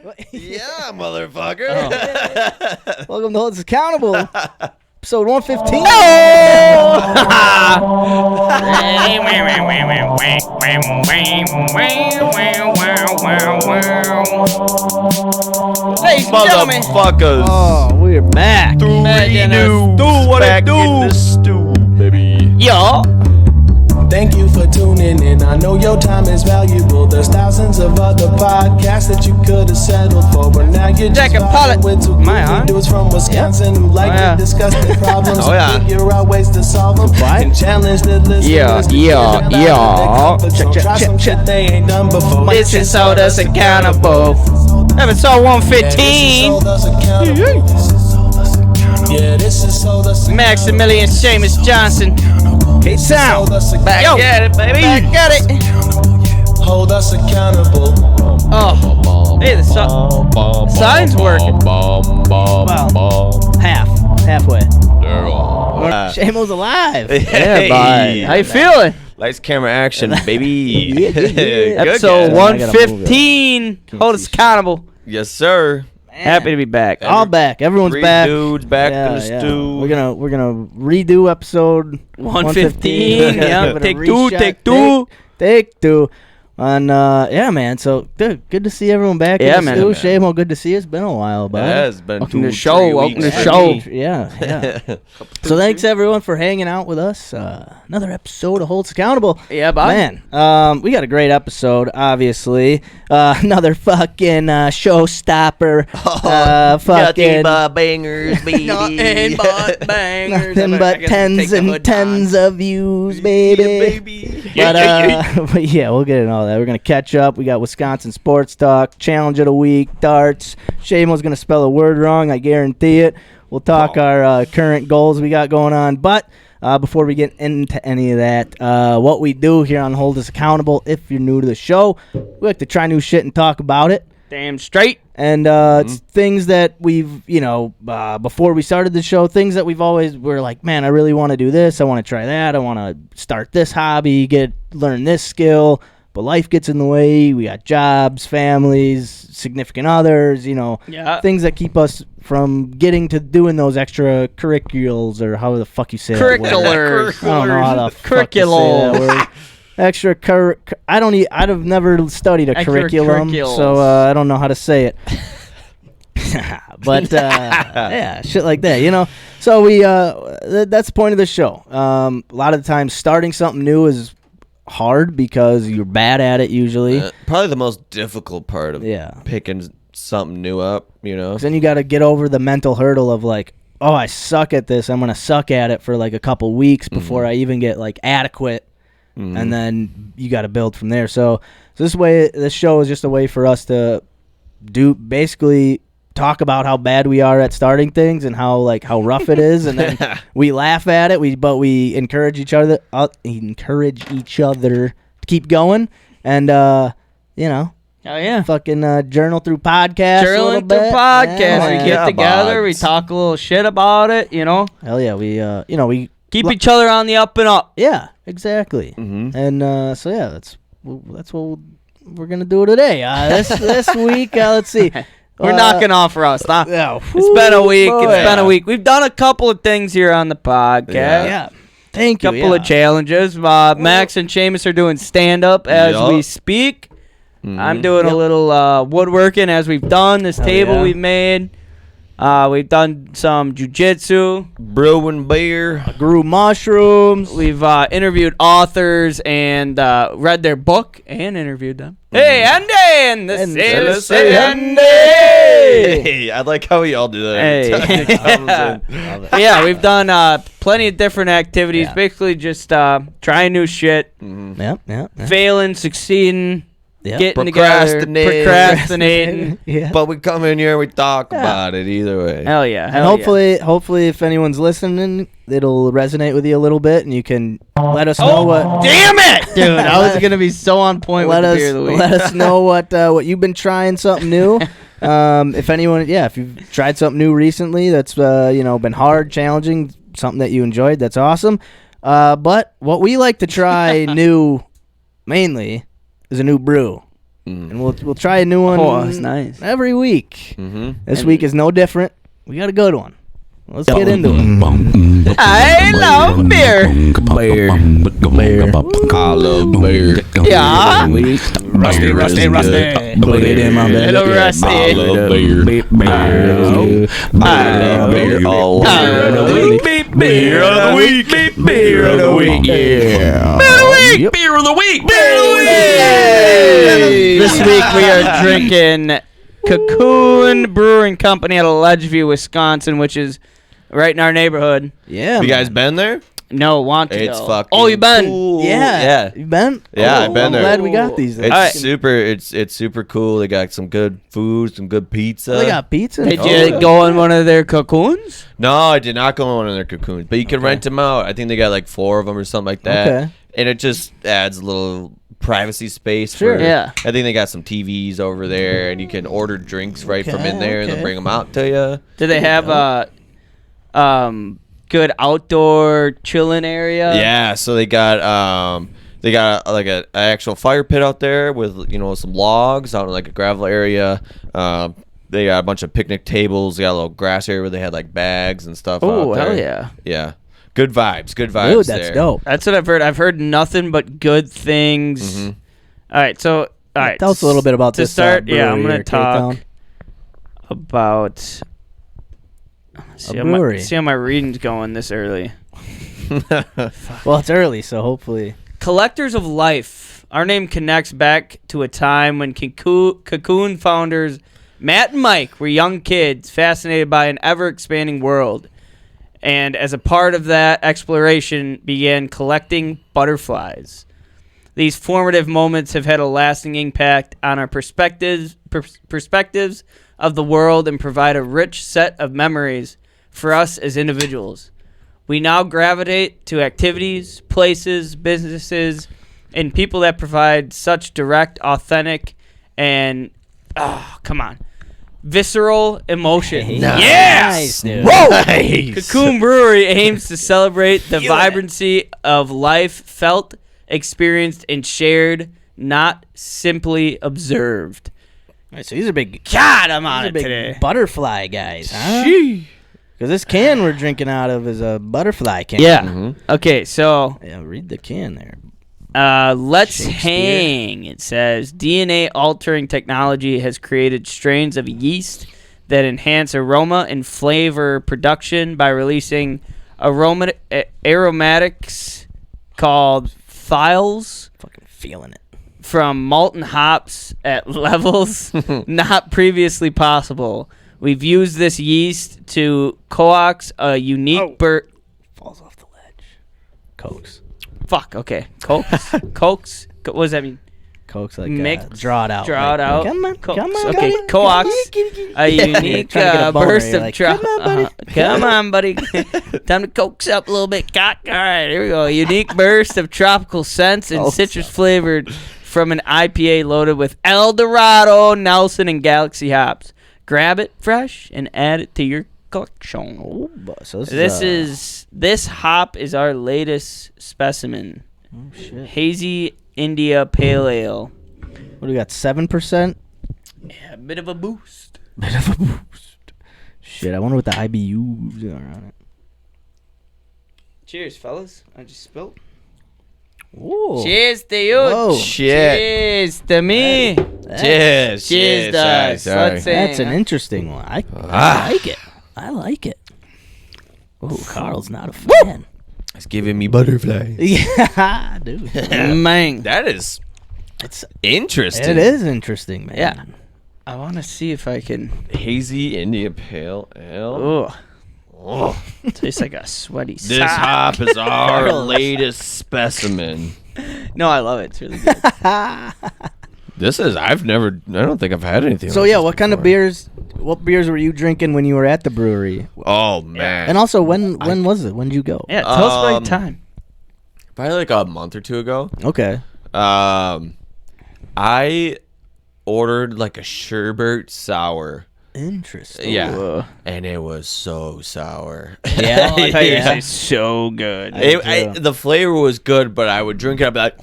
Yeah, motherfucker. Oh. Welcome to Hold Us Accountable, episode 115. Ladies and gentlemen, motherfuckers. Oh, we're back. Back in the stew, baby. Yo. Thank you for tuning in. I know your time is valuable. There's thousands of other podcasts that you could have settled for, but now you're just vibing with two goofy dudes from Wisconsin who like to discuss their problems, figure out ways to solve them, and challenge the listeners. Check. They ain't done before. This is Hold Us Accountable, episode 115. Yeah, this is Hold Us Accountable. Maximilian Seamus Johnson. K-Sound. Back at it, baby. Back at it. Hold us accountable. Oh, hey, the sign's working. Well, halfway. Shamo's alive. Hey. Bye. How you feeling? Lights, camera, action, baby. Good, episode 115. Hold us accountable. Yes, sir. Man. Happy to be back. All back. Everyone's back. Dudes back in the stew. We're gonna redo episode 115. Yeah, take two. And man. So good to see everyone back. Yeah, in the stew. Shamo, good to see you. It's been a while, bud. Yeah, it's been welcome to the 2-3 show. Welcome to the show. Yeah. So thanks everyone for hanging out with us. Another episode of Hold Us Accountable. Yeah, bud. Man, we got a great episode. Obviously, another fucking showstopper. Fucking bangers, baby. Nothing but bangers. Nothing but tens and tens of views, baby. But yeah, we'll get into all that. We're gonna catch up. We got Wisconsin Sports Talk, Challenge of the Week, darts. Shamo's gonna spell a word wrong, I guarantee it. We'll talk our current goals we got going on. But before we get into any of that, what we do here on Hold Us Accountable, if you're new to the show, we like to try new shit and talk about it. Damn straight. And it's things that we've, before we started the show, things that we've always were like, man, I really want to do this. I want to try that. I want to start this hobby, learn this skill. But life gets in the way. We got jobs, families, significant others, things that keep us from getting to doing those extra curriculums, or how the fuck you say curriculars. I don't know how the fuck to say that word. Extra I've never studied a curriculum, so I don't know how to say it. But yeah, shit like that, So we that's the point of the show. A lot of the times, starting something new is hard because you're bad at it usually. Probably the most difficult part of picking something new up, 'Cause then you got to get over the mental hurdle of like, oh, I suck at this. I'm gonna suck at it for like a couple weeks before I even get like adequate. And then you got to build from there. So this show is just a way for us to basically talk about how bad we are at starting things and how rough it is, and then we laugh at it. But we encourage each other to keep going, and oh yeah, fucking journal through podcasts. Journaling through podcasts. We get together, we talk a little shit about it. Hell yeah, we keep each other on the up and up. Yeah, exactly. And so yeah, that's what we're gonna do today. This week, let's see. We're knocking off rust, huh? Yeah. It's been a week. It's been a week. We've done a couple of things here on the podcast. Yeah. Thank you. Couple of challenges. Max and Seamus are doing stand-up as we speak. I'm doing a little woodworking as we've done. This table we've made. We've done some jiu-jitsu. Brewing beer. Grew mushrooms. We've interviewed authors and read their book and interviewed them. Hey, Andy! And this is Andy! Hey, I like how we all do that. Hey. Yeah, we've done plenty of different activities. Basically just trying new shit. Yeah. Failing, succeeding. Yeah. Getting together, procrastinating. Yeah. But we come in here and we talk about it either way. Hell yeah. And hopefully, if anyone's listening, it'll resonate with you a little bit, and you can let us know what. Damn it, dude! I was gonna be so on point with the beer of the week. Let us know what you've been trying, something new. If you've tried something new recently that's been hard, challenging, something that you enjoyed, that's awesome. But what we like to try new, mainly, is a new brew. and we'll try a new one. Oh, that's nice. Every week. Mm-hmm. This week is no different. We got a good one. Let's get into it. I love beer. Beer. I love beer. Yeah. Rusty. Put it in my bed. Hello, Rusty. I love beer. I love beer. All Beer of the week. Beer of the week. Beer of the week. Yeah. Beer of the week. This week we are drinking Cocoon Brewing Company out of Ledgeview, Wisconsin, which is right in our neighborhood. Yeah. You guys been there? No, want to It's go. fucking Oh, you been? cool. Yeah. You been? Yeah, I've been I'm there. glad we got these. It's Alright. super. It's super cool. They got some good food, some good pizza. They got pizza. Did Oh, you yeah. go on one of their cocoons? No, I did not go on one of their cocoons, but you can rent them out. I think they got like 4 of them or something like that. Okay. And it just adds a little privacy space. Sure. Yeah. I think they got some TVs over there, and you can order drinks right from in there, and Okay. they'll bring them out to you. Do they have good outdoor chilling area? Yeah. So they got like a actual fire pit out there with some logs out in like a gravel area. They got a bunch of picnic tables. They got a little grass area where they had like bags and stuff. Oh, out there. hell yeah. Yeah. Good vibes. Good vibes. Dude, that's there. dope. That's what I've heard. I've heard nothing but good things. Mhm. All right, so Tell us a little bit about to this. start. Yeah, I'm brewery gonna or talk K-Town. about. See brewery. how my reading's going this early. Well, it's early, so hopefully. Collectors of Life. Our name connects back to a time when Cocoon founders Matt and Mike were young kids fascinated by an ever-expanding world. And as a part of that exploration, began collecting butterflies. These formative moments have had a lasting impact on our perspectives of the world and provide a rich set of memories for us as individuals. We now gravitate to activities, places, businesses, and people that provide such direct, authentic, and visceral emotion. Nice, dude. Cocoon Brewery aims to celebrate the vibrancy of life felt, experienced, and shared, not simply observed. All right, so these are big. God, I'm on These are it big today. butterfly guys, huh? Because this can we're drinking out of is a butterfly can. Yeah. Mhm. Okay, so Yeah, read the can there. let's Shakespeare. hang. It says DNA altering technology has created strains of yeast that enhance aroma and flavor production by releasing aromatics called thiols Fucking feeling it. from malton hops at levels not previously possible. We've used this yeast to coax a unique Falls off the ledge. Cokes. Fuck, okay. Coax? What does that mean? Cokes like Mix. draw it out. Draw it like, out. Come on, Coax. come on. Okay, buddy. coax. A Yeah, unique trying to get a boner, burst you're of like, trouble. come on, buddy. Come on, buddy. Time to coax up a little bit, cock. All right, here we go. A unique burst of tropical scents and citrus flavored from an IPA loaded with El Dorado, Nelson, and Galaxy hops. Grab it fresh and add it to your collection. Oh, so This hop is our latest specimen. Oh, shit. Hazy India Pale Ale. What do we got? 7%. Yeah, a bit of a boost. Bit of a boost. Shit, I wonder what the IBUs are on it. Cheers, fellas. I just spilled. Ooh. Cheers to you. Whoa. Shit. Cheers to me. Cheers. Cheers to us. Sorry. Let's say- That's an interesting one. I like it. I like it. Oh, Carl's not a fan. It's giving me butterflies. Yeah, dude. Man. That is It's interesting. it is interesting, man. Yeah. I want to see if I can. Hazy India Pale Ale. Oh, Oh. tastes like a sweaty This sock. hop is our latest specimen. No, I love it. It's really good. This is I don't think I've had anything. So like yeah, this what kind of before. what beers were you drinking when you were at the brewery? Oh man. And also, when was it? When did you go? Yeah, tell us about your time. Probably like a month or two ago. Okay. I ordered like a sherbet sour. Interesting. Yeah. And it was so sour. Yeah. I thought you were Yeah. saying so good. The flavor was good, but I would drink it. I'd be like,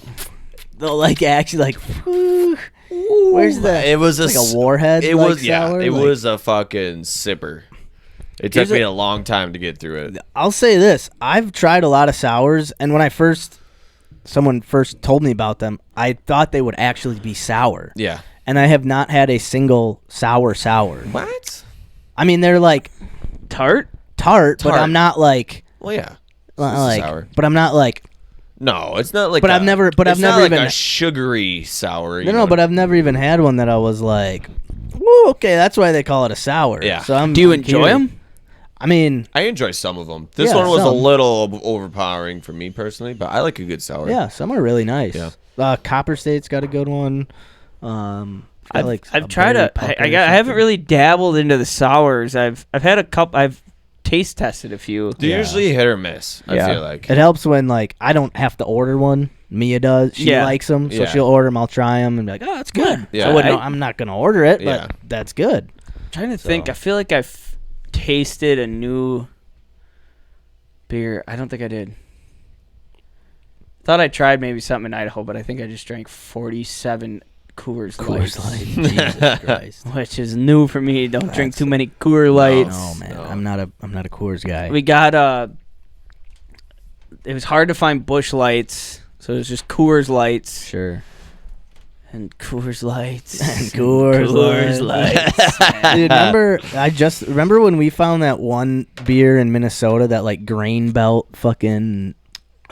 They'll like actually like. Whew. Where's the? It was like a warhead. It like was sour? It Like, was a fucking sipper. It took me a long time to get through it. I'll say this: I've tried a lot of sours, and when someone first told me about them, I thought they would actually be sour. Yeah. And I have not had a single sour. What? I mean, they're like Tart, but I'm not like. Well, yeah. Like, sour. but I'm not like. No, it's not like. But I've never like even a sugary sour. No, but I've never even had one that I was like, "Whoa, okay, that's why they call it a sour." Yeah. So do you enjoy them? I mean, I enjoy some of them. This Yeah, one was a some. little overpowering for me personally, but I like a good sour. yeah, some are really nice. Yeah. Copper State's got a good one. I've tried I haven't really dabbled into the sours. I've had a couple. I've taste tested a few. They're usually hit or miss. I feel like it helps when like I don't have to order one. Mia does. She likes them, so she'll order them. I'll try them and be like, "Oh, that's good." Yeah. So I'm not gonna order it, but that's good. I'm trying to think. I feel like I've tasted a new beer. I don't think I did. Thought I tried maybe something in Idaho, but I think I just drank 47 Coors Lights. Jesus Christ. Which is new for me. Don't drink too many Coors Lights. No, man. No. I'm not a Coors guy. We got it was hard to find Busch Lights, so it was just Coors Lights. Sure. And Coors Lights. And Coors Lights. Dude, remember when we found that one beer in Minnesota, that like grain belt fucking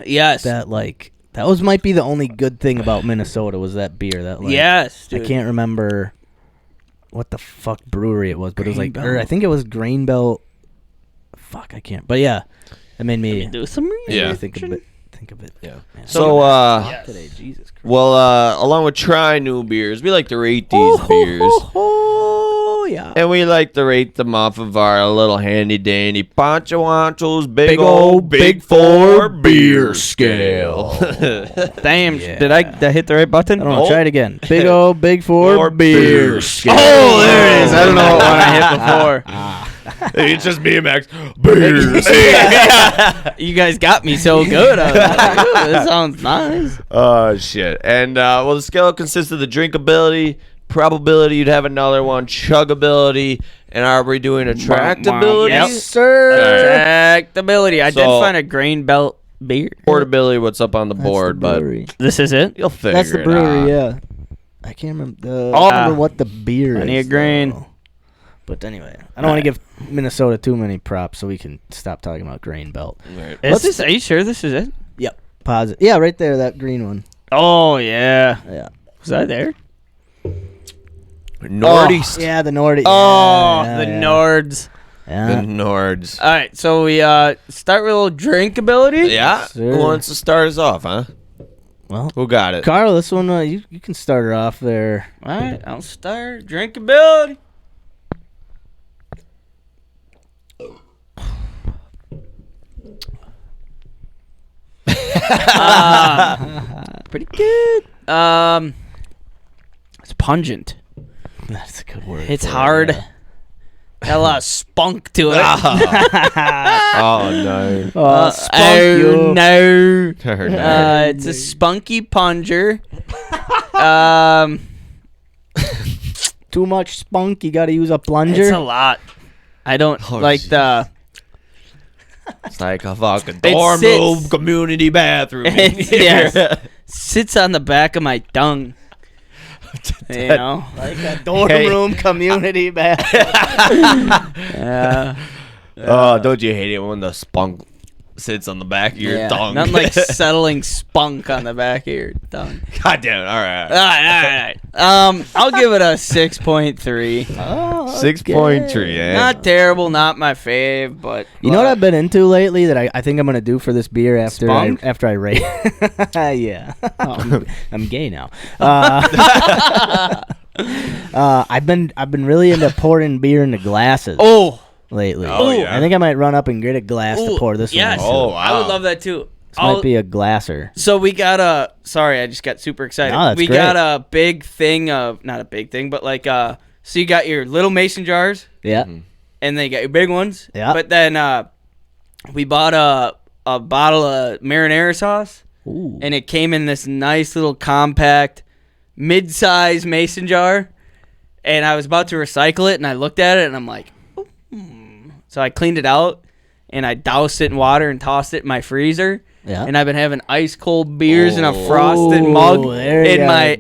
Yes. that might be the only good thing about Minnesota was that beer. That like, yes, dude. I can't remember what the fuck brewery it was, but it was like, Grain or I Belt. think it was Grain Belt. Fuck, I can't. But yeah, it made me Do some research. think of it. Yeah. Man, So today, Jesus Christ. well, along with trying new beers, we like to rate these beers. Oh yeah. And we like to rate them off of our little handy dandy Pancho Ancho's big old Big Four beer scale. Damn, Yeah. did I hit the right button? I don't know. Try it again. Big old Big Four Four beer beer scale. Oh, there it is. I don't know what one I hit before. It's just me and Max. Beers. You guys got me so good. I was like, ooh, this sounds nice. Oh, shit. And, well, the scale consists of the drinkability, probability you'd have another one, chuggability, and are we doing attractability? Yes, sir. Attractability. I did So- find a grain belt beer. Portability, what's up on the That's board, the but brewery. This is it? you'll figure That's the it brewery, out. yeah. I can't remember what the beer Plenty is. of grain. though. But anyway, I don't want to give Minnesota too many props, so we can stop talking about Grain Belt. Right. Are you sure this is it? Yep. Pause it. Yeah, right there, that green one. Oh, yeah. Yeah. Was I there? Northeast. Yeah, the Nordic. Oh, yeah, the yeah. Nords. The Yeah. Nords. All right, so we start with a little drinkability. Yeah. Sir. Who wants to start us off, huh? Well, Who got it? Carl, this one, you can start her off there. All right, I'll start. Drinkability. Pretty good. It's pungent. That's a good word. It's for it, hard. yeah. Got a lot of spunk to it. Oh, no. Spunk you. no. No. It's a spunky punger. Too much spunk, you got to use a plunger. It's a lot. I don't like the. It's like a fucking It dorm sits- room community bathroom. Yes. Sits on the back of my tongue. You know? Like a dorm Hey. room community bathroom. Yeah. Oh, don't you hate it when the spunk sits on the back of your tongue? Nothing like settling spunk on the back of your tongue. God damn it. All right. All right. I'll give it a 6.3. 6.3, eh? Not terrible, not my fave, but You know what I've been into lately that I think I'm gonna do for this beer after Spunk? after I rate? Yeah, I'm gay now. I've been really into pouring beer into glasses lately. Oh, yeah. I think I might run up and get a glass to pour this yes. one. into. Oh, I would wow. love that too. This might be a glasser. So we got a. Sorry, I just got super excited. No, that's we great. got a big thing of not a big thing, but like so you got your little mason jars, Yeah. Mm-hmm. and then you got your big ones. Yeah. But then we bought a bottle of marinara sauce, Ooh. and it came in this nice little compact mid-size mason jar, and I was about to recycle it, and I looked at it, and I'm like, So I cleaned it out, and I doused it in water and tossed it in my freezer. Yeah. And I've been having ice cold beers in a frosted mug in my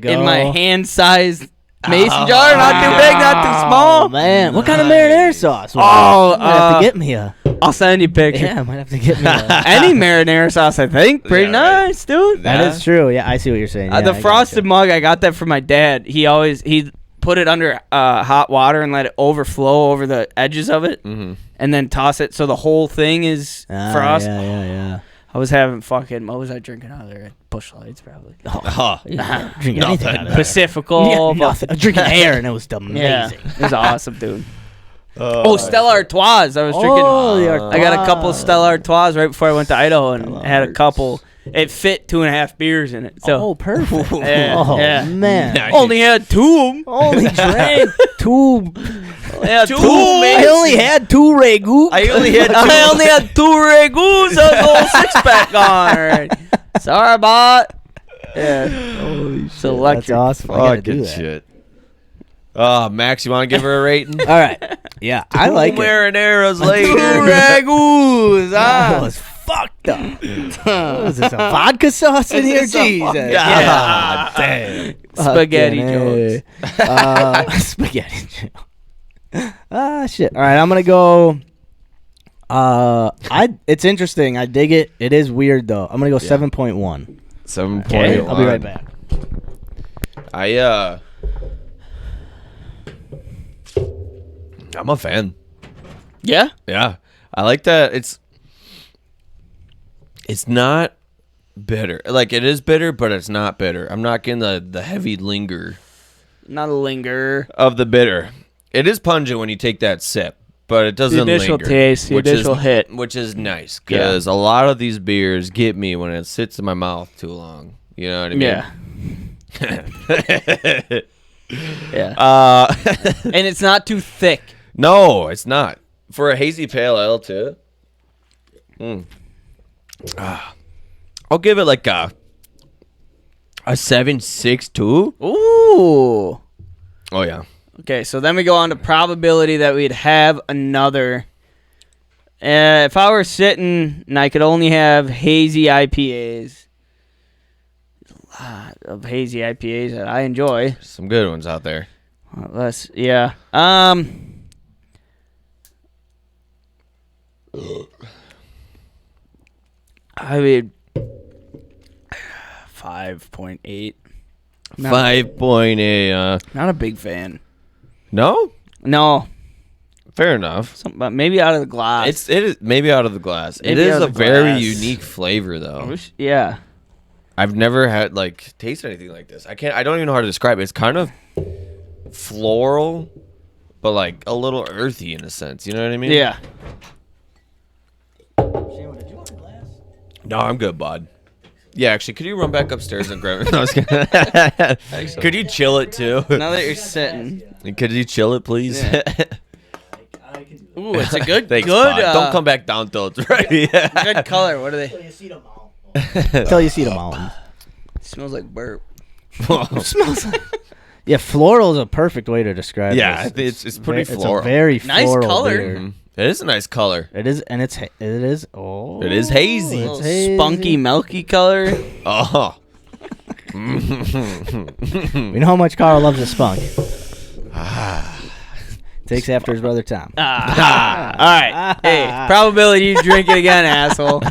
hand-sized mason jar. Not too big, not too small. Oh man, what kind of marinara sauce? Oh, might have to get me a. I'll send you a picture. Yeah, I might have to get me a. Any marinara sauce, I think. Pretty nice, dude. That is true. Yeah, I see what you're saying. Yeah, The frosted mug, I got that from my dad. He put it under hot water and let it overflow over the edges of it, and then toss it so the whole thing is frost. Yeah. I was having fucking. What was I drinking out of there? Busch Lights, probably. Drinking anything out of there. Pacifical. Nothing. Drinking air, and it was amazing. Yeah, it was awesome, dude. Stella Artois. I was drinking. I got a couple of Stella Artois right before I went to Idaho, and had a couple. It fit 2.5 beers in it. So. Perfect. Yeah. Man. Nice. Only had 2 of them. Only drank 2. Yeah, 2. I only had 2 ragu. I only had 2. I only had 2 ragoos. So the whole 6-pack gone. All right. Sorry, bot. Yeah. Holy shit. It's electric. That's awesome. I gotta do Fucking that. shit. Max, you want to give her a rating? All right. Yeah, I like it. Marinaras 2 later. ragoos. That was fucked up. What is this, a vodka sauce in here? Jesus. God damn. Spaghetti Fucking jokes. Spaghetti jokes. Shit. All right, I'm gonna go. It's interesting. I dig it. It is weird though. I'm gonna go 7.1. 7.1. Okay, I'll be right back. I'm a fan. Yeah? Yeah. I like that it's not bitter. Like, it is bitter, but it's not bitter. I'm not getting the heavy linger Not a linger. of the bitter. It is pungent when you take that sip, but it doesn't The initial linger. taste, the initial hit. Which is nice, because a lot of these beers get me when it sits in my mouth too long. You know what I mean? Yeah. Yeah. And it's not too thick. No, it's not. For a hazy pale ale, too. I'll give it like a 7.6 too. Ooh. Oh, yeah. Okay, so then we go on to probability that we'd have another. If I were sitting and I could only have hazy IPAs, there's a lot of hazy IPAs that I enjoy. Some good ones out there. Yeah. I mean, 5.8. 5.8. Not a big fan. No? No, Fair enough. but maybe out of the glass. It is maybe out of the glass. It Maybe is out a of the very glass. unique flavor, though. Yeah. I've never had tasted anything like this. I don't even know how to describe it. It's kind of floral, but like a little earthy in a sense. You know what I mean? Yeah. No, I'm good, bud. Yeah, actually, could you run back upstairs and grab it? No, I was kidding. Could you chill it too? Now that you're sitting. Could you chill it, please? Yeah. Ooh, it's a good, Thanks, good, bud. Don't come back down till it's ready. good color. What are they? Until you see the mountains. Smells like burp. Smells like. Yeah, floral is a perfect way to describe Yeah, this. it's pretty It's floral. a very Nice floral color. beer. Mhm. It is a nice color. It is, and it is. Oh, It is hazy. It's Little hazy. spunky, milky color. Oh. We know how much Kärel loves a spunk. Takes after his brother Tom. All right. Hey, probability you drink it again, asshole.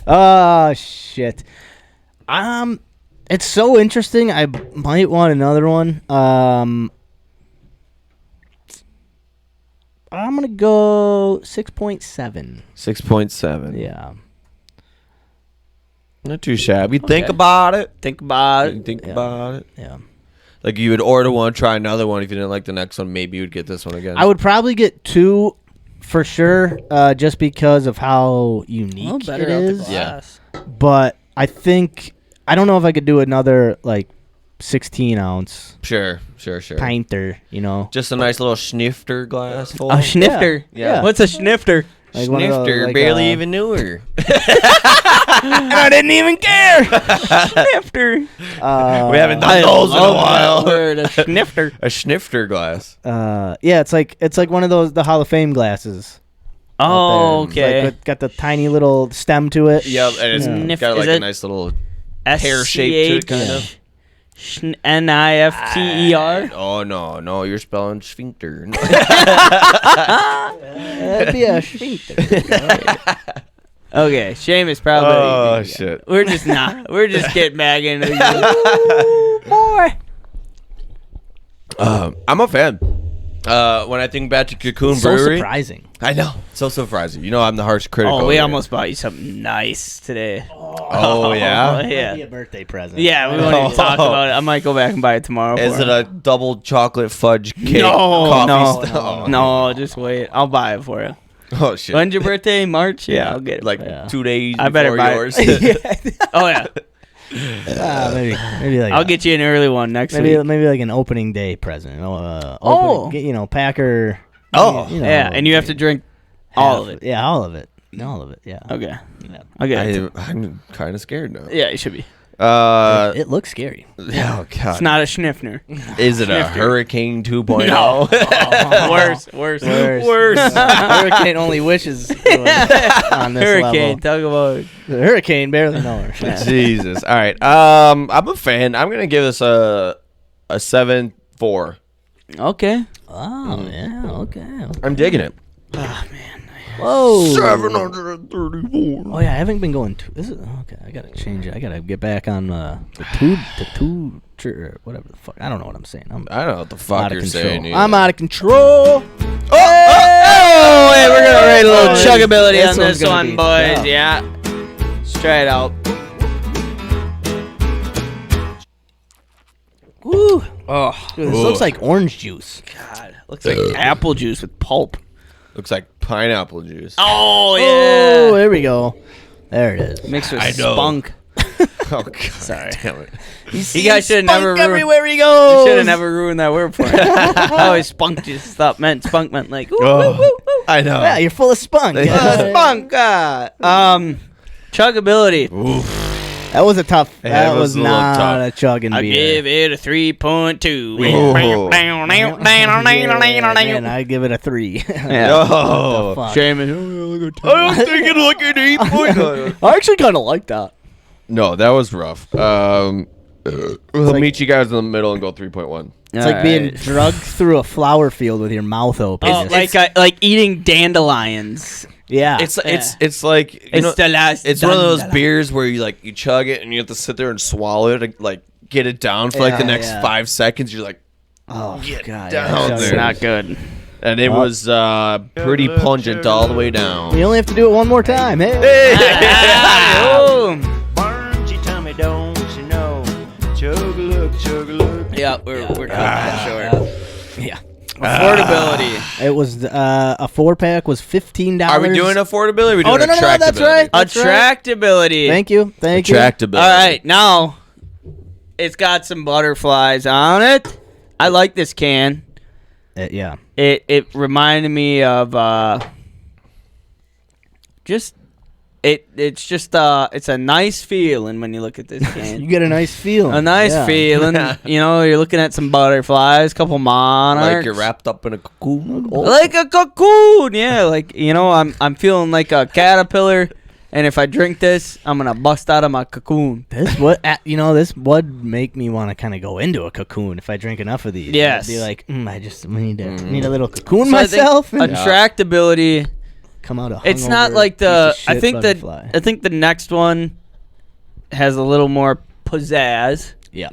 Oh shit. It's so interesting. I might want another one. I'm gonna go 6.7. 6.7. Yeah. Not too shabby. Think about it. Think about it. Think about it. Yeah. Like, you would order one, try another one. If you didn't like the next one, maybe you would get this one again. I would probably get 2 for sure, just because of how unique it is. glass. But I think I don't know if I could do another 16 ounce Sure. pinter. You know. Just a nice little snifter glass full. A schnifter. Yeah. What's a schnifter? Like one of those, Snifter, like, barely even knew her. and I didn't even care. Snifter. We haven't done those in a while. Word, a snifter. A snifter glass. Yeah, it's like one of those the Hall of Fame glasses. Oh, It's like, got the tiny little stem to it. Yep, and it's got like a nice little hair shape to it, kind of. Nifter. Oh no, you're spelling sphincter. That'd be a sphincter. Okay, Seamus probably. Oh shit. We're just not. We're just getting back into it. Boy. I'm a fan. When I think back to Cocoon So Brewery, surprising. I know, so surprising. You know, I'm the harsh critic. Oh, over we here. almost bought you something nice today. Oh yeah. That'd be Yeah. a birthday present. Yeah, we won't even talk about it. I might go back and buy it tomorrow. Is for it him. a double chocolate fudge cake? No, coffee no, just wait. I'll buy it for you. Oh shit. When's your birthday? March? Yeah, I'll get it. like for you. 2 days. I better before buy yours. it. Oh yeah, maybe like I'll get you an early one next maybe week. like an opening day present. Oh. Packer. Oh. Yeah, and you have to drink all of it. Yeah, all of it. All of it. Yeah. Okay. Yeah. Okay. I'm kind of scared now. Yeah, you should be. It looks scary. Oh god. It's not a schnifner. Is it a Hurricane 2.0? No. Worse. Hurricane only wishes on this Hurricane. level. Talk about. The hurricane barely know her. Jesus. All right. I'm a fan. I'm gonna give this a 7.4. Okay. Oh yeah. Okay. I'm digging it. Oh man. Whoa. 734. Oh yeah, I haven't been going. This is okay. I gotta change it. I gotta get back on the whatever the fuck. I don't know what I'm saying. I'm I don't know what the fuck out of you're control. saying. either. I'm out of control. Oh, wait, we're gonna rate a little Oh, chuggability this on one's this gonna one, be boys. tough. Yeah. Let's try it out. Woo. Oh, Dude, this looks like orange juice. God. Looks like apple juice with pulp. Looks like pineapple juice. Oh, Oh, yeah. there we go. There it is. Mixed with I know. spunk. Oh god. Sorry. Damn it. You guys should have never everywhere he You goes. should have never ruined that word for me. I always spunk just thought meant spunk meant like ooh, Oh. woo, woo, woo. I know. Yeah, you're full of spunk. Spunk. Chuggability. That was a tough. Yeah, that it was was a little not tough. a chugging I beer. give it a 3.2. Man, I give it a 3. Yeah. Oh. Fuck. Seamus. I was thinking like an 8.0. I actually kind of like that. No, that was rough. We'll meet you guys in the middle and go 3.1. It's like being drugged through a flower field with your mouth open. Oh, like eating dandelions. yeah. It's like you know, It's the last. it's one of those dandelion. beers where you chug it and you have to sit there and swallow it to like get it down for like the Yeah, next yeah. 5 seconds. You're like, oh get god. down yeah, there. It's not good. and it was pretty pungent all the way down. You only have to do it one more time. Hey. Oh. Tommy, don't you know? Chug a look. Yeah, we're cutting that short. Yeah. Affordability. It was a 4-pack was $15. Are we doing affordability? Or are we doing no, attractability? that's right. Attractability. Thank you. Attractability. All right, now it's got some butterflies on it. I like this can. Yeah. It reminded me of it's a nice feeling when you look at this You can. get a nice feeling. A nice Yeah. feeling. You know, you're looking at some butterflies, couple monarchs. Like you're wrapped up in a cocoon. Like a cocoon, yeah. Like I'm feeling like a caterpillar, and if I drink this, I'm gonna bust out of my cocoon. This would make me want to kind of go into a cocoon if I drink enough of these. Yes. I'd be like, I just need a little cocoon So I think myself. And attractability. come out a It's not hungover like the. piece of I shit think butterfly. I think the next one has a little more pizzazz. Yeah,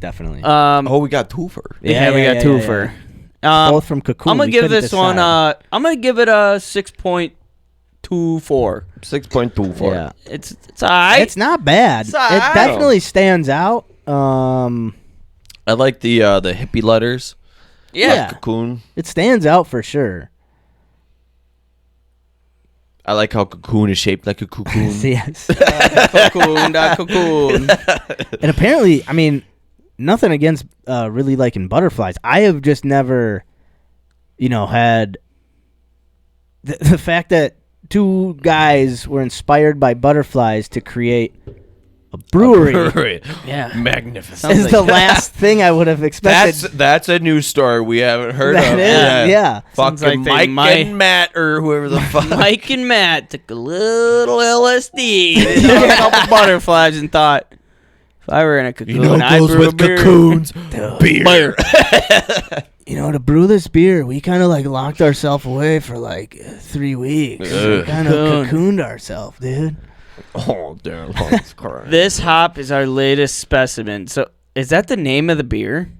definantly. Oh, we got twofer. Yeah, we got two for. Both from cocoon. I'm gonna We give couldn't this one. decide. I'm gonna give it a 6.24. 6.24. Yeah, It's alright. it's not bad. It's It alright. definitely stands out. I like the hippie letters. Yeah. Cocoon. It stands out for sure. I like how cocoon is shaped like a cocoon. Yes. cocoon. Cocoon. And apparently, I mean, nothing against really liking butterflies. I have just never, had the fact that two guys were inspired by butterflies to create a brewery. Yeah. Magnificent. Is the last thing I would have expected. That's a news story we haven't heard That of. is, yeah. Fucking like Mike and Matt or whoever the fuck. Mike and Matt took a little LSD. They saw a couple butterflies and thought, if I were in a cocoon, I'd brew a beer. cocoons? Beer. You know, to brew this beer, we kind of like locked ourselves away for like 3 weeks. We kind of cocooned ourselves, dude. Oh, damn. That's correct. This hop is our latest specimen. So, is that the name of the beer?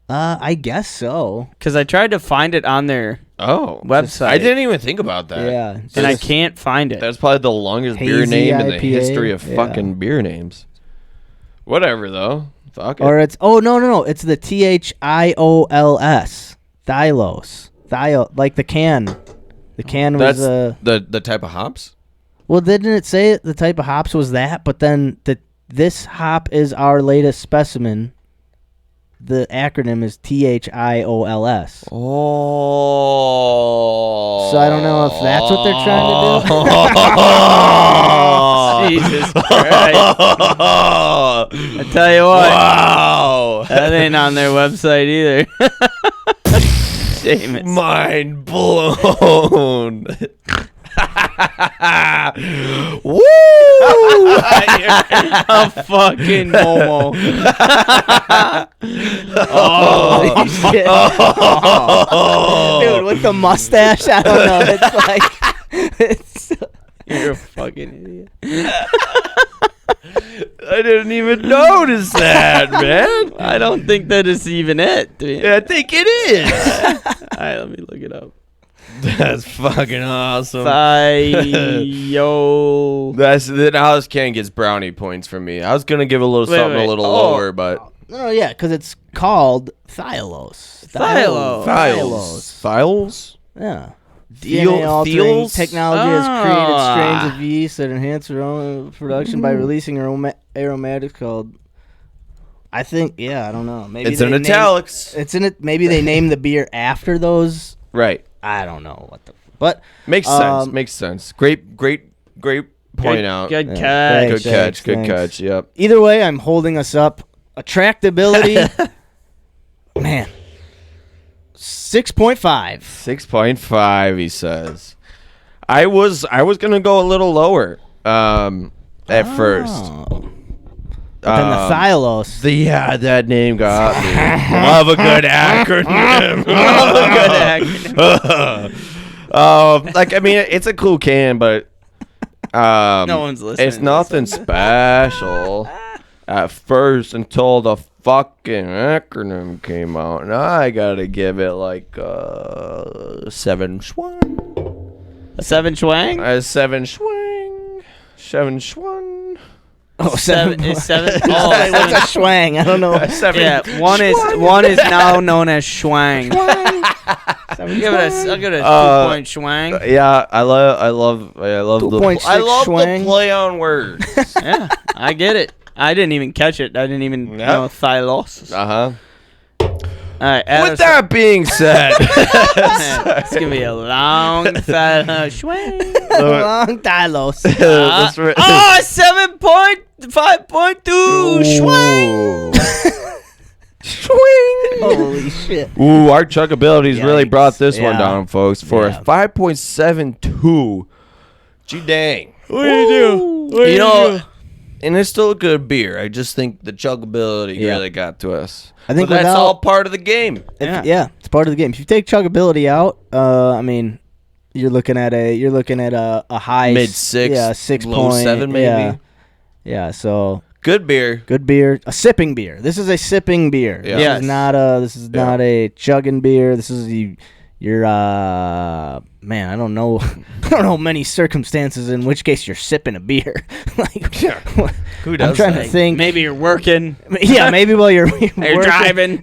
I guess so. Because I tried to find it on their website. I didn't even think about that. Yeah. And I can't find it. That's probably the longest beer Hazy name in the IPA, history of yeah. fucking beer names. Whatever, though. Fuck it. Or it's no. It's the THIOLS. Thylos. Like the can. The can was That's the type of hops? Well, didn't it say the type of hops was that? But then this hop is our latest specimen. The acronym is THIOLS. Oh. So I don't know if that's what they're trying to do. Jesus Christ. I tell you what. Wow. That ain't on their website either. Damn it. Mind blown. Woo! A fucking Momo. Holy shit. Dude, with the mustache, I don't know. It's like You're a fucking idiot. I didn't even notice that, man. I don't think that is even it. Dude. I think it is. All right, let me look it up. That's fucking awesome. Yo. Now this can gets brownie points from me. I was gonna give a little something a little lower, but no, yeah, because it's called Thiolos. Files? Yeah. DNA altering Feels? technology has created strains of yeast that enhance their own production by releasing aromatics called. I think, I don't know. Maybe it's in italics. It's in it. Maybe they named the beer after those. Right. I don't know what the. But makes sense. Makes sense. Great point out. Good catch. Good catch. Yep. Either way, I'm holding us up. Attractability, man. 6.5. 6.5. He says. I was gonna go a little lower. At first. But then the Thiolos. That name got me. Love a good acronym. It's a cool can, but no one's listening. It's nothing special at first until the fucking acronym came out, and I gotta give it like 7 schwang. A 7 schwang? 7 schwang. 7 schwang. Oh, seven is 7. What's a schwang? I don't know. 7. Yeah, one is now known as schwang. I'll give it a 2-point schwang. Yeah, I love 2.6 the play on words. Yeah, I get it. I didn't even catch it. I didn't even know Thylos. All right. With that being said, it's gonna be a long schwang. Long Thiolos. 7.5.2 schwang. Swing. Holy shit. Ooh, our chuggability's really Yikes. brought this one Yeah. down, folks, for a 5.72. Gee dang. What do you do? You know, and it's still a good beer. I just think the chuggability really got to us. I think that's all part of the game. It's part of the game. If you take chuggability out, you're looking at a high mid-6, 6 low point, 7 maybe. Yeah, so good beer. A sipping beer. This is a sipping beer. Yeah. This is not a chugging beer. This is your man, I don't know many circumstances in which case you're sipping a beer. Who does I'm trying that? to think. Maybe you're working. Yeah, maybe while you're You're driving.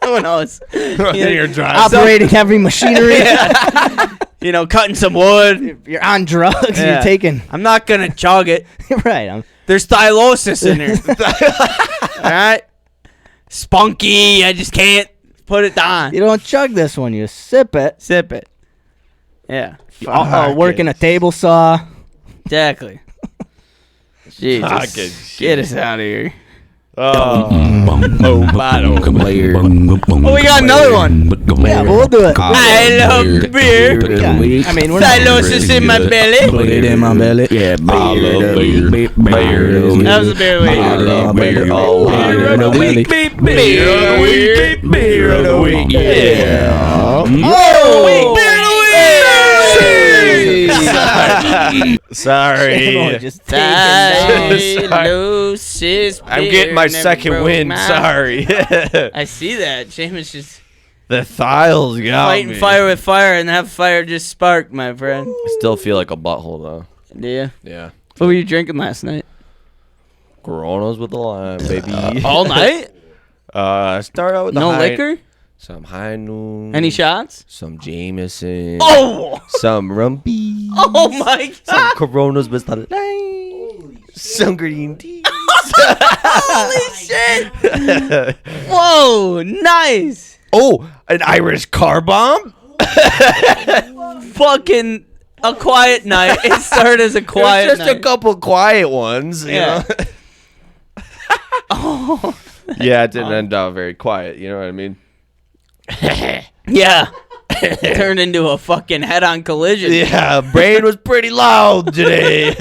Who knows? You're driving. Operating heavy machinery. Cutting some wood. You're on drugs. Yeah. You're taking. I'm not gonna chug it. Right. There's thylosis in there. All right. Spunky. I just can't put it down. You don't chug this one. You sip it. Sip it. Yeah. Working a table saw. Exactly. Jesus. Get us out of here. Oh, we got another one. Yeah, we'll do it. I love beer. I mean, we're Silosis in my belly. Put it in my belly. Yeah, I love beer. That was a beer of the week. I love beer. Beer of the week. Beer of the week. Beer of the week. Yeah. Sorry. Just Silosis. I'm getting my second win. Sorry. I see that. Seamus just The thighs got fighting me. fire with fire, and that fire just sparked, my friend. I still feel like a butthole though. Yeah. Yeah. What were you drinking last night? Coronas with the lime, baby. All night? Start out with No the liquor? some high noon. Any shots? Some Jameson. Oh! Some Rumpy. Oh my God! Some Coronas with the lime. Some green tea. Holy shit! Whoa! Nice. Oh, an Irish car bomb. Fucking a quiet night. It started as a quiet Just night. a couple quiet ones. Yeah. You know? Yeah, it didn't end out very quiet. You know what I mean? Yeah. Turned into a fucking head-on collision. Yeah, brain was pretty loud today.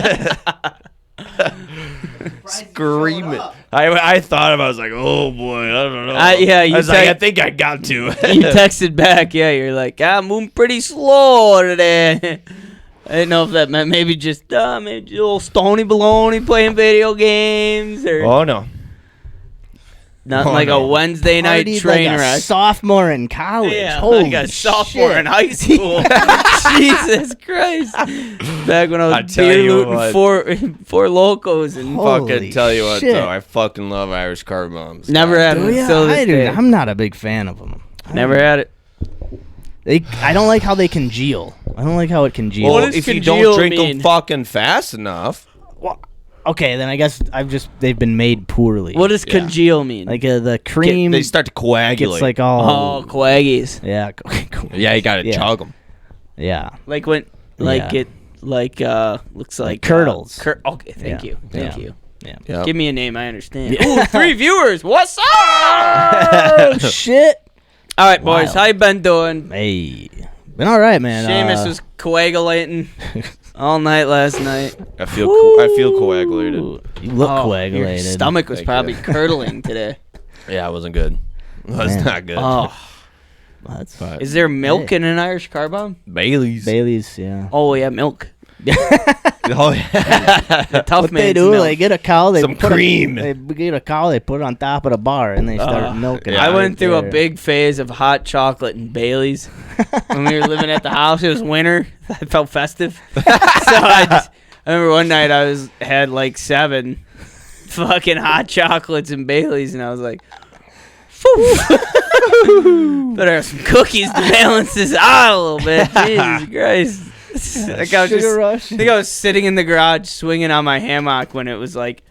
Screaming. I thought about it. I was like, oh boy, I don't know. Yeah, you I was like, I think I got to. You texted back, yeah, you're like, I'm moving pretty slow today. I didn't know if that meant maybe just maybe a little stony baloney playing video games or Oh no. nothing Oh, like no. a Wednesday night Partied train like a wreck. sophomore in college. Yeah, Holy like a sophomore shit. in high school. Jesus Christ. Back when I I was tell beer you looting four locos and Holy Fucking tell you what shit. though, I fucking love Irish car bombs. never had Oh, it. yeah, Still to this day. I'm not a big fan of them. Never had it. I don't like how they congeal. I don't like how it congeals. What Well, does if you congeal don't drink mean? them fucking fast enough. Okay, then I guess they've been made poorly. What does Yeah. congeal mean? Like the cream They start to coagulate. gets like all. oh, quaggies. Yeah. yeah, you gotta Yeah. chug them. Yeah. Like when, like Yeah. it, looks like curdles. Okay, thank you. Yeah. Yeah. Yep. Give me a name. I understand. Ooh, 3 viewers. What's up? Oh shit. All right, boys. Wild. How you been doing? Hey. Been all right, man. Seamus was coagulating all night last night. I feel coagulated. You look Oh, coagulated. Your stomach was Thank probably you. curdling today. Yeah, it wasn't good. It was Man. not good. Oh, That's But is there milk in an Irish car bomb? Bailey's. Bailey's. Yeah. Oh yeah, milk. Oh yeah. The tough What they man's do, milk. they get a cow, they Some put cream. they get a cow, they put it on top of the bar, and they start milking. Yeah. I it went through a there. big phase of hot chocolate and Bailey's when we were living at the house. It was winter. I felt festive. So I remember one night had like 7 fucking hot chocolates and Bailey's, and I was like, phew. Better have some cookies to balance this out a little bit. Jesus Christ. Like I was Sugar just, rush. I think I was sitting in the garage swinging on my hammock when it was like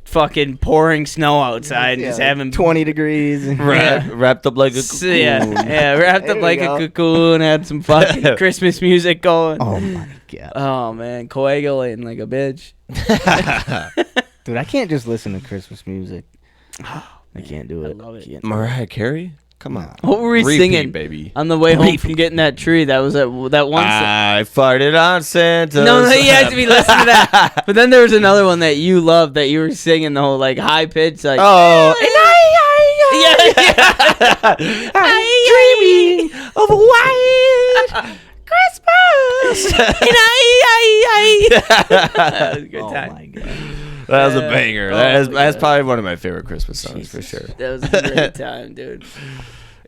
fucking pouring snow outside and Yeah, just like having 20 degrees. And Wrapped up like a yeah, cocoon. yeah, wrapped There up we like go. a cocoon, had some fucking Christmas music going. Oh my god, Oh man, coagulating like a bitch. dude! I can't just listen to Christmas music. I can't do it. I love it. Can't. Mariah Carey? Come on. What were we Repeat, singing baby. on the way home from getting that tree? That was that one. I farted on Santa's. No, you had to be listening to that. But then there was another one that you loved that you were singing the whole like high pitch like. Oh, Yeah, yeah. I'm dreaming of a white Christmas. That was a good Oh time. my god. That was a Yeah. banger. Oh, That's yeah. probably one of my favorite Christmas songs for sure. That was a great time, dude.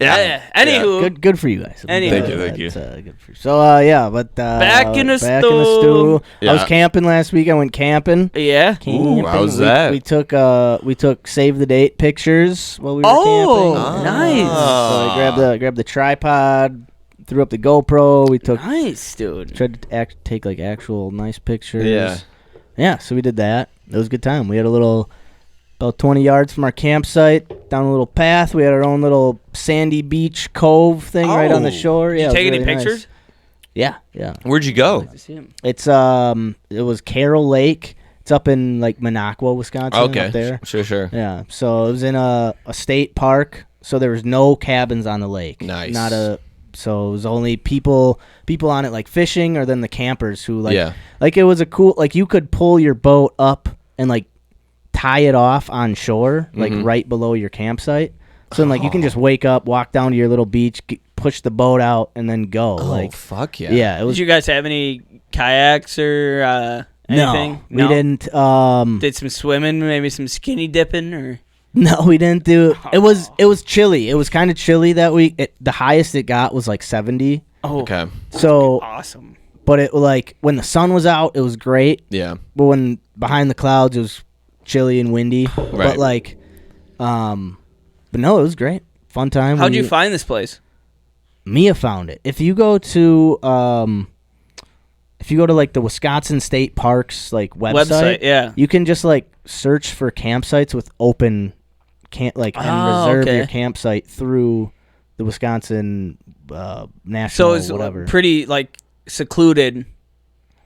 Yeah. Anywho, Good for you guys. Anywho. Thank you, thank you. That's, good for you. So yeah, but Back in the back in stew. the stew. I was Yeah. camping last week. I went camping. yeah. Ooh, how was We- that? We took save the date pictures while we were Oh, camping. nice. So I grabbed the tripod, threw up the GoPro. We took Nice, dude. tried to take like actual nice pictures. Yeah. Yeah, so we did that. It was a good time. We had a little, about 20 yards from our campsite, down a little path. We had our own little sandy beach cove thing right on the Oh. shore. Did Yeah, you it was take any really nice. pictures? Yeah. Where'd you go? It's it was Kärel Lake. It's up in like Minocqua, Wisconsin. Okay. Up there. Sure. Yeah. So it was in a state park. So there was no cabins on the lake. Nice. So it was only people on it like fishing, or then the campers who like like it was a cool, like you could pull your boat up and like tie it off on shore, like right below your campsite. So then, like you can just wake up, walk down to your little beach, push the boat out, and then go. Oh, like fuck yeah. Yeah. It was. Did you guys have any kayaks or anything? No, we didn't. Did some swimming, maybe some skinny dipping, or? No, we didn't do. It was chilly. It was kind of chilly that week. The highest it got was like 70. Oh, okay. So awesome. But it like when the sun was out, it was great. Yeah. But when behind the clouds, it was chilly and windy. Right. But like, but no, it was great. Fun time. How'd you find this place? Mia found it. If you go to like the Wisconsin State Parks like website, yeah, you can just like search for campsites with open and reserve your campsite through the Wisconsin national. So it's whatever. Pretty like secluded.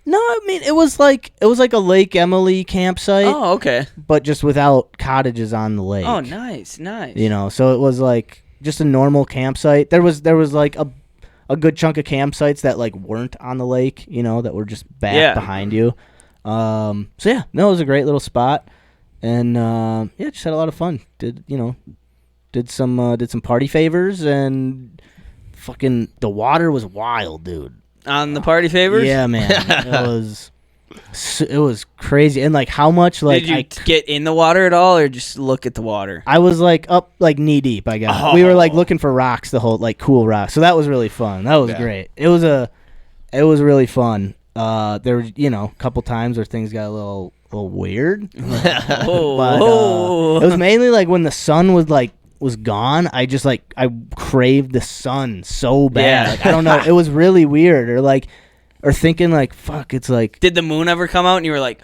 No, I mean it was like a Lake Emily campsite. Oh, okay. But just without cottages on the lake. Oh, nice. You know, so it was like just a normal campsite. There was like a good chunk of campsites that like weren't on the lake, you know, that were just back behind you. So yeah, no, it was a great little spot, and just had a lot of fun. Did some party favors, and fucking the water was wild, dude. On the party favors? Yeah, man. It was crazy. And like how much like did you get in the water at all, or just look at the water? I was like up like knee deep, I guess. We were like looking for rocks, the whole like cool rocks. So that was really fun. That was great. It was really fun. There was, you know, a couple times where things got a little weird. But it was mainly like when the sun was gone, I craved the sun so bad. Yeah. Like I don't know, it was really weird, or thinking like, fuck, it's like. Did the moon ever come out and you were like?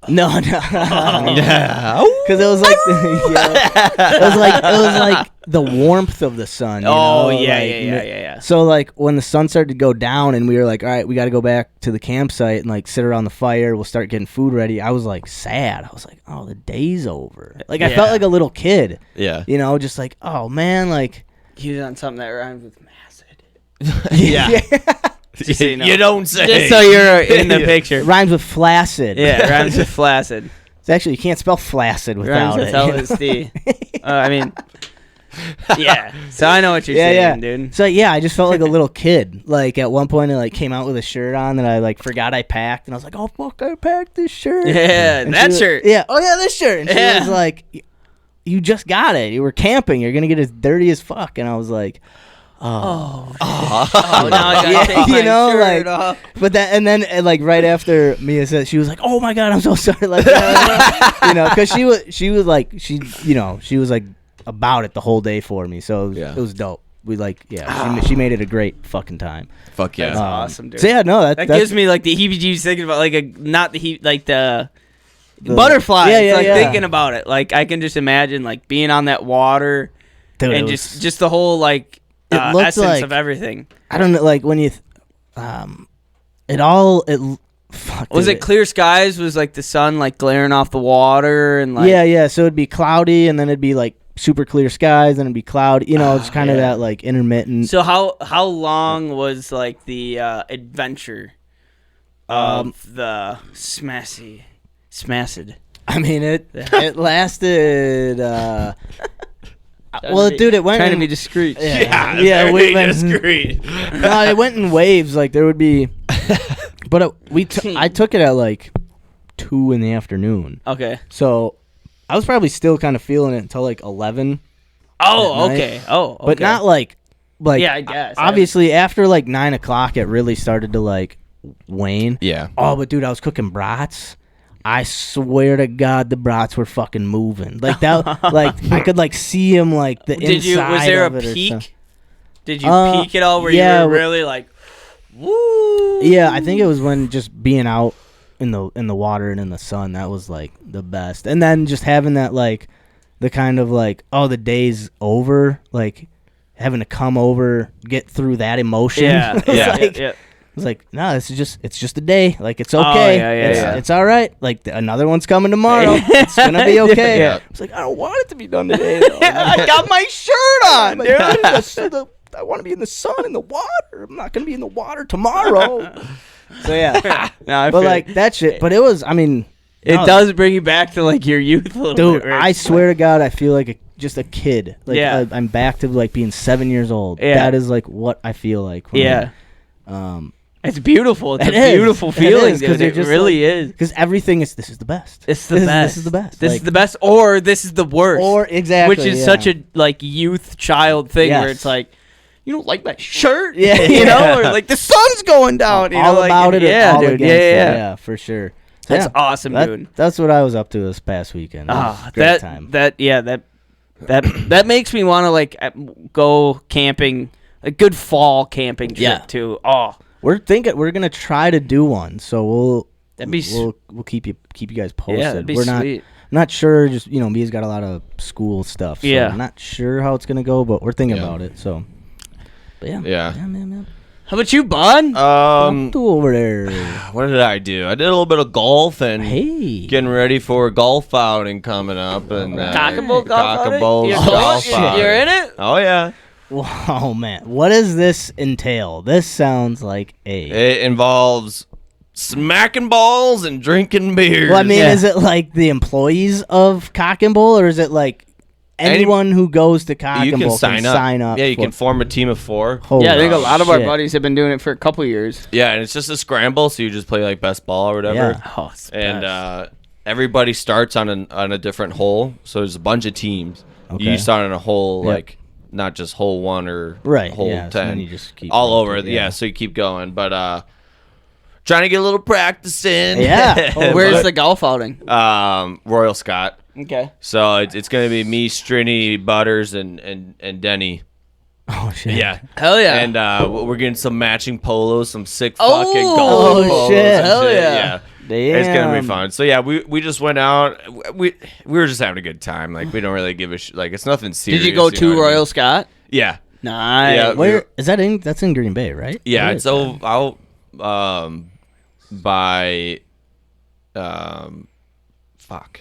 No. Yeah. Because it was like, it was like the warmth of the sun. You know? Yeah. So like when the sun started to go down and we were like, all right, we got to go back to the campsite and like sit around the fire. We'll start getting food ready. I was like sad. I was like, oh, the day's over. Like I felt like a little kid. Yeah. You know, just like, oh man, like. He was on something that rhymes with macid. Yeah. Just so you know. You don't say. Just so you're in the picture. It rhymes with flaccid. Yeah, it rhymes with flaccid. It's actually, you can't spell flaccid without it. Rhymes with LSD. I mean, yeah. So I know what you're saying, dude. So yeah, I just felt like a little kid. Like at one point, I like came out with a shirt on that I like forgot I packed, and I was like, "Oh fuck, I packed this shirt." Yeah, and that shirt. Yeah. Oh yeah, this shirt. And she was like, "You just got it. You were camping. You're gonna get as dirty as fuck." And I was like. Oh, now I gotta take my you know, shirt like, off. But that, and then like right after Mia said, she was like, "Oh my god, I'm so sorry," like, you know, because she was like, she was like about it the whole day for me, so it was dope. We like, she made it a great fucking time. Fuck yeah, that's awesome, dude. So yeah, no, that gives me like the heebie-jeebies thinking about the butterflies. Thinking about it, like I can just imagine like being on that water, dude, and just the whole like. Essence like, of everything. I don't know, like when you, fuck. Was it clear skies? Was like the sun like glaring off the water and like. Yeah. So it'd be cloudy and then it'd be like super clear skies and it'd be cloudy. You know, it's kind of that like intermittent. So how long was like the adventure of the Smassid? I mean it lasted. Well, dude, it went trying to be discreet. Yeah, we went discreet. No, it went in waves. Like there would be, but I took it at like 2 p.m. Okay. So I was probably still kind of feeling it until like 11. Oh, okay. Oh, okay. But not like yeah, I guess. Obviously, after like 9 o'clock, it really started to like wane. Yeah. Oh, but dude, I was cooking brats. I swear to God, the brats were fucking moving like that. Like I could like see him like the inside. Was there of a it peak? Did you peak at all where you were really like, woo? Yeah, I think it was when just being out in the water and in the sun, that was like the best. And then just having that like the kind of like, oh, the day's over, like having to come over, get through that emotion. Yeah. was like, no, it's just a day. Like, it's okay. It's all right. Like, another one's coming tomorrow. It's gonna be okay. Yeah. It's like, I don't want it to be done today, though. I got my shirt on, dude. I want to be in the sun, in the water. I'm not gonna be in the water tomorrow. So yeah, but like that shit. But it was, I mean, it does bring you back to like your youth a little dude. bit. Right? I swear to God, I feel like just a kid. Like, I'm back to like being 7 years old. Yeah. That is like what I feel like. It's beautiful. It's It a is. beautiful It feeling, is, dude. It really is. Because everything is, this is the best. It's the best. This is the best. This like, is the best, or this is the worst. Or exactly, which is such a like youth child thing where it's like, you don't like my shirt, you know, or like the sun's going down. You all know, about like, it. Yeah, all dude. against it. Yeah, for sure. That's awesome, dude. That's what I was up to this past weekend. Great time. That makes me want to like go camping, a good fall camping trip too. Oh, we're gonna try to do one, so we'll keep you guys posted. Yeah, that'd be we're sweet. not sure. Just Mia's got a lot of school stuff. So I'm not sure how it's gonna go, but we're thinking about it. So, but yeah. How about you, Bud? Do over there. What did I do? I did a little bit of golf and getting ready for a golf outing coming up. And Cock and bull golf outing? Golf outing. You're in it? Oh yeah. Wow, man. What does this entail? This sounds like It involves smacking balls and drinking beers. Well, I mean, is it like the employees of Cock and Bull, or is it like anyone who goes to Cock and Bull can sign up? Yeah, you can form a team of 4. Yeah, I think a lot of our buddies have been doing it for a couple years. Yeah, and it's just a scramble, so you just play like best ball or whatever. Yeah. Oh, it's and everybody starts on a different hole, so there's a bunch of teams. Okay. You start on a hole like not just hole 1 or hole 10. So then you just keep all over. So you keep going, but trying to get a little practice in. Yeah. Where's the golf outing? Royal Scott. Okay. So it's gonna be me, Strinny, Butters, and Denny. Oh shit. Yeah. Hell yeah. And we're getting some matching polos, some sick fucking golf polos. Shit. And Hell shit. yeah. Damn. It's gonna be fun. So yeah, we just went out. We were just having a good time. Like we don't really give a like it's nothing serious. Did you go to know what I Royal mean? Scott? Yeah. Nice. Yeah. Where is that in? That's in Green Bay, right? Yeah, Where it's is that? out by fuck.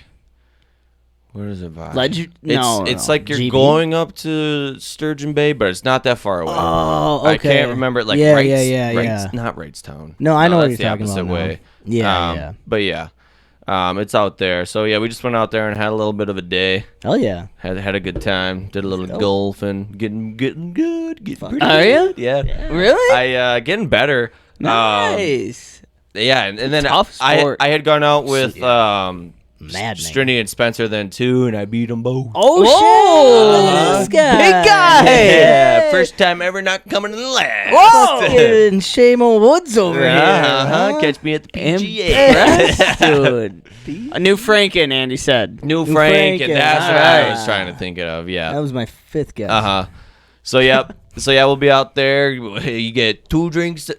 Where is it by? It's like you're GB? going up to Sturgeon Bay, but it's not that far away. Oh, okay. I can't remember. Like yeah, Wrights, yeah. not Wrightstown. No, I know what that's you're talking the opposite about now. way. Yeah. But yeah, it's out there. So yeah, we just went out there and had a little bit of a day. Hell yeah. Had a good time. Did a little golfing. Getting good. Getting pretty Are good. you? Yeah. Really? I getting better. Nice. Yeah, and then Tough sport. I had gone out with Maddening. Strinny and Spencer then too, and I beat them both. Oh shit! This guy. Big guy. Yeah, first time ever not coming in last. Whoa! Fucking Seamo Woods over here. Uh-huh. Catch me at the PGA. Impressed, dude. A new Franken, Andy said. New Frank, Franken. and that's what I was trying to think of. That Yeah. was my 5th guess. So yep. So yeah, we'll be out there. You get 2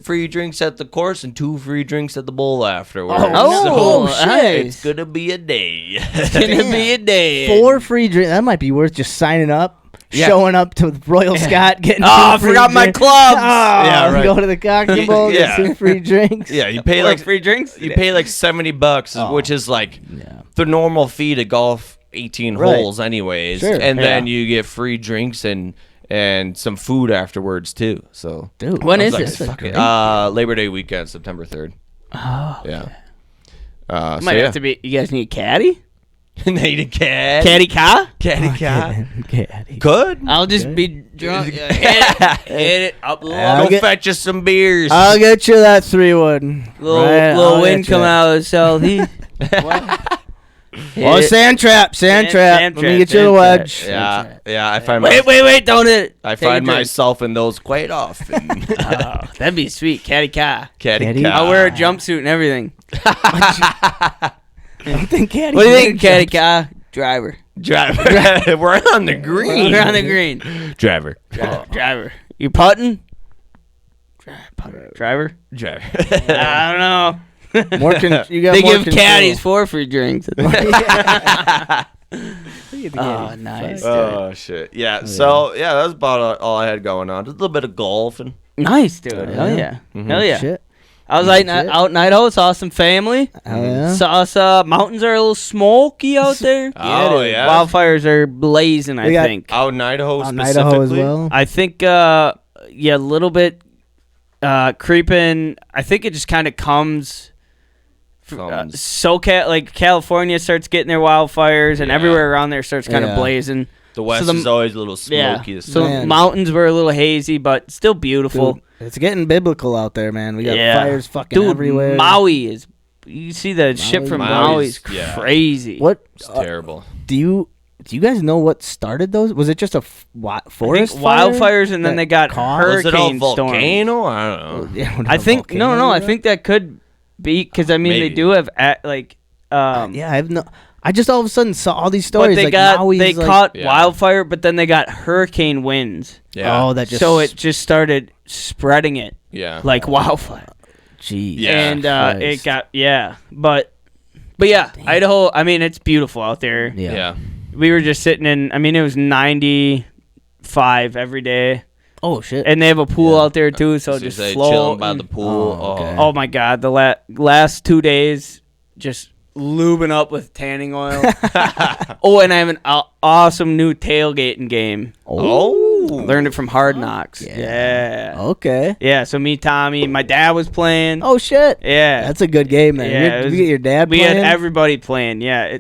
free drinks at the course and 2 free drinks at the bowl afterwards. Oh, So shit. it's gonna be a day. It's gonna be a day. 4 free drinks. That might be worth just signing up, Yeah. showing up to Royal Scott, getting Oh, I 2 free forgot my drinks. clubs. Yeah, right. Go to the Cock and Bull, Yeah. get 2 free drinks. Yeah, you pay Like like free drinks? You pay like $70, which is like the normal fee to golf 18 Right. holes, anyways. Sure. And then you get free drinks and some food afterwards too. So Dude, When I is was this? that's fucking, great. Labor Day weekend, September 3rd. Oh, Yeah. Might have to be. You guys need a caddy? Need a cat. Caddy car? Caddy cat. Caddy. Could. I'll just be drunk. Hit it up low. I'll Go fetch us some beers. I'll get you that 3-wood. Little wind coming out of the southeast. Oh, sand trap. Let me get you the wedge. Yeah, I find Wait, don't hit it. I Take a find drink. myself in those quite often. Oh, that'd be sweet. Caddy car. Caddy Caddy? cat. I'll wear a jumpsuit and everything. I don't think Caddy. What do you think, caddy car? Driver. Driver. We're on the green. We're on the green. Driver. Driver. You putting? Driver? Driver. I don't know. You got They more give control. caddies 4 free drinks. Look at the Oh, caddy. nice. Oh shit. Yeah. So yeah, that's about all I had going on. Just a little bit of golf and Nice, dude. Hell yeah. Mhm. Hell yeah. Shit. I was out in Idaho, saw some family. Oh, yeah? Saw us, mountains are a little smoky out there. Oh, yeah? Wildfires are blazing, I think. Out in Idaho Out in specifically? Idaho as well. I think, a little bit creeping. I think it just kind of comes... SoCal, like California starts getting their wildfires, and everywhere around there starts kind of blazing. The West is always a little smoky. Yeah. So mountains were a little hazy, but still beautiful. Dude, it's getting biblical out there, man. We got fires fucking everywhere. Maui is... You see the shit from Maui is crazy. What? It's terrible. Do you guys know what started those? Was it just a forest fire? Wildfires, and then they got hurricane storms. Volcano? I don't know. Yeah, I think no. I think that could be because they do have I just all of a sudden saw all these stories. But they caught wildfire, but then they got hurricane winds. Yeah. Oh, that just so it just started spreading it. Yeah. Like wildfire. Jeez. Yeah. And it got but yeah, Idaho. I mean, it's beautiful out there. Yeah. We were just sitting in. I mean, it was 95 every day. Oh shit! And they have a pool out there too, so just float. Chilling by the pool. Oh my god, the last 2 days just lubing up with tanning oil. And I have an awesome new tailgating game. Learned it from Hard Knocks. Yeah. Okay. Yeah. So me, Tommy, my dad was playing. Oh shit! Yeah, that's a good game then. Yeah, Did you get your dad playing? We had everybody playing. Yeah.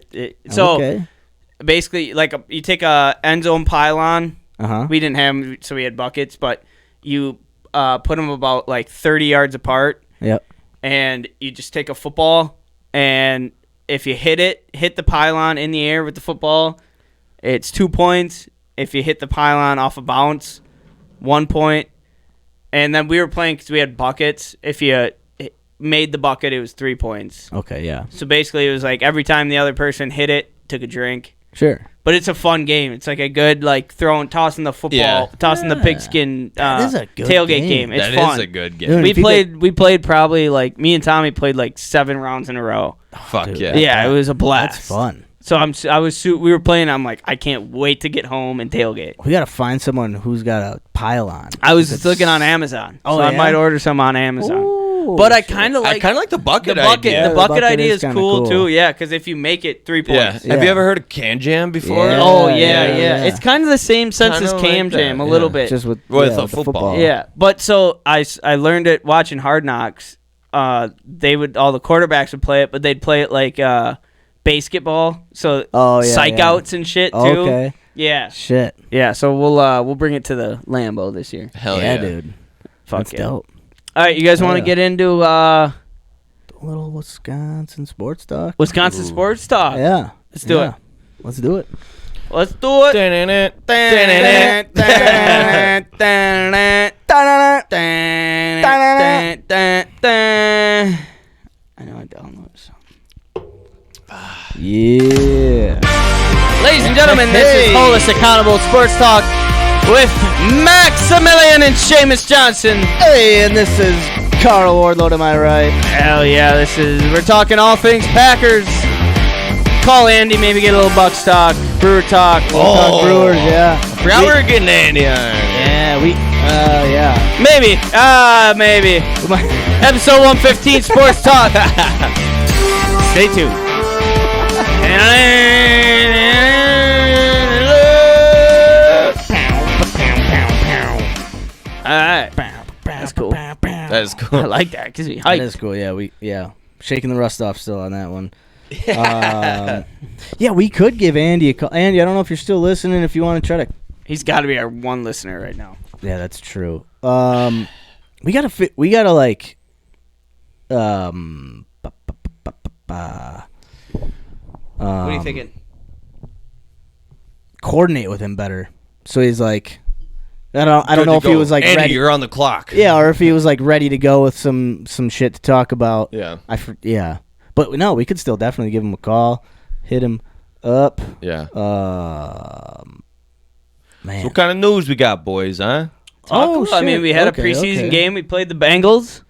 Basically, like you take a end zone pylon. We didn't have them, so we had buckets, but you put them about like 30 yards apart. Yep. And you just take a football, and if you hit the pylon in the air with the football, it's 2 points. If you hit the pylon off a bounce, 1 point. And then we were playing because we had buckets. If you made the bucket, it was 3 points. Okay, yeah. So basically, it was like every time the other person hit it, took a drink. Sure. But it's a fun game. It's like a good tossing the football, tossing the pigskin tailgate game. It's fun. That is a good game. Dude, we played probably me and Tommy played like 7 rounds in a row. Fuck dude, yeah. Yeah, it was a blast. That's fun. So we were playing. I'm like, I can't wait to get home and tailgate. We gotta find someone who's got a pylon. I was looking on Amazon. So I might order some on Amazon. Ooh, but I kind of like the bucket idea. The bucket idea is cool too. Yeah, because if you make it 3 points. Yeah. Have you ever heard of Can Jam before? Yeah. Oh yeah. It's kind of the same sense as Cam Jam, a little bit. Just with a football. Yeah, but so I learned it watching Hard Knocks. All the quarterbacks would play it, but they'd play it like basketball. So psych outs and shit too. Okay. Yeah. Shit. Yeah. So we'll bring it to the Lambeau this year. Hell yeah, dude. Fuck That's yeah. dope. All right, you guys want to get into a little Wisconsin sports talk? Sports talk. Yeah. Let's do it. Let's do it. Let's do it. I know I downloaded some. Yeah. Ladies and gentlemen, this is Hollis Accountable Sports Talk with Maximilian and Seamus Johnson. Hey, and this is Carl Wardlow to my right. Hell yeah, we're talking all things Packers. Call Andy, maybe get a little Bucks talk, Brewer talk. Talk Brewers, yeah. Forgot we were getting Andy on. Yeah, Maybe. Episode 115, Sports Talk. Stay tuned. All right. That's cool. That is cool. I like that because we hyped. that is cool. Yeah, shaking the rust off still on that one. Yeah, we could give Andy a call. Andy, I don't know if you're still listening. If you want to try to, he's got to be our one listener right now. Yeah, that's true. We gotta like, what are you thinking? Coordinate with him better. So he's like, I don't know if he was like Andy, ready. you're on the clock. Yeah, or if he was like ready to go with some shit to talk about. Yeah. Yeah. But no, we could still definitely give him a call, hit him up. Yeah. Man. So what kind of news we got, boys, huh? Shit. I mean, we had a preseason game. We played the Bengals.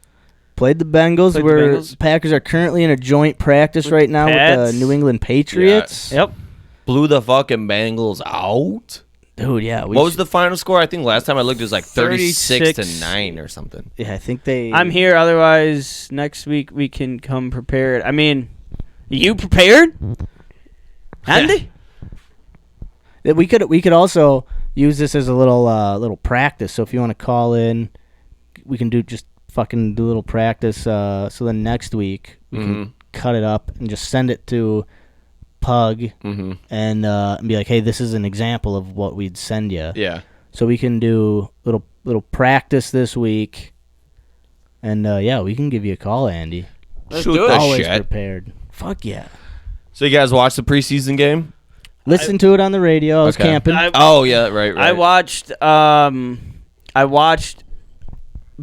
Played the Bengals. Packers are currently in a joint practice right now with the New England Patriots. Yep. Blew the fucking Bengals out. Dude, yeah. What was the final score? I think last time I looked, it was like 36-9 or something. Yeah, I think they... I'm here. Otherwise, next week we can come prepared. I mean, you prepared? Andy? We could also use this as a little practice. So if you want to call in, we can do a little practice. So then next week we can cut it up and just send it to Pug and be like, hey, this is an example of what we'd send you. Yeah. So we can do little practice this week, and we can give you a call, Andy. Shoot the Always shit. Prepared. Fuck yeah. So you guys watched the preseason game? Listen to it on the radio. I was camping. Right. I watched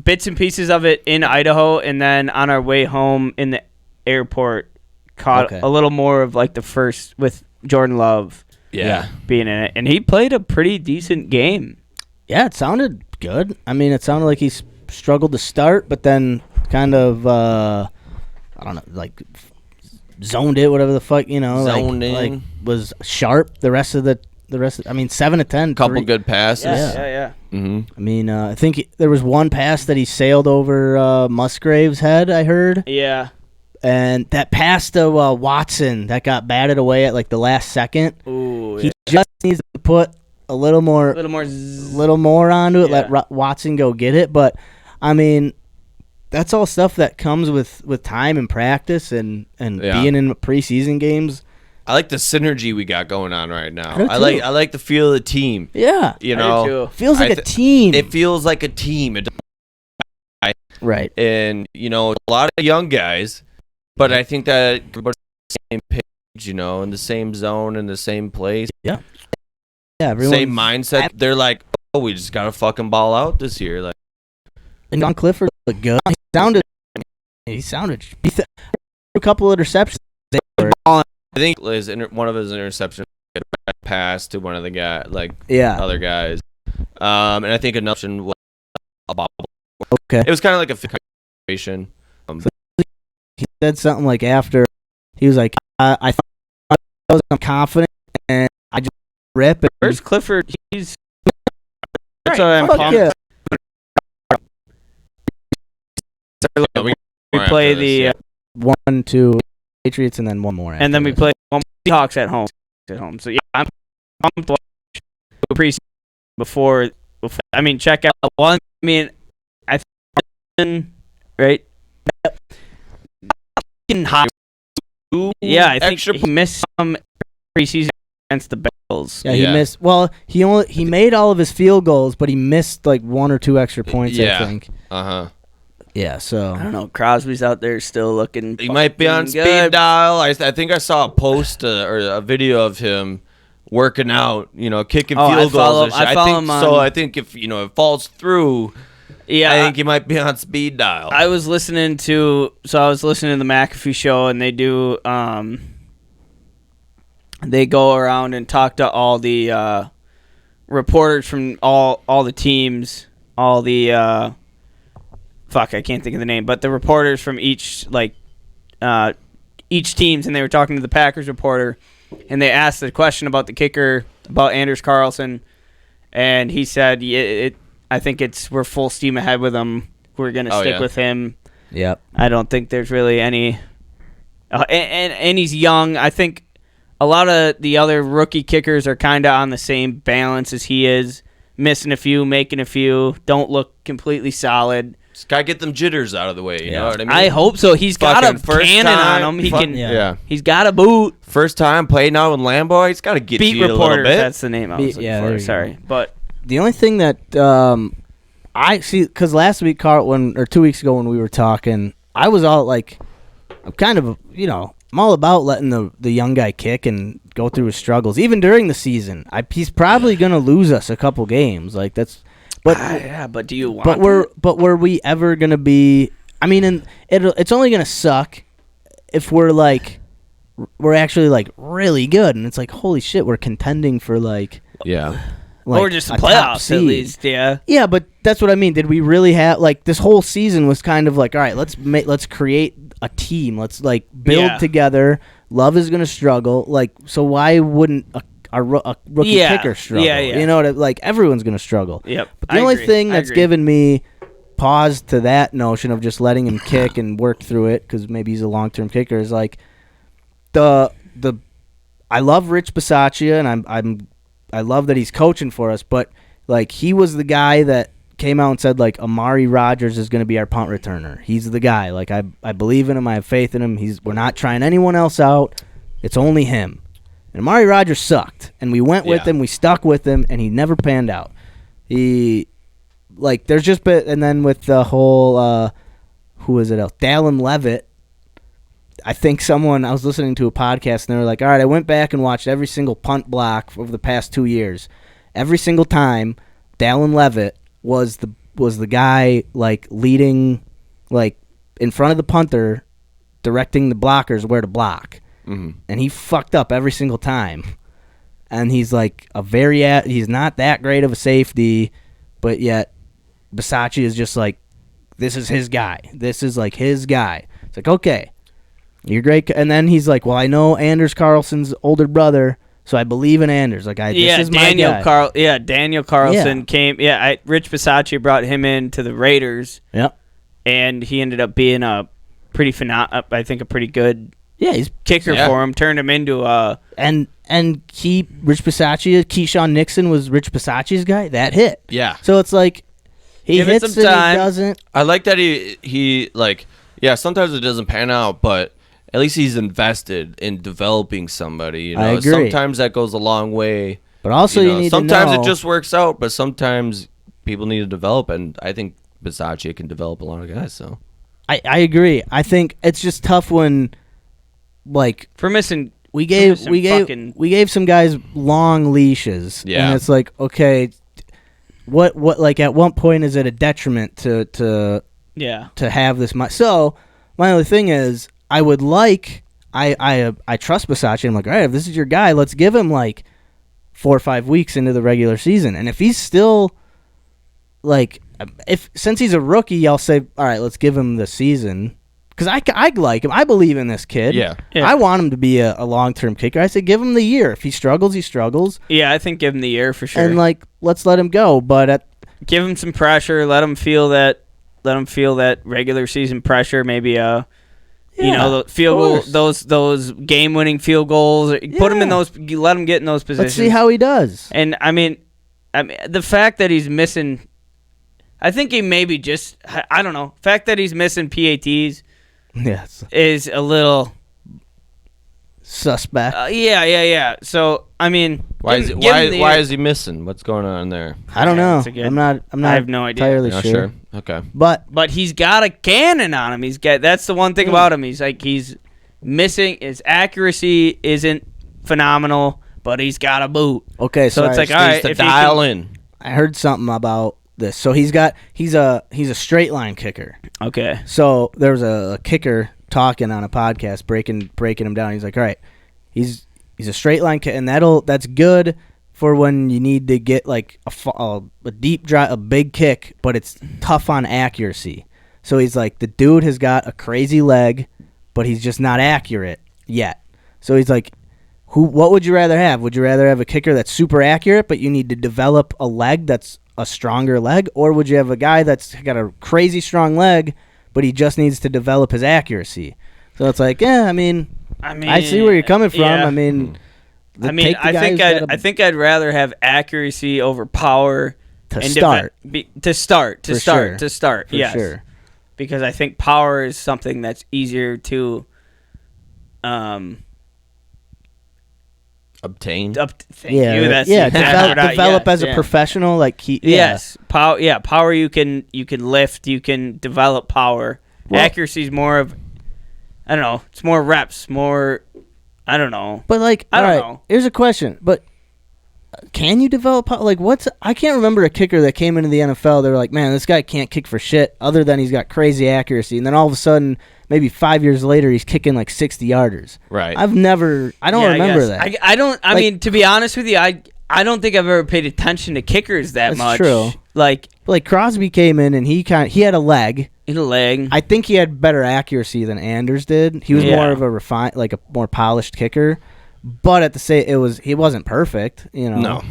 bits and pieces of it in Idaho, and then on our way home in the airport, caught a little more of like the first with Jordan Love being in it, and he played a pretty decent game. Yeah, it sounded good. I mean, it sounded like he struggled to start, but then kind of I don't know, like zoned it, whatever the fuck, Zoned in. like was sharp the rest of I mean, 7 to 10, couple good passes. Yeah. Mm-hmm. I mean, I think there was one pass that he sailed over Musgrave's head, I heard. Yeah. And that pass to Watson that got batted away at like the last second. Ooh, he just needs to put a little more onto it. Yeah. Let Watson go get it. But I mean, that's all stuff that comes with time and practice and being in preseason games. I like the synergy we got going on right now. I like the feel of the team. Yeah, you know, feels like a team. It feels like a team. Right, and a lot of young guys. But I think that everybody's on the same page, in the same zone, in the same place. Yeah, same mindset. They're like, oh, we just got to fucking ball out this year. Like, and John Clifford looked good. He sounded a couple of interceptions. I think one of his interceptions passed to one of the guys, other guys. And I think another was a bobble. Okay. It was kind of like a situation. He said something like after he was like, I thought I was confident and I just rip it. Where's Clifford? He's right. I'm pumped. Yeah. We play the 1-2 Patriots and then one more. And then we play Seahawks at home. So yeah, I'm pumped to watch the preseason before. I mean, check out one. I mean, I think right. Yeah, I think he missed some preseason against the Bills. Yeah, he missed. Well, he made all of his field goals, but he missed like 1 or 2 extra points. I think. Yeah, so I don't know. Crosby's out there still looking. He might be on speed dial. I think I saw a post or a video of him working out. Kicking field goals. I think if it falls through. Yeah, I think he might be on speed dial. I was listening to the McAfee show, and they do they go around and talk to all the reporters from all the teams, all the I can't think of the name, but the reporters from each teams, and they were talking to the Packers reporter, and they asked the question about the kicker, about Anders Carlson, and he said I think we're full steam ahead with him. We're going to stick with him. Yep. I don't think there's really any and he's young. I think a lot of the other rookie kickers are kind of on the same balance as he is, missing a few, making a few, don't look completely solid. Just got to get them jitters out of the way, you know what I mean? I hope so. He's got a cannon on him. He's got a boot. First time playing out in Lambeau, he's got to get you a little bit. That's the name I was looking for. Sorry. But the only thing that I see, because last week, Carl, or 2 weeks ago when we were talking, I was all like, I'm kind of, I'm all about letting the young guy kick and go through his struggles, even during the season. He's probably gonna lose us a couple games, like that's. But but do you want? But were we ever gonna be? I mean, it's only gonna suck if we're actually really good, and it's like, holy shit, we're contending for or just the playoffs at least, yeah. Yeah, but that's what I mean. Did we really have this whole season was kind of like, all right, let's create a team. Let's build together. Love is gonna struggle. So why wouldn't a rookie kicker struggle. Yeah. You know, like everyone's going to struggle. Yep. But the only thing that's given me pause to that notion of just letting him kick and work through it, because maybe he's a long-term kicker, is like I love Rich Bisaccia, and I love that he's coaching for us, but like he was the guy that came out and said like Amari Rodgers is going to be our punt returner. He's the guy. Like I believe in him. I have faith in him. We're not trying anyone else out. It's only him. And Amari Rodgers sucked, and we went with him. We stuck with him, and he never panned out. There's just been, and then with the whole who is it? Dallin Levitt. I think I was listening to a podcast, and they were like, all right, I went back and watched every single punt block over the past 2 years. Every single time, Dallin Levitt was the guy like leading, like in front of the punter, directing the blockers where to block, and he fucked up every single time. And he's like he's not that great of a safety, but yet Bisaccia is just like, this is his guy. This is like his guy. It's like, okay, you're great. And then he's like, well, I know Anders Carlson's older brother, so I believe in Anders. Like, this is my guy. Daniel Carlson came. Yeah, Rich Bisaccia brought him into the Raiders. Yep. And he ended up being a pretty pretty good he's kicker for him. Turned him into a and Rich Bisaccia, Keyshawn Nixon was Rich Bisaccia's guy. That hit. Yeah. So it's like he Give hits it some and time. he doesn't. I like that he like, sometimes it doesn't pan out, but at least he's invested in developing somebody. You know, I agree. Sometimes that goes a long way. But also you need sometimes to know. it just works out, but sometimes people need to develop, and I think Bisaccia can develop a lot of guys. So I agree. I think it's just tough when, like, for missing. We gave some guys long leashes. Yeah. And it's like, okay, what like at what point is it a detriment to have this much? So my only thing is I would like I trust Bisaccia. I'm like, all right, if this is your guy, let's give him like 4 or 5 weeks into the regular season. And if he's still like, since he's a rookie, I'll say, all right, let's give him the season. Because I like him. I believe in this kid. Yeah. I want him to be a long-term kicker. I say give him the year. If he struggles, he struggles. Yeah, I think give him the year for sure. And, like, let's let him go. But give him some pressure. Let him feel that regular season pressure. Maybe the field goal, those game-winning field goals. Put him in those. Let him get in those positions. Let's see how he does. And I mean, the fact that he's missing, I think he maybe just, I don't know. The fact that he's missing PATs. Yes. Is a little suspect. Yeah. So I mean, why is he missing? What's going on there? I don't know. I'm not. I have no idea. Entirely sure. Okay. But he's got a cannon on him. That's the one thing about him. He's missing. His accuracy isn't phenomenal, but he's got a boot. Okay, so it's like, all right, if dial in. I heard something about this. So he's a straight line kicker. Okay. So there was a kicker talking on a podcast, breaking him down. He's like, all right, he's a straight line kicker, and that's good for when you need to get like a deep drive, a big kick, but it's tough on accuracy. So he's like, the dude has got a crazy leg, but he's just not accurate yet. So he's like, what would you rather have? Would you rather have a kicker that's super accurate, but you need to develop a leg that's a stronger leg, or would you have a guy that's got a crazy strong leg, but he just needs to develop his accuracy? So it's like, I mean, I see where you're coming from. Yeah. I think I'd rather have accuracy over power to start. To start. For yes. sure. Because I think power is something that's easier to obtain. Thank you. That's develop as a professional. Like yes, power. Yeah, power. You can lift. You can develop power. Accuracy is more of, I don't know. It's more reps. More, I don't know. But like, I don't know. Here's a question. But can you develop power? Like, I can't remember a kicker that came into the NFL. They were like, man, this guy can't kick for shit other than he's got crazy accuracy. And then all of a sudden, maybe 5 years later, he's kicking like 60-yarders. Right. I don't remember that. I don't. I mean, to be honest with you, I don't think I've ever paid attention to kickers that much. That's true. Like Crosby came in and he had a leg. I think he had better accuracy than Anders did. He was more of a more polished kicker. But at the same, he wasn't perfect, you know.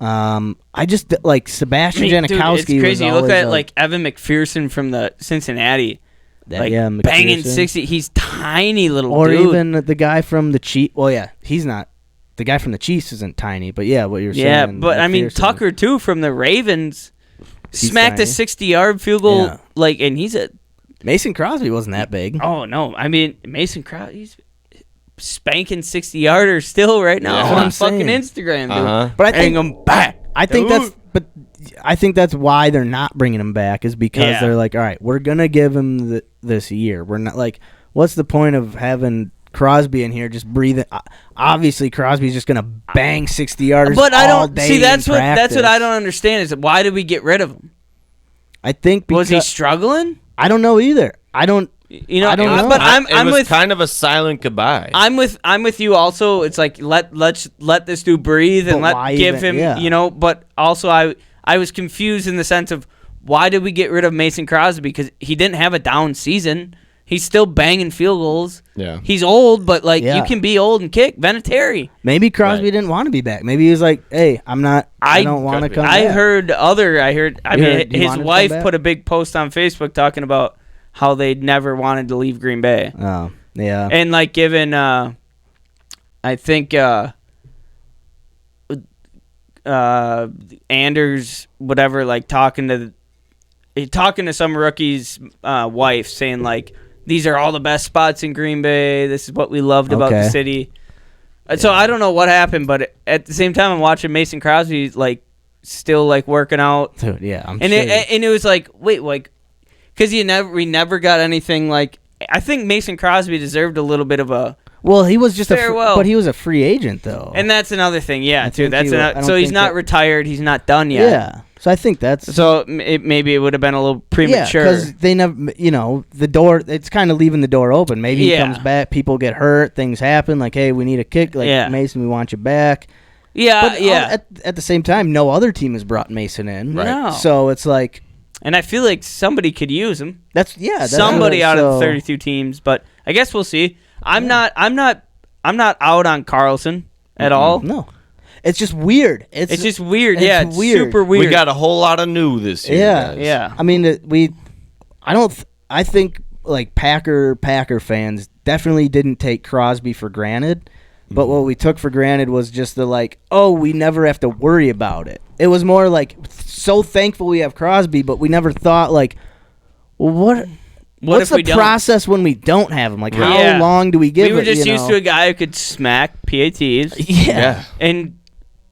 No. I just like Sebastian Janikowski. Dude, it's crazy. You Was look at like Evan McPherson from the Cincinnati, banging McPherson. 60. He's tiny little or dude. even the guy from the Chiefs. Well, yeah, he's not. The guy from the Chiefs isn't tiny, but yeah, what you're saying. Yeah, but I mean McPherson. Tucker too from the Ravens He's smacked a tiny. 60-yard field goal, Yeah. and he's a. Mason Crosby wasn't that big. Oh no, I mean Mason Crosby, he's spanking 60-yarders still right now That's what on I'm fucking saying. Instagram, dude. Uh-huh. But I Bring think him back. I think that's why they're not bringing him back is because Yeah. they're like, all right, we're gonna give him this year. We're not like, what's the point of having Crosby in here just breathing? Obviously, Crosby's just gonna bang 60 yards. But I all don't day see. That's in what I practice. don't understand. Is why did we get rid of him? I think because Was he struggling? I don't know either. I don't know. But I'm it was with kind of a silent goodbye. I'm with you also. It's like let's let this dude breathe and But why give even- him yeah. But also I was confused in the sense of why did we get rid of Mason Crosby, because he didn't have a down season. He's still banging field goals. Yeah. He's old, but Yeah. you can be old and kick. Vinatieri. Maybe Crosby Right. didn't want to be back. Maybe he was like, hey, I don't want to could be. come I back. heard. I You mean, heard he his wanted to wife come back? put a big post on Facebook talking about how they never wanted to leave Green Bay. Oh, yeah. And given I think Anders whatever, talking to some rookie's wife, saying these are all the best spots in Green Bay, this is what we loved about the Okay. city. So I don't know what happened, but at the same time I'm watching Mason Crosby still working out, Dude, yeah. I'm and sure. it was wait, because we never got anything. I think Mason Crosby deserved a little bit of a. Well, he was just Farewell. but he was a free agent though. And that's another thing, yeah, I too. think That's I don't so he's think not that- retired. He's not done yet. yeah. So I think that's So maybe it would have been a little yeah, premature. because they never, the door. It's kind of leaving the door open. Maybe he Yeah. comes back. People get hurt. Things happen. Like, hey, we need a kick. Like Yeah. Mason, we want you back. yeah, But yeah. at the same time, no other team has brought Mason in. Right. No. So it's like And I feel like somebody could use him. that's Somebody out of the so- 32 teams, but I guess we'll see. I'm not out on Carlson at all. No, it's just weird. It's just weird. it's Yeah, it's weird. super weird. We got a whole lot of new this year. Yeah. guys. Yeah. I mean, I think Packer fans definitely didn't take Crosby for granted, but what we took for granted was just we never have to worry about it. It was more so thankful we have Crosby, but we never thought what's if the we don't? process when we don't have him? How Yeah. long do we give it? We were just used to a guy who could smack PATs. Yeah. And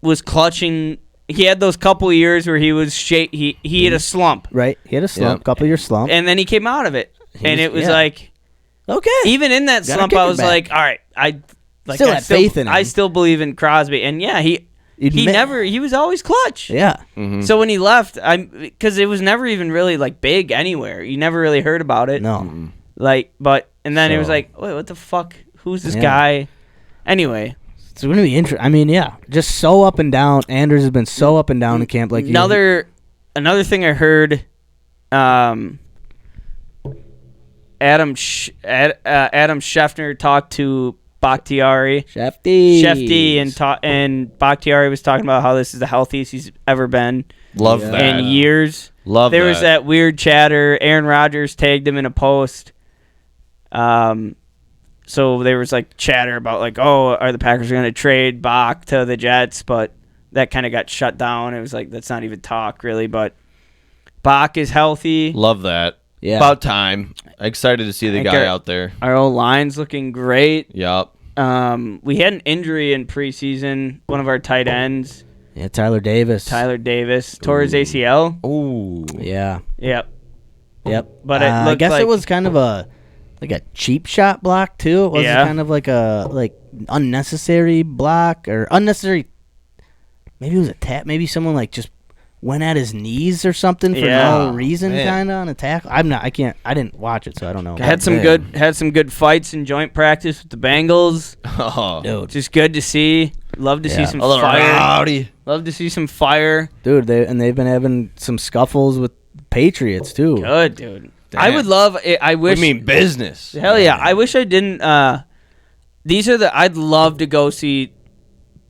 was clutching. He had those couple years where he was he had a slump, Right. He had a slump, Yeah. couple year slump. and then he came out of it, and it was okay. even in that Gotta slump, kick I it was back. all right, I Still had faith in him. I still believe in Crosby, and yeah, he was always clutch. Yeah. So when he left, because it was never even really big anywhere. You never really heard about it. No. And then it was So- wait, what the fuck? Who's this Yeah. guy? Anyway. It's going to be interesting. I mean, yeah, just so up and down. Anders has been so up and down in camp. Another thing I heard, Adam Scheffner talked to Bakhtiari, Shefty, and Bakhtiari was talking about how this is the healthiest he's ever been Love Yeah. that. in years. Love There that. was that weird chatter. Aaron Rodgers tagged him in a post. So there was chatter about are the Packers going to trade Bach to the Jets? But that kind of got shut down. It was that's not even talk really. But Bach is healthy. Love that. Yeah. About time. Excited to see the think guy our- out there. Our old line's looking great. Yup. We had an injury in preseason. One of our tight ends, Yeah, Tyler Davis. tore his ACL. Ooh. Yeah. Yep. But it I looked guess like- it was kind of a cheap shot block too. It was Yeah. kind of a unnecessary block or unnecessary. Maybe it was a tap. Maybe someone just went at his knees or something for Yeah. no reason, Man. kind of on a tackle. I didn't watch it, so I don't know. Had some good fights in joint practice with the Bengals. Oh. Dude, Just good to see. Love to see Yeah. some A little fire. rowdy. Love to see some fire. dude, they've been having some scuffles with Patriots too. Good, dude. Damn. I would love it. I wish. We mean business. Hell yeah. I wish I didn't. I'd love to go see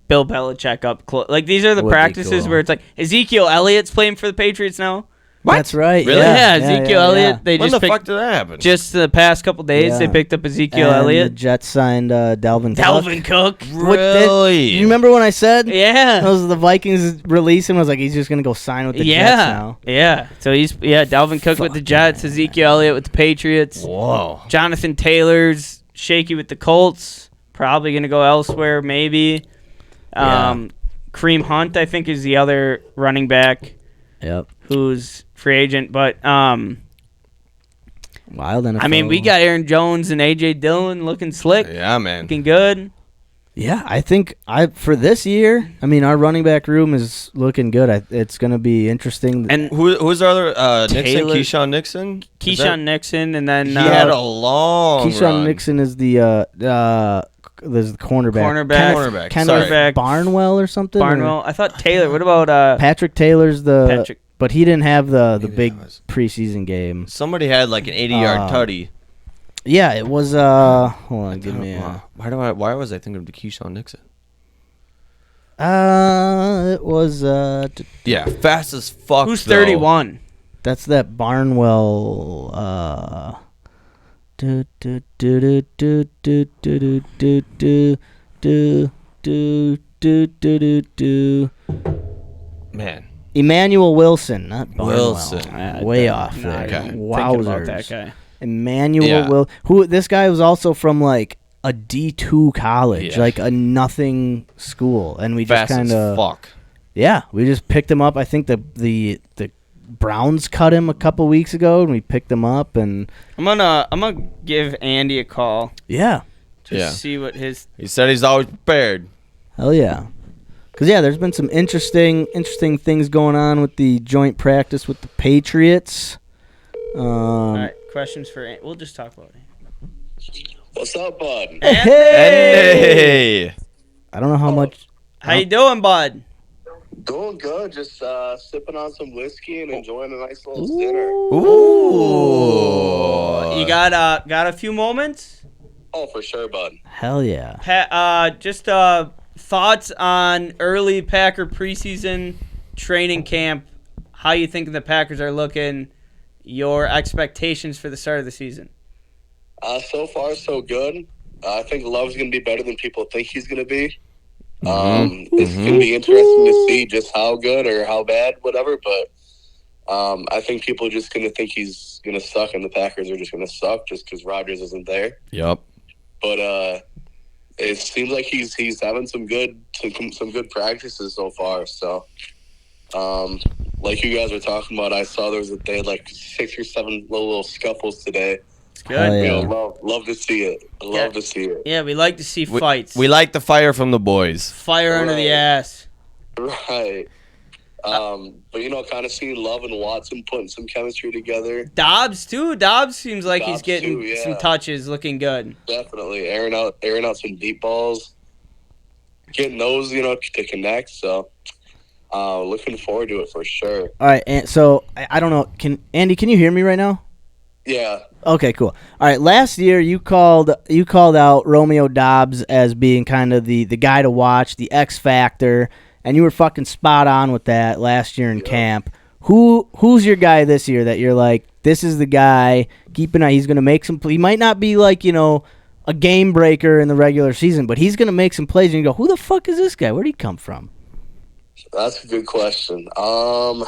Bill Belichick up close. Like, these are the practices where it's like, Ezekiel Elliott's playing for the Patriots now. What? That's right. Really? Yeah, Ezekiel Elliott. They when just the fuck did that happen? Just the past couple days, they picked up Ezekiel Elliott. The Jets signed Dalvin Cook. Really? You remember when I said? Yeah. Those the Vikings released him. I was like, he's just gonna go sign with the Jets now. Yeah. So he's Dalvin Cook with the Jets, Ezekiel Elliott with the Patriots. Whoa. Jonathan Taylor's shaky with the Colts. Probably gonna go elsewhere, maybe. Kareem Hunt, I think, is the other running back. Yep. Who's free agent, but wild NFL. I mean, we got Aaron Jones and AJ Dillon looking slick. Yeah, man. Looking good. Yeah, I think for this year, I mean, our running back room is looking good. It's going to be interesting. And who's our other Nixon? Keyshawn Nixon. Nixon, and then he had a long. Keyshawn Nixon is there's the cornerback. Cornerback. Barnwell or something. I thought Taylor. What about Patrick Taylor's but he didn't have the big preseason game. Somebody had like an 80-yard tutty. Yeah, it was. Hold on, give me. Why was I thinking of Keyshawn Nixon? It was. Yeah, fast as fuck. Who's 31? That's that Barnwell. Man. Emmanuel Wilson, not Barnwell. Wilson. Way off there. Okay. Wowzers. About that guy. Emmanuel Will. This guy was also from like a D2 college, like a nothing school, and we just kind of fuck. Yeah, we just picked him up. I think the Browns cut him a couple weeks ago, and we picked him up. And I'm gonna give Andy a call. Yeah. Just see what his. He said he's always prepared. Hell yeah. Because, there's been some interesting things going on with the joint practice with the Patriots. All right, questions for we'll just talk about it. What's up, bud? Hey. I don't know how much. How you doing, bud? Doing good. Just sipping on some whiskey and enjoying a nice little dinner. Ooh. You got a few moments? Oh, for sure, bud. Hell yeah. Just thoughts on early Packer preseason training camp. How you think the Packers are looking? Your expectations for the start of the season? So far, so good. I think Love's going to be better than people think he's going to be. It's going to be interesting to see just how good or how bad, whatever. But I think people are just going to think he's going to suck, and the Packers are just going to suck just because Rodgers isn't there. Yep. But it seems like he's having some good practices so far. So, like you guys were talking about, I saw they had like 6 or 7 little scuffles today. It's good. Yeah. Love to see it. Love to see it. Yeah, we like to see fights. We like the fire from the boys. Fire under the ass. Right. But kind of seeing Love and Watson putting some chemistry together. Dobbs too. Dobbs seems like he's getting too, some touches, looking good. Definitely airing out some deep balls, getting those to connect. So, looking forward to it for sure. All right, and so I don't know. Andy, can you hear me right now? Yeah. Okay, cool. All right, last year you called out Romeo Dobbs as being kind of the guy to watch, the X factor. And you were fucking spot on with that last year in camp. Who's your guy this year that you're like, this is the guy, keep an eye, he's going to make some he might not be like, a game breaker in the regular season, but he's going to make some plays, and you go, who the fuck is this guy? Where'd he come from? That's a good question. Their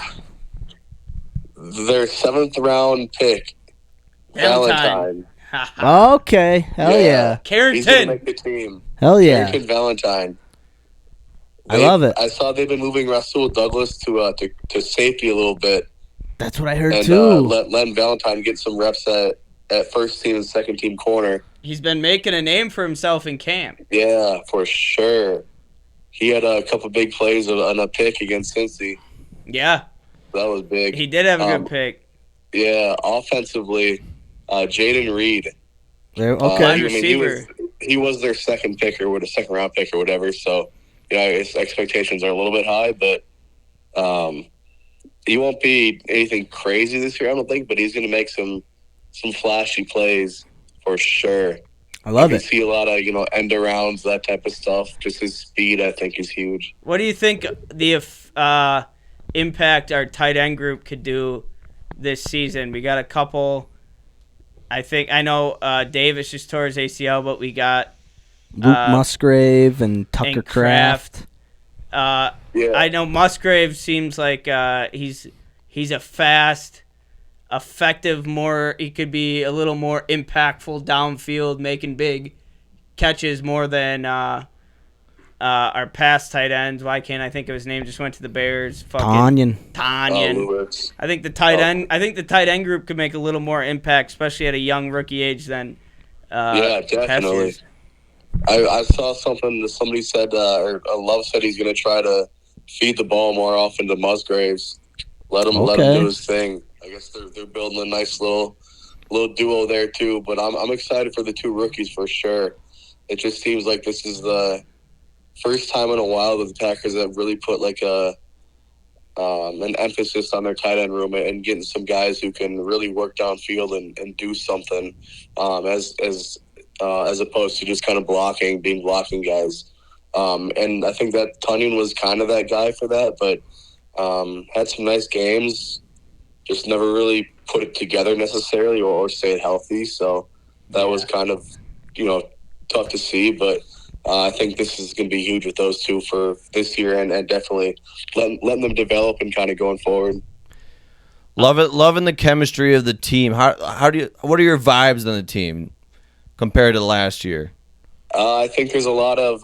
7th round pick, Valentine. Okay, hell yeah. Carrington. He's going to make the team. Hell yeah. Carrington Valentine. I love it. I saw they've been moving Rasul Douglas to safety a little bit. That's what I heard and, too. Letting Valentine get some reps at first team and second team corner. He's been making a name for himself in camp. Yeah, for sure. He had a couple big plays on a pick against Cincy. Yeah. That was big. He did have a good pick. Yeah, offensively, Jaden Reed. Okay. Receiver. He was their second round pick or whatever, so his expectations are a little bit high, but he won't be anything crazy this year, I don't think, but he's going to make some flashy plays for sure. I love can it. see a lot of, end arounds, that type of stuff. Just his speed, I think, is huge. What do you think the impact our tight end group could do this season? We got a couple. I know Davis just tore his ACL, but we got Luke Musgrave and Tucker and Kraft. I know Musgrave seems like he's a fast, effective, he could be a little more impactful downfield, making big catches more than our past tight ends. Why can't I think of his name? Just went to the Bears. Tanyan. I think the tight end group could make a little more impact, especially at a young rookie age than definitely. I saw something that somebody said, or Love said he's going to try to feed the ball more often to Musgraves. Let him do his thing. I guess they're building a nice little duo there too. But I'm excited for the two rookies for sure. It just seems like this is the first time in a while that the Packers have really put like an emphasis on their tight end room and getting some guys who can really work downfield and do something, as opposed to just kind of being blocking guys. And I think that Tunyon was kind of that guy for that, but had some nice games, just never really put it together necessarily or stayed healthy. So that was kind of, tough to see, but I think this is going to be huge with those two for this year and definitely letting them develop and kind of going forward. Loving the chemistry of the team. What are your vibes on the team compared to last year? I think there's a lot of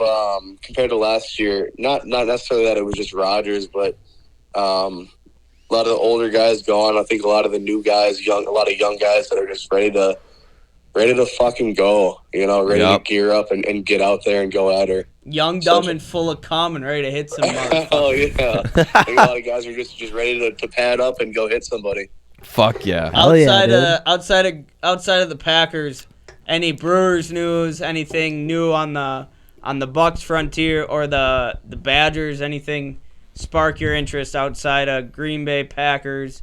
compared to last year. Not necessarily that it was just Rodgers, but a lot of the older guys gone. I think a lot of the new guys, a lot of young guys that are just ready to fucking go. To gear up and get out there and go at her. Young, dumb, and full of cum and ready to hit some motherfuckers. Oh yeah, I think a lot of guys are just ready to pad up and go hit somebody. Fuck yeah! Outside of the Packers, any Brewers news? Anything new on the Bucks frontier or the Badgers? Anything spark your interest outside of Green Bay Packers,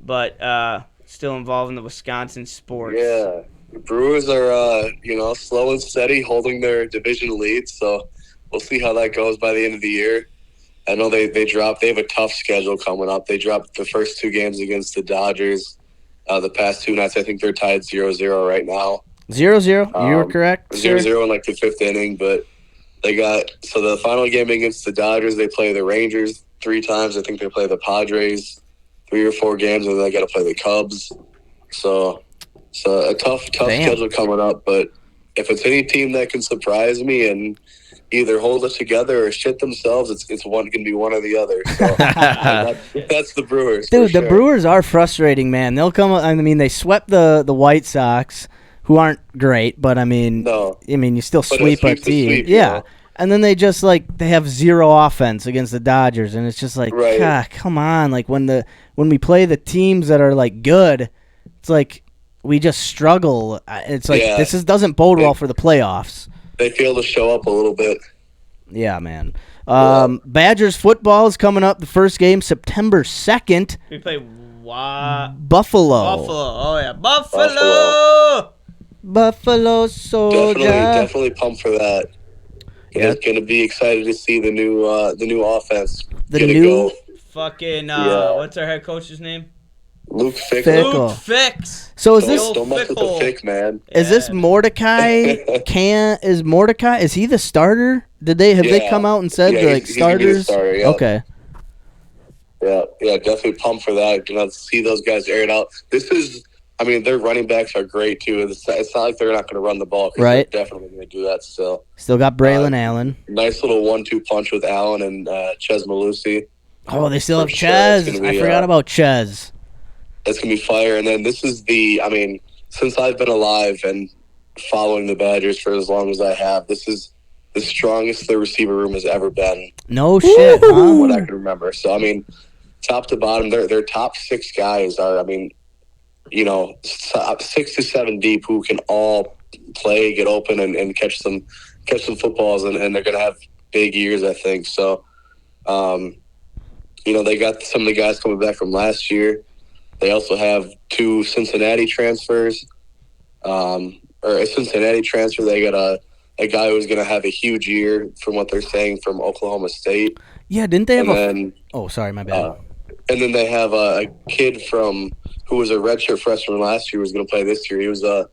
but still involved in the Wisconsin sports? Yeah, the Brewers are slow and steady, holding their division lead. So we'll see how that goes by the end of the year. I know they have a tough schedule coming up. They dropped the first two games against the Dodgers. The past two nights, I think they're tied 0-0 right now. 0-0? You were correct. 0-0 in like the fifth inning, but so the final game against the Dodgers, they play the Rangers 3 times. I think they play the Padres 3 or 4 games, and then they got to play the Cubs. So a tough schedule coming up. But if it's any team that can surprise me and either hold it together or shit themselves, it's going to be one or the other. So that's the Brewers. Dude, the Brewers are frustrating, man. They'll come. I mean, they swept the White Sox, who aren't great, but you still sweep a team. Yeah. And then they just they have zero offense against the Dodgers, and it's just God, come on. Like when we play the teams that are good, it's we just struggle. It's this doesn't bode well for the playoffs. They fail to show up a little bit. Yeah, man. Badgers football is coming up. The first game, September 2nd. We play Buffalo. Oh, yeah. Buffalo Soldier. Definitely pumped for that. Yeah. Going to be excited to see the new offense. Go. Fucking, what's our head coach's name? Luke Fickle. Luke Fix. So is this? Don't mess with the Fick, man. Is this Mordecai? Is he the starter? Have they come out and said he's starters? Starter, yeah. Okay. Yeah, definitely pumped for that. See those guys air it out. Their running backs are great too. It's not like they're not going to run the ball. Right. They're definitely going to do that still. Still got Braylon Allen. Nice little 1-2 punch with Allen and Ches Malusi. Oh, they still have Ches. I forgot about Ches. It's going to be fire. And then this is since I've been alive and following the Badgers for as long as I have, this is the strongest the receiver room has ever been. No shit, huh? What I can remember. So, top to bottom, their top 6 guys are, 6 to 7 deep who can all play, get open, and catch some footballs, and they're going to have big years, I think. So, they got some of the guys coming back from last year. They also have 2 Cincinnati transfers, or or a Cincinnati transfer. They got a guy who's going to have a huge year, from what they're saying, from Oklahoma State. Yeah, didn't they have then, oh, sorry, my bad. And then they have a kid who was a redshirt freshman last year, who's going to play this year. He was a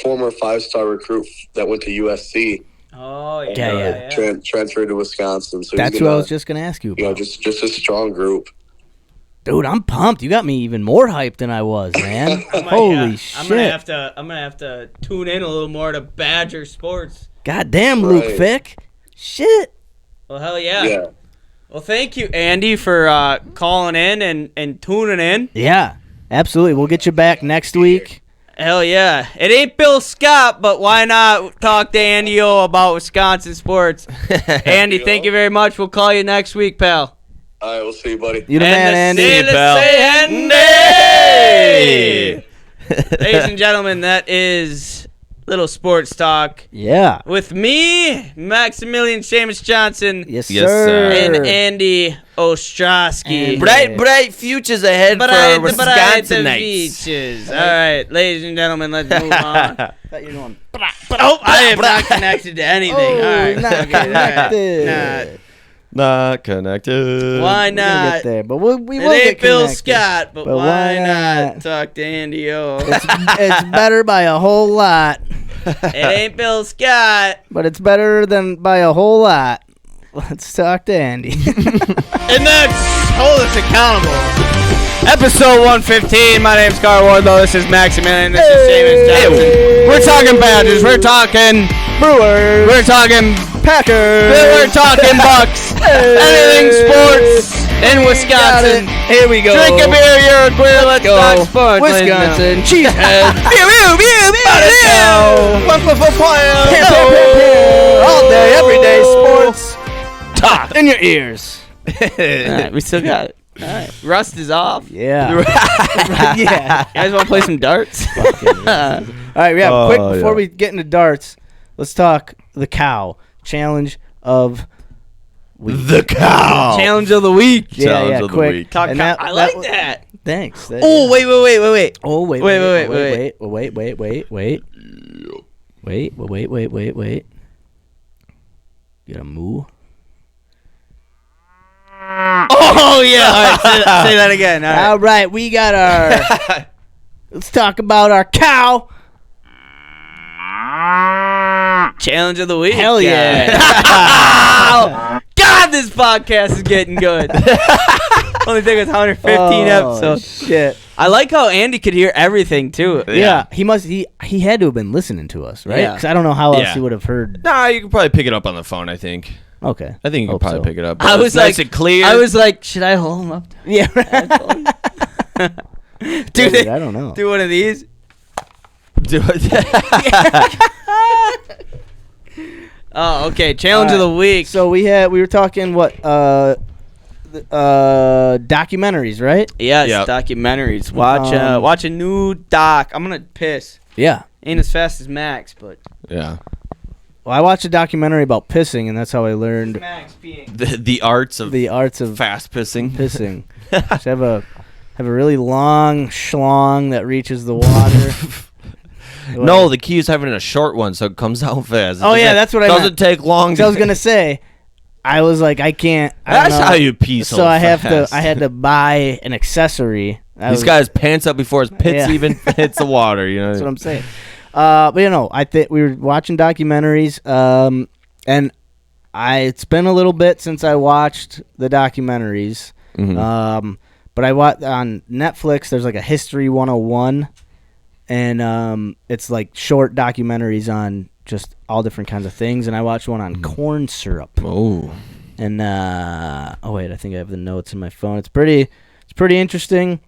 former 5-star recruit that went to USC. Oh, yeah. Transferred to Wisconsin. So that's what I was just going to ask you about. You know, just a strong group. Dude, I'm pumped. You got me even more hyped than I was, man. Holy shit. I'm gonna have to tune in a little more to Badger sports. Goddamn, Luke Fick. Shit. Well, hell yeah. Well, thank you, Andy, for calling in and tuning in. Yeah, absolutely. We'll get you back next week. Hell yeah. It ain't Bill Scott, but why not talk to Andy O about Wisconsin sports? Andy, thank you very much. We'll call you next week, pal. All right, we'll see you, buddy. You the man, Andy. Andy. Ladies and gentlemen, that is little sports talk. Yeah. With me, Maximilian Seamus Johnson. Yes, sir. And Andy Ostrowski. Bright futures ahead for Wisconsinites. All right, ladies and gentlemen, let's move on. You're going, I am not connected to anything. All right. Not connected. Not connected. Why We're gonna not? get there, but we will It ain't get Bill connected. Scott, but why not talk to Andy O? It's better by a whole lot. It ain't Bill Scott. But it's better than by a whole lot. Let's talk to Andy. And that's hold us accountable. Episode 115. My name's Kärel Wardlow. This is Maximilian. This is Seamus Johnson. We're talking Badgers. We're talking Brewers. We're talking Packers. We're talking Bucks. Anything sports in Wisconsin. Here we go. Drink a beer, you're a queer. Let's talk sports. Wisconsin. Cheesehead. All day, every day, sports. Talk in your ears. All right, we still got it. All right. Rust is off. Yeah. Yeah. You guys want to play some darts? All right, yeah. Quick before we get into darts, let's talk the cow challenge of week. The cow. Challenge of the week. Challenge of the quick. week. Talk And I like that. Thanks. Oh, wait. Oh, wait. Wait. Get a moo. Oh, yeah. All right, say that again. All right, we got our. Let's talk about our cow. Challenge of the week. Hell yeah. God, this podcast is getting good. Only thing is 115 episodes. Shit. I like how Andy could hear everything, too. Yeah, he had to have been listening to us, right? Yeah. Because I don't know how else he would have heard. Nah, you can probably pick it up on the phone, I think. Okay. I think you can probably pick it up. I was nice like, and clear. I was like, should I hold him up? Yeah. Dude, I don't know. do one of these. Oh, okay. Challenge of the week. So we were talking documentaries, right? Yes, Yep. documentaries. Watch a new doc. I'm gonna piss. Yeah. Ain't as fast as Max, but Yeah. Well, I watched a documentary about pissing, and that's how I learned Max peeing. The arts of fast pissing. pissing. Just have a really long schlong that reaches the water. No, the key is having a short one, so it comes out fast. Oh, yeah, that's what I doesn't meant. take long. So I was gonna say, I was like, I can't. I don't That's know. how you pee so I fast. had to buy an accessory. This guy's pants up before his pits even hits the water. You know. That's what I'm saying. But I think we were watching documentaries, and it's been a little bit since I watched the documentaries. Mhm. But I watched on Netflix. There's like a History 101, and it's like short documentaries on just all different kinds of things. And I watched one on corn syrup. Oh. And wait, I think I have the notes in my phone. It's pretty interesting.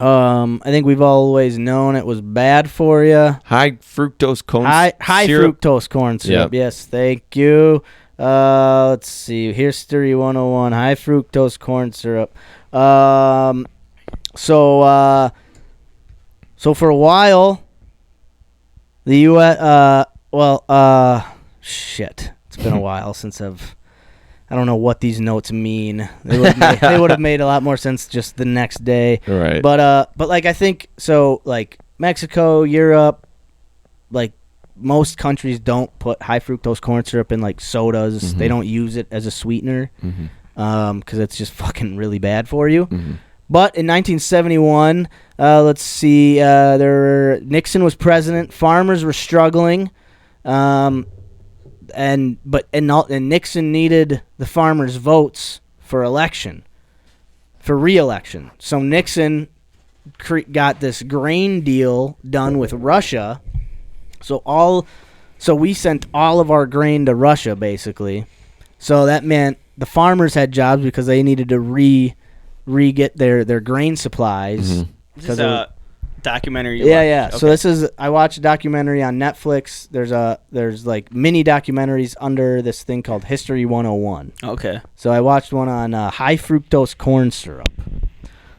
I think we've always known it was bad for you. High fructose corn High syrup. fructose corn syrup. Yep. Yes, thank you. Let's see. History 101. High fructose corn syrup. So for a while, the U.S. Shit. It's been a while since I don't know what these notes mean. They would have made a lot more sense just the next day. Right. But like I think so, like Mexico, Europe, like most countries don't put high fructose corn syrup in like sodas. Mm-hmm. They don't use it as a sweetener because it's just fucking really bad for you. Mm-hmm. But in 1971, let's see, Nixon was president. Farmers were struggling, and Nixon needed the farmers' votes for re-election. So Nixon got this grain deal done with Russia. So we sent all of our grain to Russia, basically. So that meant the farmers had jobs because they needed to re-get their grain supplies. Mm-hmm. This is a documentary. Yeah. Okay. So I watched a documentary on Netflix. There's like mini documentaries under this thing called History 101. Okay. So I watched one on high fructose corn syrup,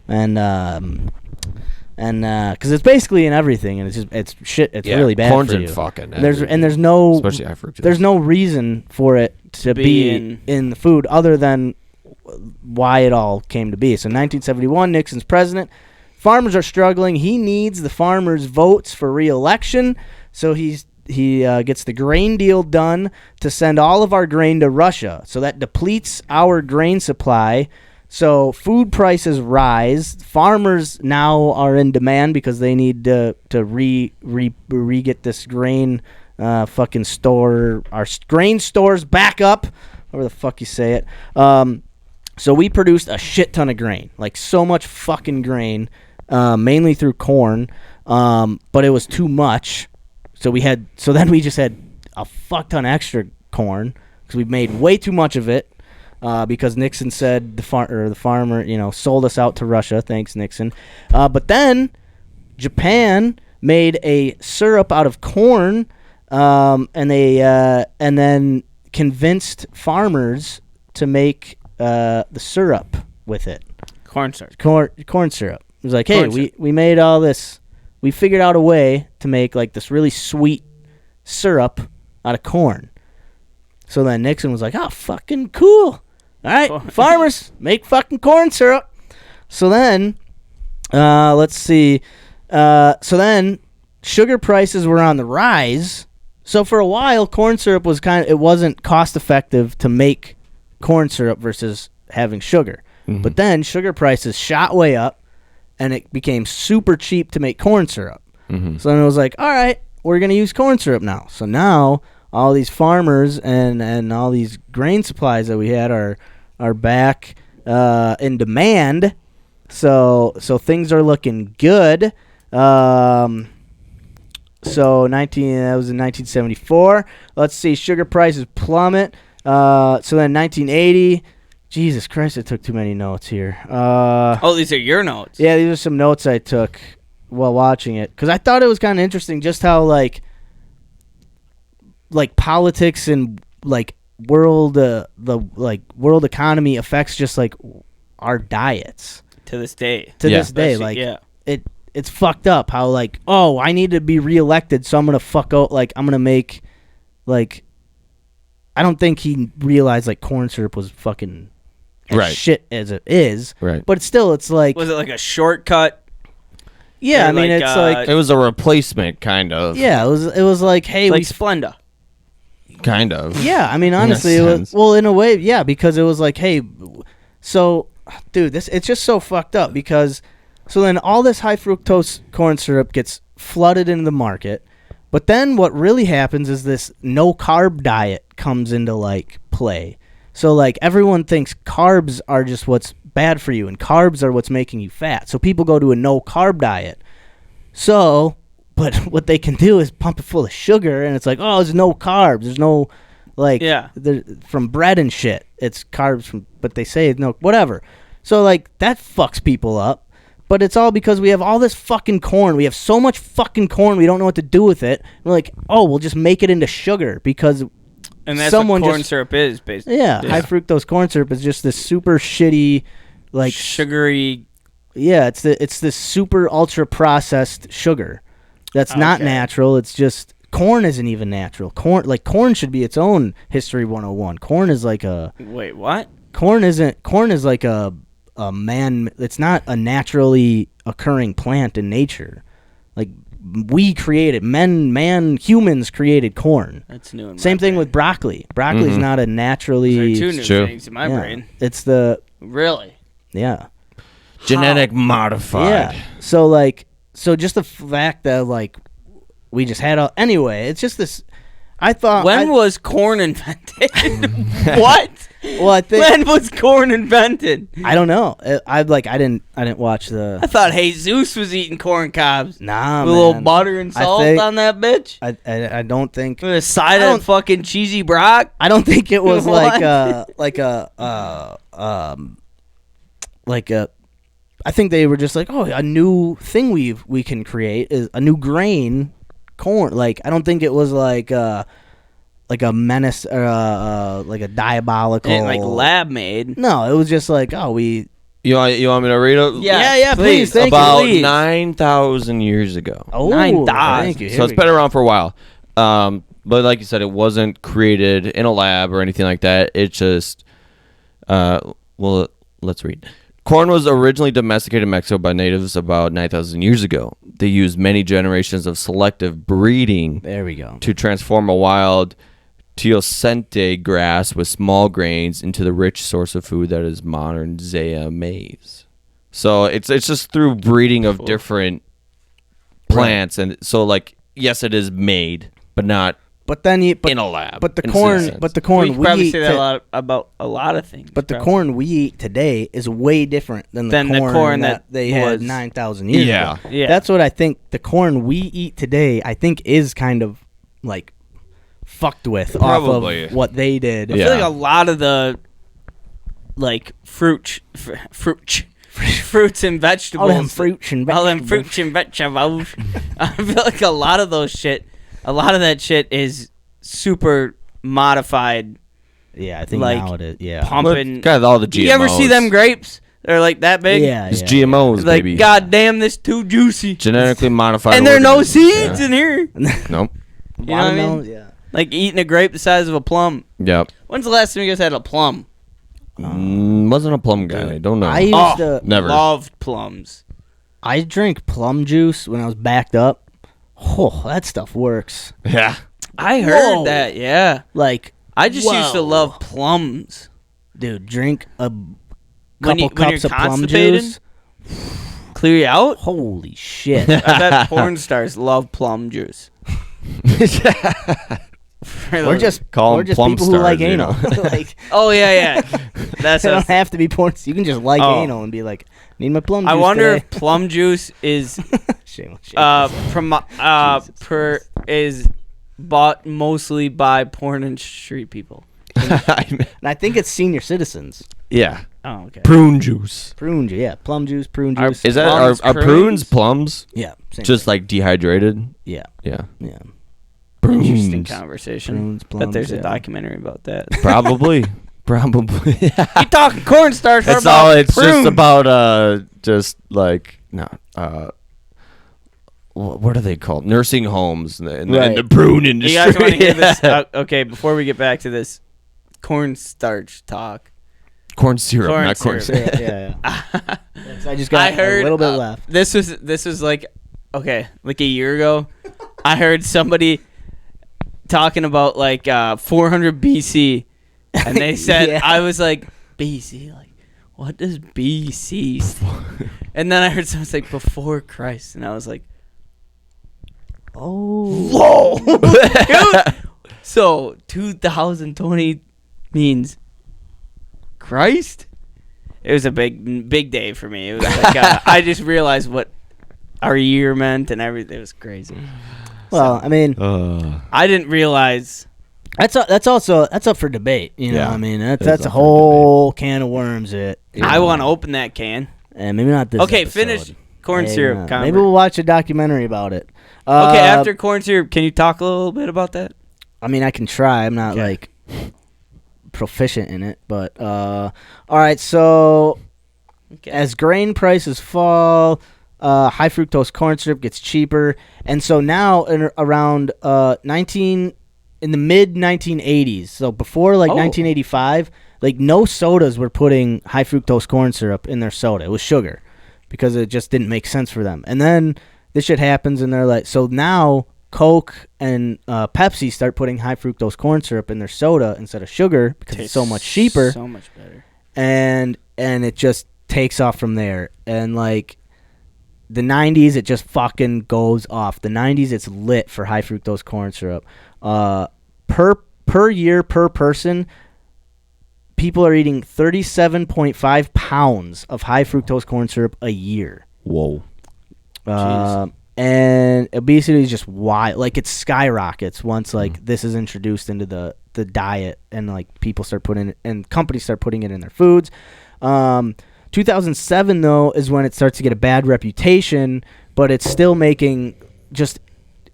and because it's basically in everything, and it's really bad corn's for in you. fucking There's no especially high fructose. There's no reason for it to be in the food other than why it all came to be. So 1971, Nixon's president. Farmers are struggling. He needs the farmers' votes for re-election. So he gets the grain deal done to send all of our grain to Russia. So that depletes our grain supply. So food prices rise. Farmers now are in demand because they need to re-get this grain fucking store, our grain stores back up, however the fuck you say it. So we produced a shit ton of grain, like so much fucking grain, mainly through corn, but it was too much. So then we just had a fuck ton extra corn because we made way too much of it. Because Nixon said the farmer, sold us out to Russia. Thanks, Nixon. But then Japan made a syrup out of corn, and then convinced farmers to make the syrup with it. Corn syrup. Corn syrup. It was like, hey, we made all this. We figured out a way to make like this really sweet syrup out of corn. So then Nixon was like, oh, fucking cool. All right, farmers, make fucking corn syrup. So then, let's see. So then sugar prices were on the rise. So for a while, corn syrup was it wasn't cost effective to make corn syrup versus having sugar. Mm-hmm. But then sugar prices shot way up, and it became super cheap to make corn syrup. Mm-hmm. So then it was like, all right, we're going to use corn syrup now. So now all these farmers and all these grain supplies that we had are back in demand. So things are looking good. That was in 1974. Let's see, sugar prices plummet. So then 1980. Jesus Christ, I took too many notes here. These are your notes. Yeah, these are some notes I took while watching it because I thought it was kind of interesting just how like politics and like world world economy affects just like our diets to this day. It's fucked up how like, oh, I need to be reelected, so I'm gonna fuck out, like I'm gonna make like, I don't think he realized like corn syrup was fucking as shit as it is, right? But it's like, was it like a shortcut? Yeah, I mean, it's like it was a replacement kind of. Yeah, it was like, hey, like Splenda. Kind of. Yeah, I mean, honestly, it was, well, in a way, yeah, because it was like, hey, so, dude, it's just so fucked up because, so then all this high fructose corn syrup gets flooded into the market, but then what really happens is this no carb diet comes into like play. So like everyone thinks carbs are just what's bad for you, and carbs are what's making you fat. So people go to a no carb diet. So, but what they can do is pump it full of sugar, and it's like, oh, there's no carbs. There's no, like, from bread and shit. It's carbs from, but they say no, whatever. So, like, that fucks people up. But it's all because we have all this fucking corn. We have so much fucking corn, we don't know what to do with it. We're like, oh, we'll just make it into sugar because and that's what corn syrup is, basically. Yeah, high fructose corn syrup is just this super shitty, like sugary. Yeah, it's this super ultra processed sugar that's not natural. It's just corn isn't even natural. Corn should be its own History 101. Corn is like a wait, what? Corn is like a man. It's not a naturally occurring plant in nature. Like we created humans created corn. That's new. Same thing with broccoli. Broccoli's not a naturally. There are two new things in my brain. It's the really. Yeah. Genetic modified. Yeah. So just the fact that like we just had anyway, it's just this. I thought when was corn invented? What? Well, I think when was corn invented? I don't know. I didn't watch the. I thought Jesus was eating corn cobs. Nah, with a little butter and salt on that bitch. I don't think. With a side of fucking cheesy brock. I don't think it was I think they were just like, oh, a new thing we can create is a new grain, corn. Like I don't think it was like a menace or like a diabolical. Ain't like lab made. No, it was just like, oh, we. You want me to read it? Yeah, please. Thank About you. 9,000 years ago. Oh, 9,000. thank you. So it's been around for a while. But like you said, it wasn't created in a lab or anything like that. It just, well, let's read. Corn was originally domesticated in Mexico by natives about 9,000 years ago. They used many generations of selective breeding There we go. to transform a wild teosinte grass with small grains into the rich source of food that is modern Zea maize. So it's just through breeding of different plants, and so like yes, it is made, but not. But then in a lab. But the in corn. some But the sense. corn We we could probably eat say that about a lot of things. But the probably. corn we eat today is way different than the corn that they had was 9,000 years ago. Yeah. That's what I think. The corn we eat today, I think, is kind of like fucked with Probably. off of what they did. I feel like a lot of the like fruits and vegetables. All them fruits and vegetables. I feel like a lot of that shit is super modified. Yeah, I think like, now it is. Yeah. Pumping. Got all the GMOs. You ever see them grapes? They're like that big. Yeah. It's GMOs, Like, baby. God damn, this too juicy. Genetically modified. And there are no organisms. seeds in here. Nope. You know what I mean? Yeah. Like eating a grape the size of a plum. Yep. When's the last time you guys had a plum? Wasn't a plum guy. Don't know. I used to. Never. Loved plums. I drank plum juice when I was backed up. Oh, that stuff works. Yeah. I heard that, yeah. Like, I just used to love plums. dude, drink a When couple cups you're of plum constipated, juice. clear you out. Holy shit. I bet porn stars love plum juice. We're just Call 'em we're just plum people who like stars, you anal. know. Like, Oh yeah. That's they don't us. have to be porn. You can just like Oh. anal and be like, need my plum juice I wonder today. if plum juice is Shame. is bought mostly by porn industry people. And I think it's senior citizens. Yeah. Oh, okay. Prune juice. Prune juice, yeah. Plum juice, prune juice. Is that Plums, are prunes plums? yeah. Same Just thing. like dehydrated? yeah. Yeah. Yeah. Interesting Prunes. conversation. Prunes, Bet plums, there's a yeah. documentary about that. Probably. Probably. You talking cornstarch? It's all. It's just about just like no. What are they called? Nursing homes and Right. the prune industry. You guys want to hear this? Okay, before we get back to this cornstarch talk. Corn syrup, Corn not corn syrup. syrup. Yeah. I just got I heard a little bit left. This was like like a year ago. I heard somebody talking about like 400 BC, and they said Yeah. I was like BC, like what does BC stand? And then I heard someone say before Christ, and I was like, Oh. whoa, dude. So 2020 means Christ. It was a big day for me. It was like I just realized what our year meant and everything. It was crazy. Well, I mean, I didn't realize. that's up for debate. You know, Yeah. I mean, that's It's a up for whole can of worms. I want to open that can. And maybe not this. Okay, episode. finish corn Maybe syrup. not. Conver- Maybe we'll watch a documentary about it. Okay, after corn syrup, can you talk a little bit about that? I mean, I can try. I'm not like proficient in it, but all right. So as grain prices fall, high fructose corn syrup gets cheaper, and so now around in the mid 1980s, so before like 1985, like no sodas were putting high fructose corn syrup in their soda. It was sugar because it just didn't make sense for them. And then this shit happens, and they're like, so now Coke and Pepsi start putting high fructose corn syrup in their soda instead of sugar because it's so much cheaper. So much better. And it just takes off from there. And like the 90s, it just fucking goes off. The 90s, it's lit for high fructose corn syrup. Per year, per person, people are eating 37.5 pounds of high fructose corn syrup a year. Whoa. And obesity is just wild. Like, it skyrockets once like this is introduced into the diet, and like people start putting it, and companies start putting it in their foods. 2007 though is when it starts to get a bad reputation, but it's still making just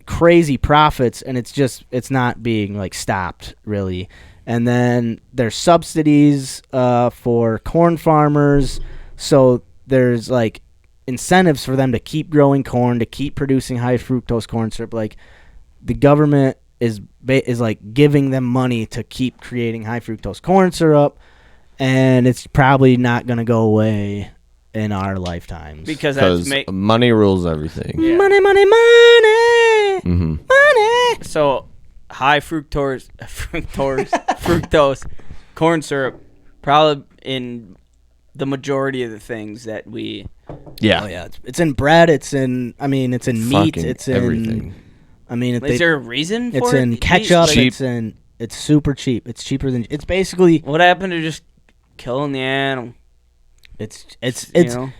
crazy profits, and it's not being like stopped really. And then there's subsidies for corn farmers, so there's like incentives for them to keep growing corn, to keep producing high fructose corn syrup. Like, the government is like giving them money to keep creating high fructose corn syrup, and it's probably not going to go away in our lifetimes because money rules everything. Yeah. Money. Mm-hmm. Money. So high fructose corn syrup probably in the majority of the things that we. Yeah. Oh yeah, it's in bread. It's in meat. It's in everything. Is there a reason for it? It's in ketchup. Cheap. It's super cheap. It's cheaper than. It's basically. What happened to just killing the animal? It's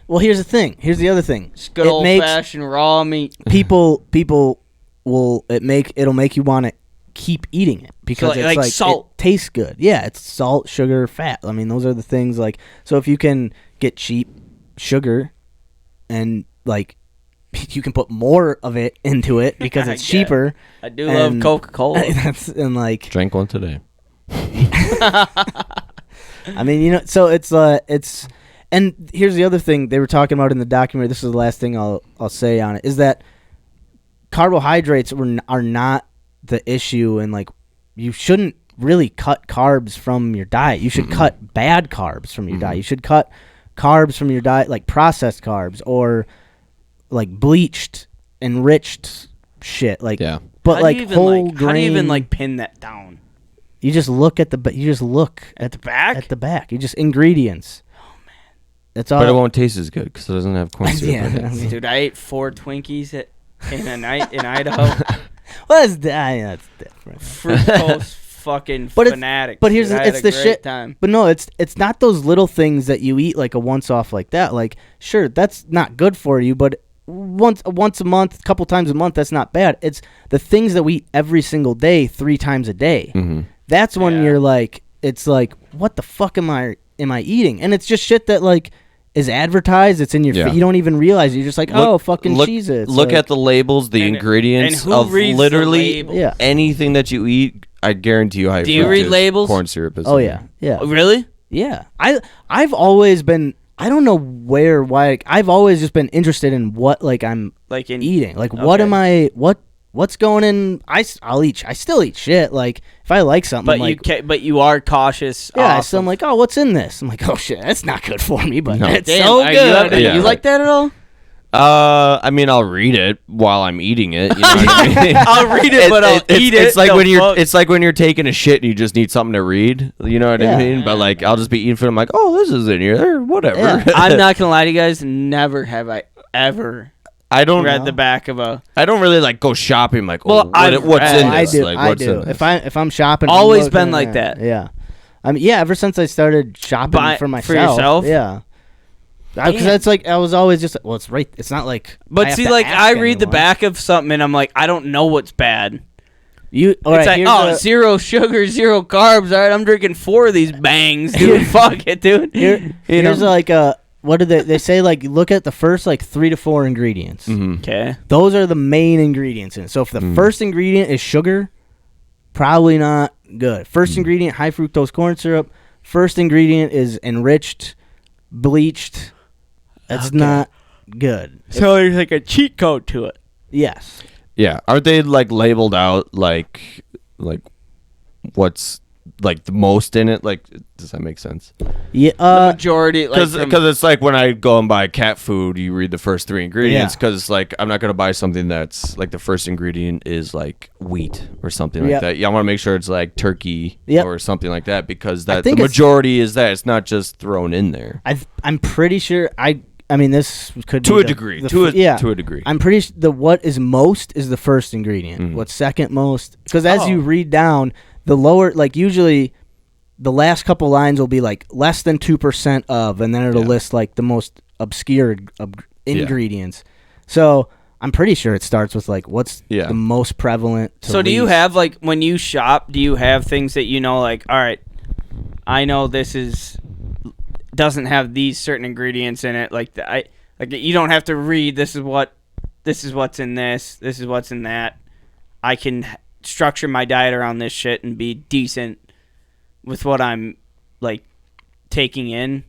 well, here's the thing. Here's the other thing. It's good old fashioned raw meat. People it'll make you want to keep eating it because so it's like salt. It tastes good. Yeah, it's salt, sugar, fat. I mean, those are the things like, so if you can get cheap sugar and like you can put more of it into it because it's cheaper. I do love Coca-Cola. And like drank one today. I mean, so it's and here's the other thing they were talking about in the documentary. This is the last thing I'll say on it, is that carbohydrates are not the issue, and like you shouldn't really cut carbs from your diet. You should cut bad carbs from your diet. You should cut carbs from your diet, like processed carbs or like bleached, enriched shit. Like, yeah. But like whole grain. How do you even like pin that down? You just look at the back. At the back. You just ingredients. Oh man, that's all. But it won't taste as good because it doesn't have corn syrup. Yeah, dude, I ate 4 Twinkies in a night in Idaho. Well, that's different. Fructose fucking fanatic. But here's it's the shit. Time. But no, it's not those little things that you eat like a once off like that. Like, sure, that's not good for you, but once a month, a couple times a month, that's not bad. It's the things that we eat every single day, 3 times a day. Mm-hmm. That's when you're like, it's like, what the fuck am I eating? And it's just shit that like is advertised. It's in your you don't even realize it. You're just like, fucking Cheez-Its. Look at the labels, the ingredients of literally anything that you eat. I guarantee you, do you read labels? Corn syrup is. Oh yeah. Oh, really? Yeah. I've always been. I don't know why. I've always just been interested in what like I'm like eating. Like what am I? What's going in? I'll eat. I still eat shit. Like if I like something, but you are cautious. Yeah, so I'm like, oh, what's in this? I'm like, oh shit, that's not good for me, but it's damn, so good. You like that at all? I mean, I'll read it while I'm eating it. You know what I mean? I'll read it, but I'll eat it. It's like when you're taking a shit and you just need something to read. You know what I mean? But like, I'll just be eating food. I'm like, oh, this is in here, or whatever. Yeah. I'm not gonna lie to you guys. Never have I ever. I don't read the back of a. I don't really like go shopping. Like, well, what's in this? I do. If I'm shopping, always been like that. Yeah, I mean, ever since I started shopping for myself. For yourself, yeah. Because that's like I was always just like, well, it's right. It's not like. But see, like I read the back of something and I'm like, I don't know what's bad. It's like, 0 sugar, 0 carbs. All right, I'm drinking 4 of these bangs, dude. Fuck it, dude. Here's like what did they say? Like, look at the first like 3 to 4 ingredients. Okay. Those are the main ingredients in it. So if the first ingredient is sugar, probably not good. First ingredient, high fructose corn syrup. First ingredient is enriched, bleached. That's not good. So there's like a cheat code to it. Yes. Yeah. Aren't they like labeled out like what's like the most in it. Like, does that make sense? Yeah, the majority, like Because it's like when I go and buy cat food, you read the first 3 ingredients. Because it's like I'm not gonna buy something that's like the first ingredient is like wheat or something like that. Yeah, I want to make sure it's like turkey or something like that because the majority is that. It's not just thrown in there. I'm pretty sure I mean, this could to be a degree. To a degree. I'm pretty sure what is most is the first ingredient. Mm-hmm. What's second most? Because as you read down, the lower, like usually, the last couple lines will be like less than 2% of, and then it'll list like the most obscure ingredients. So I'm pretty sure it starts with like what's the most prevalent. So do you have like when you shop? Do you have things that you know like? All right, I know this doesn't have these certain ingredients in it. Like you don't have to read. This is what's in this. This is what's in that. I can structure my diet around this shit and be decent with what I'm like taking in.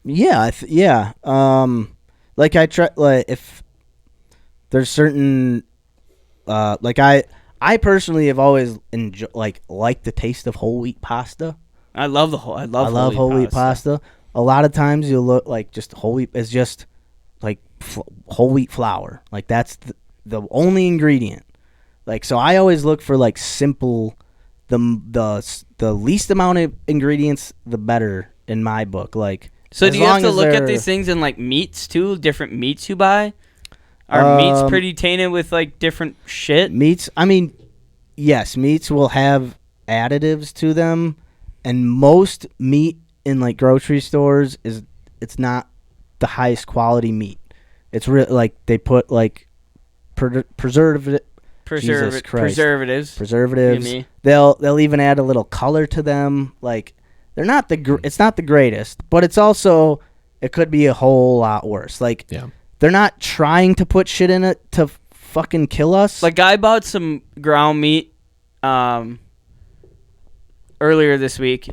Yeah, like I try. Like if there's certain, like I personally have always liked the taste of whole wheat pasta. I love whole wheat pasta. A lot of times you'll look like just whole wheat is just like whole wheat flour. Like that's the only ingredient. Like so, I always look for like simple, the least amount of ingredients, the better in my book. Like so, do you have to look at these things in like meats too? Different meats you buy. Are meats pretty tainted with like different shit? Meats. I mean, yes, meats will have additives to them. And most meat in like grocery stores it's not the highest quality meat. It's really like they put like preservatives. They'll even add a little color to them. Like they're not it's not the greatest, but it's also it could be a whole lot worse. Like they're not trying to put shit in it to fucking kill us. Like I bought some ground meat earlier this week,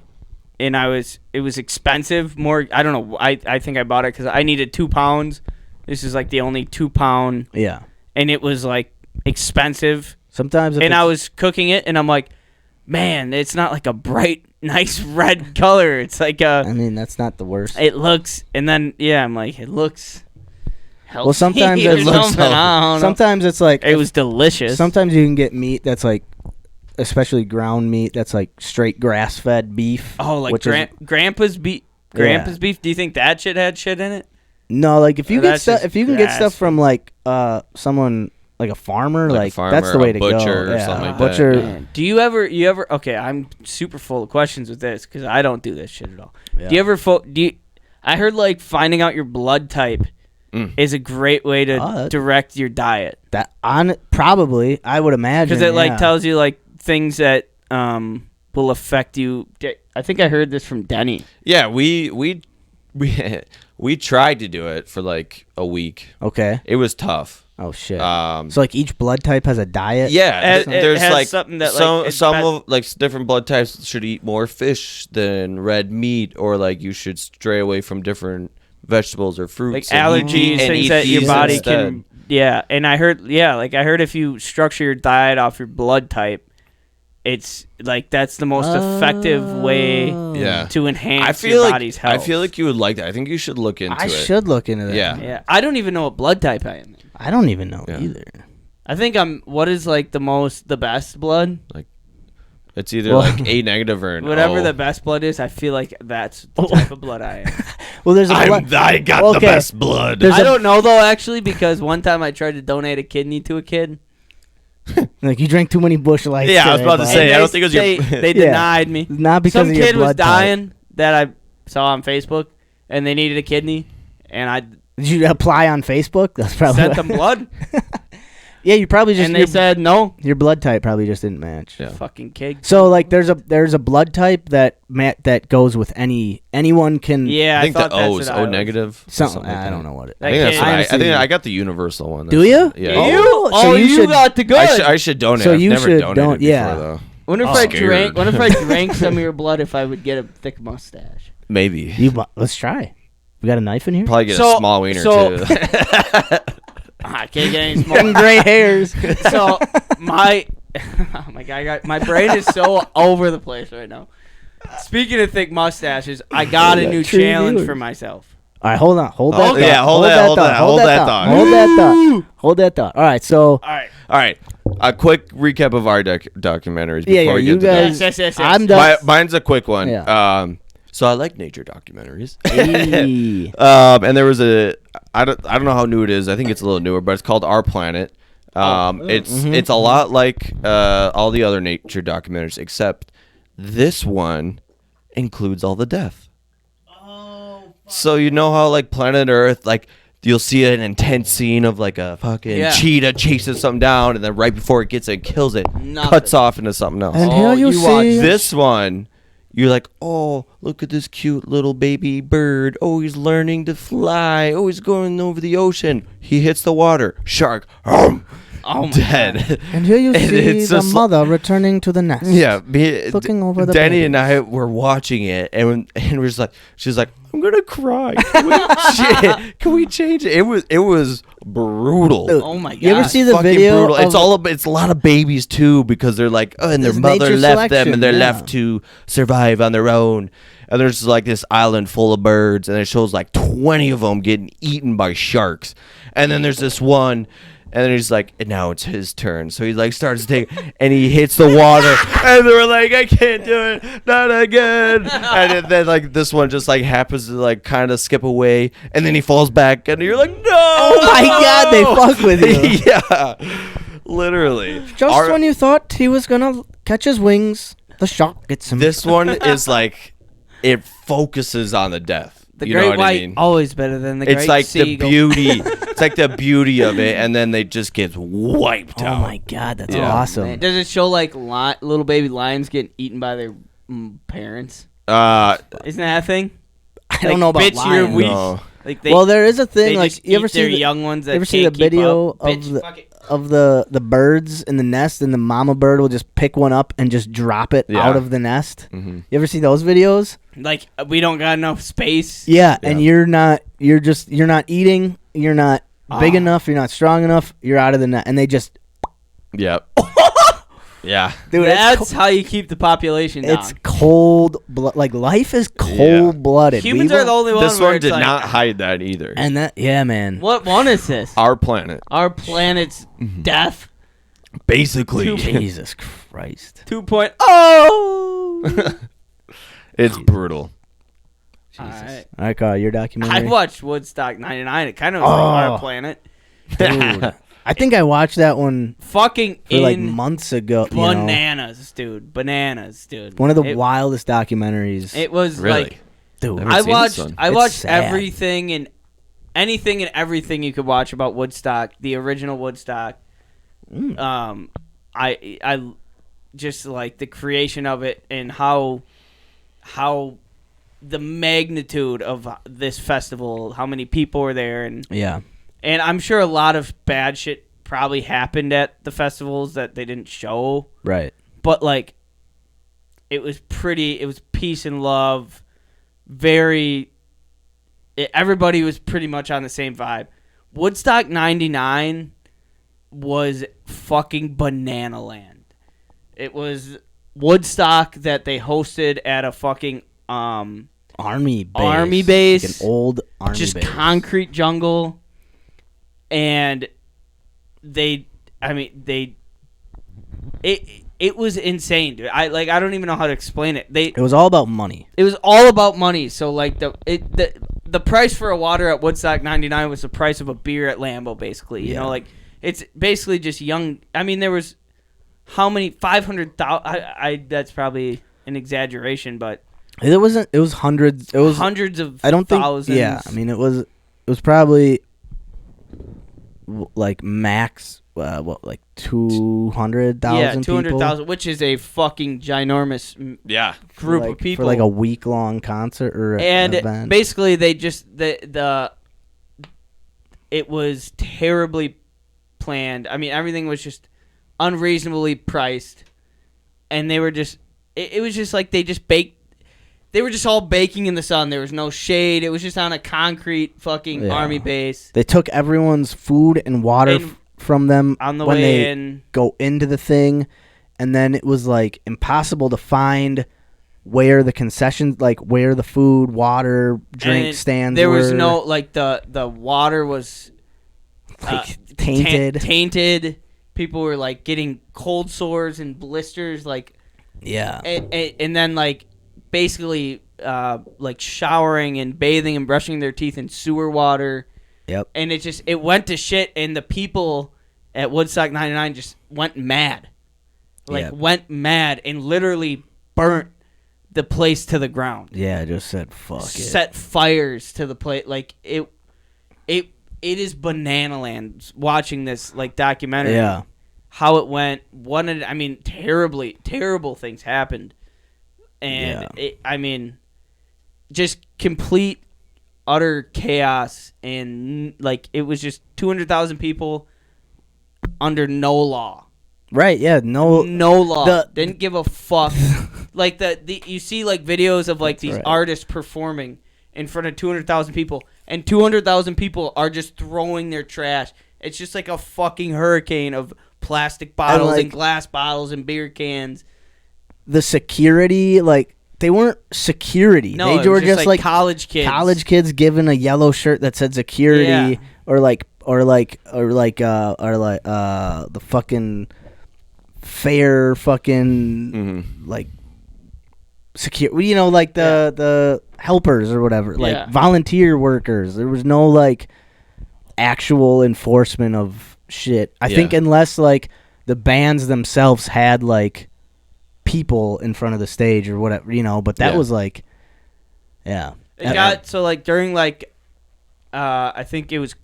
and it was expensive. More, I don't know. I think I bought it because I needed 2 pounds. This is like the only 2 pound. Yeah. And it was like expensive. Sometimes. And I was cooking it, and I'm like, man, it's not like a bright, nice red color. It's like I mean, that's not the worst. It looks, and then I'm like, it looks. Healthy. Well, sometimes it looks. Sometimes it's like it was delicious. Sometimes you can get meat that's like. Especially ground meat that's like straight grass-fed beef. Oh, like Grandpa's beef. Grandpa's beef. Do you think that shit had shit in it? No, like if you get stuff, if you can get stuff from like someone like a farmer, like that's the way to go. Butcher or something like butcher. that. Yeah. Do you ever? Okay, I'm super full of questions with this because I don't do this shit at all. Yeah. Do you ever? I heard like finding out your blood type is a great way to direct your diet. Probably, I would imagine because it like tells you like. Things that will affect you. I think I heard this from Denny. Yeah, we tried to do it for like a week. Okay. It was tough. Oh shit. So like each blood type has a diet. Yeah, there's has like something that some of like different blood types should eat more fish than red meat, or like you should stray away from different vegetables or fruits. Like allergies, things that your body can. Yeah, and I heard if you structure your diet off your blood type. It's like that's the most effective way to enhance your body's health. I feel like you would like that. I think you should look into it. I should look into that. Yeah. I don't even know what blood type I am. I don't even know either. I think what is like the best blood? Like it's either like A negative or an whatever O. the best blood is. I feel like that's the type of blood I am. Well, there's I got the best blood. I don't know though actually because one time I tried to donate a kidney to a kid. Like you drank too many Busch Lights. Yeah, I was about to say. I don't think it was they denied me. Not because some kid was dying that I saw on Facebook, and they needed a kidney, and I did you apply on Facebook? That's probably sent them blood. Yeah, you probably just and they said no. Your blood type probably just didn't match. Yeah. Fucking kid. So like, there's a blood type that goes with anyone can. Yeah, I think the O is O negative. Something like I don't know what it. I think that's I think I got the universal one. Do you? Yeah. So you got the good. I should donate. So you I've never should donated before, though. Wonder if I drank some of your blood if I would get a thick mustache. Maybe. Let's try. We got a knife in here. Probably get a small wiener too. I can't get any small gray hairs. So my my brain is so over the place right now. Speaking of thick mustaches, I got a new challenge for myself. All right, hold on. Hold that thought. Yeah, hold that thought. All right, so. All right. A quick recap of our documentaries before Yeah, we you get to guys. that. Yes. I'm done. Mine's a quick one. Yeah. So I like nature documentaries. Hey. And there was I don't know how new it is. I think it's a little newer, but it's called Our Planet. It's a lot like all the other nature documentaries, except this one includes all the death. So you know how like Planet Earth, like you'll see an intense scene of like a fucking cheetah chasing something down, and then right before it gets it, kills it, cuts off into something else. And here you watch see this one. You're like, oh, look at this cute little baby bird. Oh, he's learning to fly. Oh, he's going over the ocean. He hits the water. Shark. Oh, dead. And here you see it's the just mcan returning to the nest. Yeah, looking over the Danny babies. and I were watching it, and we're just like, she's like, I'm gonna cry. Can we change it? It was brutal. Oh my god! You ever see the Fucking video? brutal. It's a lot of babies too, because they're like, oh, and their It's mother nature left them, selection, and they're yeah. left to survive on their own. And there's like this island full of birds, and it shows like 20 of them getting eaten by sharks. And then there's this one. And then he's like, and now it's his turn. So he like starts to take, and he hits the water, and they're like, I can't do it, not again. And then like this one just like happens to like kind of skip away, and then he falls back, and you're like, no! Oh my god, they fuck with you. Yeah, literally. Just when you thought he was gonna catch his wings, the shark gets him. This one is like, it focuses on the death. The You know great what white I mean? always better than the It's great like seagull. the beauty. It's like the beauty of it, and then they just get wiped Oh out. my god, that's Yeah. awesome. Man, does it show like little baby lions getting eaten by their parents? Isn't that a thing? I don't know about bitch, you're lions. weak. No. Like they, Well, there is a they thing like just you ever eat their see young ones that you ever see the can't keep video up. of Bitch, fuck it. the birds in the nest, and the mama bird will just pick one up and just drop it Yeah. out of the nest. Mm-hmm. You ever see those videos? Like we don't got enough space. Yeah, and you're not eating, you're not big enough, you're not strong enough, you're out of the net, and they just Yep. Yeah. dude, That's how you keep the population down. it's cold blood. Like life is cold blooded. Humans are the only ones. This where one it's did like, not hide that either. and that man. What one is this? Our planet, Our planet's death. basically. Jesus Christ. 2.0. Oh. It's brutal. All right. All right, Carl, your documentary. I watched Woodstock '99. It kind of was like Our Planet. Dude, I think I watched that one Fucking for like months ago. you know. bananas, dude. Bananas, dude. One of the wildest documentaries. It was Really? like dude, Never I seen this watched. one. I It's watched sad. everything and anything and everything you could watch about Woodstock, the original Woodstock. I just like the creation of it and how the magnitude of this festival, how many people were there, and yeah. I'm sure a lot of bad shit probably happened at the festivals that they didn't show, Right. but like it was peace and love, everybody was pretty much on the same vibe. Woodstock 99 was fucking banana land. It was Woodstock that they hosted at a fucking Army base. base. Like an old army just base. concrete jungle, and it was insane, dude. I don't even know how to explain it. It was all about money. It was all about money. So like the price for a water at Woodstock 99 was the price of a beer at Lambeau, basically. You know, like it's basically just young. I mean, there was how many 500,000? That's probably an exaggeration, but It wasn't. It was hundreds. It was hundreds of I don't think. thousands. Yeah, I mean, it was probably like max. Like 200,000. Yeah, 200,000, which is a fucking ginormous Yeah. group of people for like a week long concert or and event. basically they just it was terribly planned. I mean, everything was just unreasonably priced, and they were just it was just like they just baked. They were just all baking in the sun. There was no shade. It was just on a concrete fucking army base. They took everyone's food and water from them on the when way they in. go into the thing, and then it was like impossible to find where the concessions, like where the food, water, drink stands there were. was no, like, the water was like tainted. Tainted. People were like getting cold sores and blisters, like, yeah. And then like basically like showering and bathing and brushing their teeth in sewer water. Yep. And it went to shit, and the people at Woodstock 99 just went mad. Like, went mad and literally burnt the place to the ground. Yeah, just said fuck it. Set fires to the place. Like, it is banana land watching this, like, documentary. Yeah. How it went. Terrible things happened. And, just complete, utter chaos. And, like, it was just 200,000 people under no law. Right, yeah, no law. Didn't give a fuck. Like, you see, like, videos of, like, these artists performing in front of 200,000 people, and 200,000 people are just throwing their trash. It's just like a fucking hurricane of plastic bottles and glass bottles and beer cans. The security, like, they weren't security. No, they were just like college kids. College kids given a yellow shirt that said security, or the fucking fair fucking like secure, you know, like the helpers or whatever, like volunteer workers. There was no like actual enforcement of shit. I think unless like the bands themselves had like people in front of the stage or whatever, you know, but that was like it got so like during like I think it was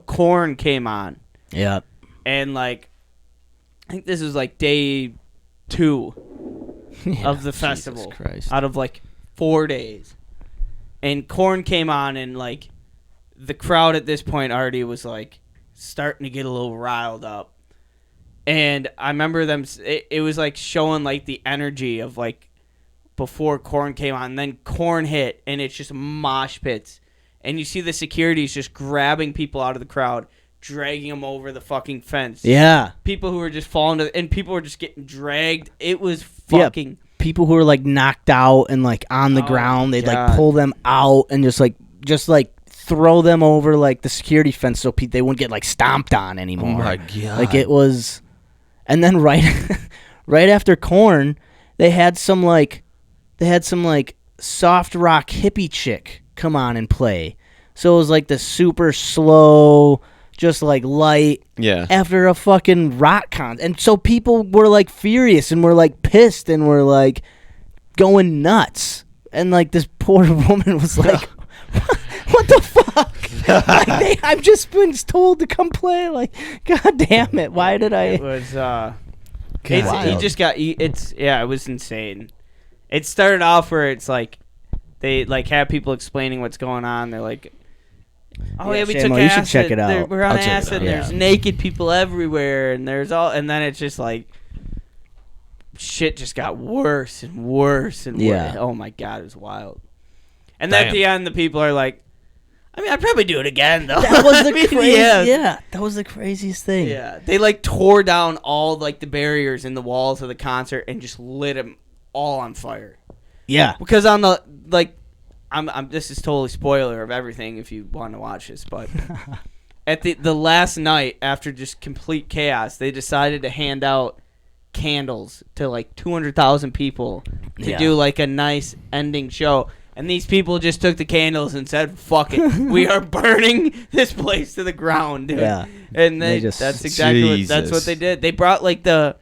Korn came on. Yeah. And like I think this was like day 2 of the festival out of like 4 days. And Korn came on, and like the crowd at this point already was like starting to get a little riled up. And I remember them, it was like showing like the energy of like before Korn came on, and then Korn hit, and it's just mosh pits. And you see the securities just grabbing people out of the crowd, dragging them over the fucking fence. Yeah. People who were just falling and people were just getting dragged. It was fucking... Yeah. People who were like knocked out and like on the ground, they'd like pull them out and just like throw them over like the security fence so they wouldn't get like stomped on anymore. Oh my God. Like it was... And then right after Korn, they had some like soft rock hippie chick come on and play. So it was like the super slow, just like light. Yeah. After a fucking rock concert, and so people were like furious and were like pissed and were like going nuts. And like this poor woman was like, "What the fuck? Like I've just been told to come play. Like, God damn it! Why did I?" It was it was insane. It started off where it's like they like have people explaining what's going on. They're like, "Oh yeah, we took acid. You should check it out. We're on acid. There's naked people everywhere, and and then it's just like shit just got worse and worse and worse. Oh my God, it was wild. And then at the end, the people are like, I mean, I'd probably do it again, though. That was the that was the craziest thing. Yeah, they like tore down all like the barriers in the walls of the concert and just lit them all on fire. Yeah, because on the like, I'm this is totally spoiler of everything if you want to watch this, but at the last night after just complete chaos, they decided to hand out candles to like 200,000 people to do like a nice ending show. And these people just took the candles and said, "Fuck it, we are burning this place to the ground." Dude. Yeah, and that's exactly that's what they did. They brought like the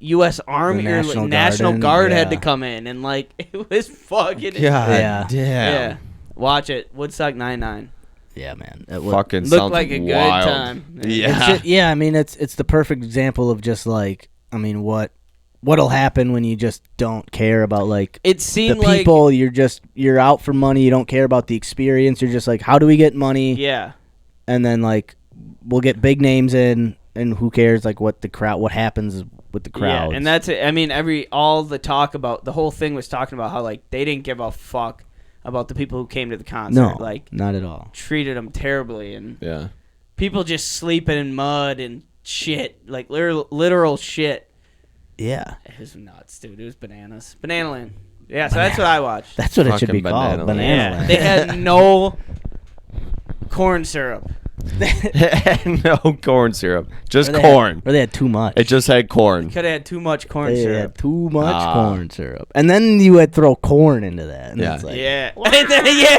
U.S. Army or like National Guard had to come in, and like it was fucking damn. Yeah, watch it, Woodstock 99. Yeah, man, it fucking looked sounds like a wild. good time. Yeah, I mean it's the perfect example of just like, I mean, what'll happen when you just don't care about like it seemed the people. Like, you're out for money. You don't care about the experience. You're just like, how do we get money? Yeah, and then like we'll get big names in, and who cares like what happens with the crowd. Yeah, and that's it. I mean, all the talk about the whole thing was talking about how like they didn't give a fuck about the people who came to the concert. No, like not at all. Treated them terribly, and people just sleeping in mud and shit, like literal shit. Yeah. It was nuts, dude. It was bananas. Banana Land. Yeah, so that's what I watched. That's what it should Fucking be called. Banana Banana Land. Land. They had no corn syrup. No corn syrup. Just Or they corn. Or they had too much. It just had corn. Could have had too much corn They syrup. had too much corn syrup. And then you would throw corn into that. And it's like, Yeah.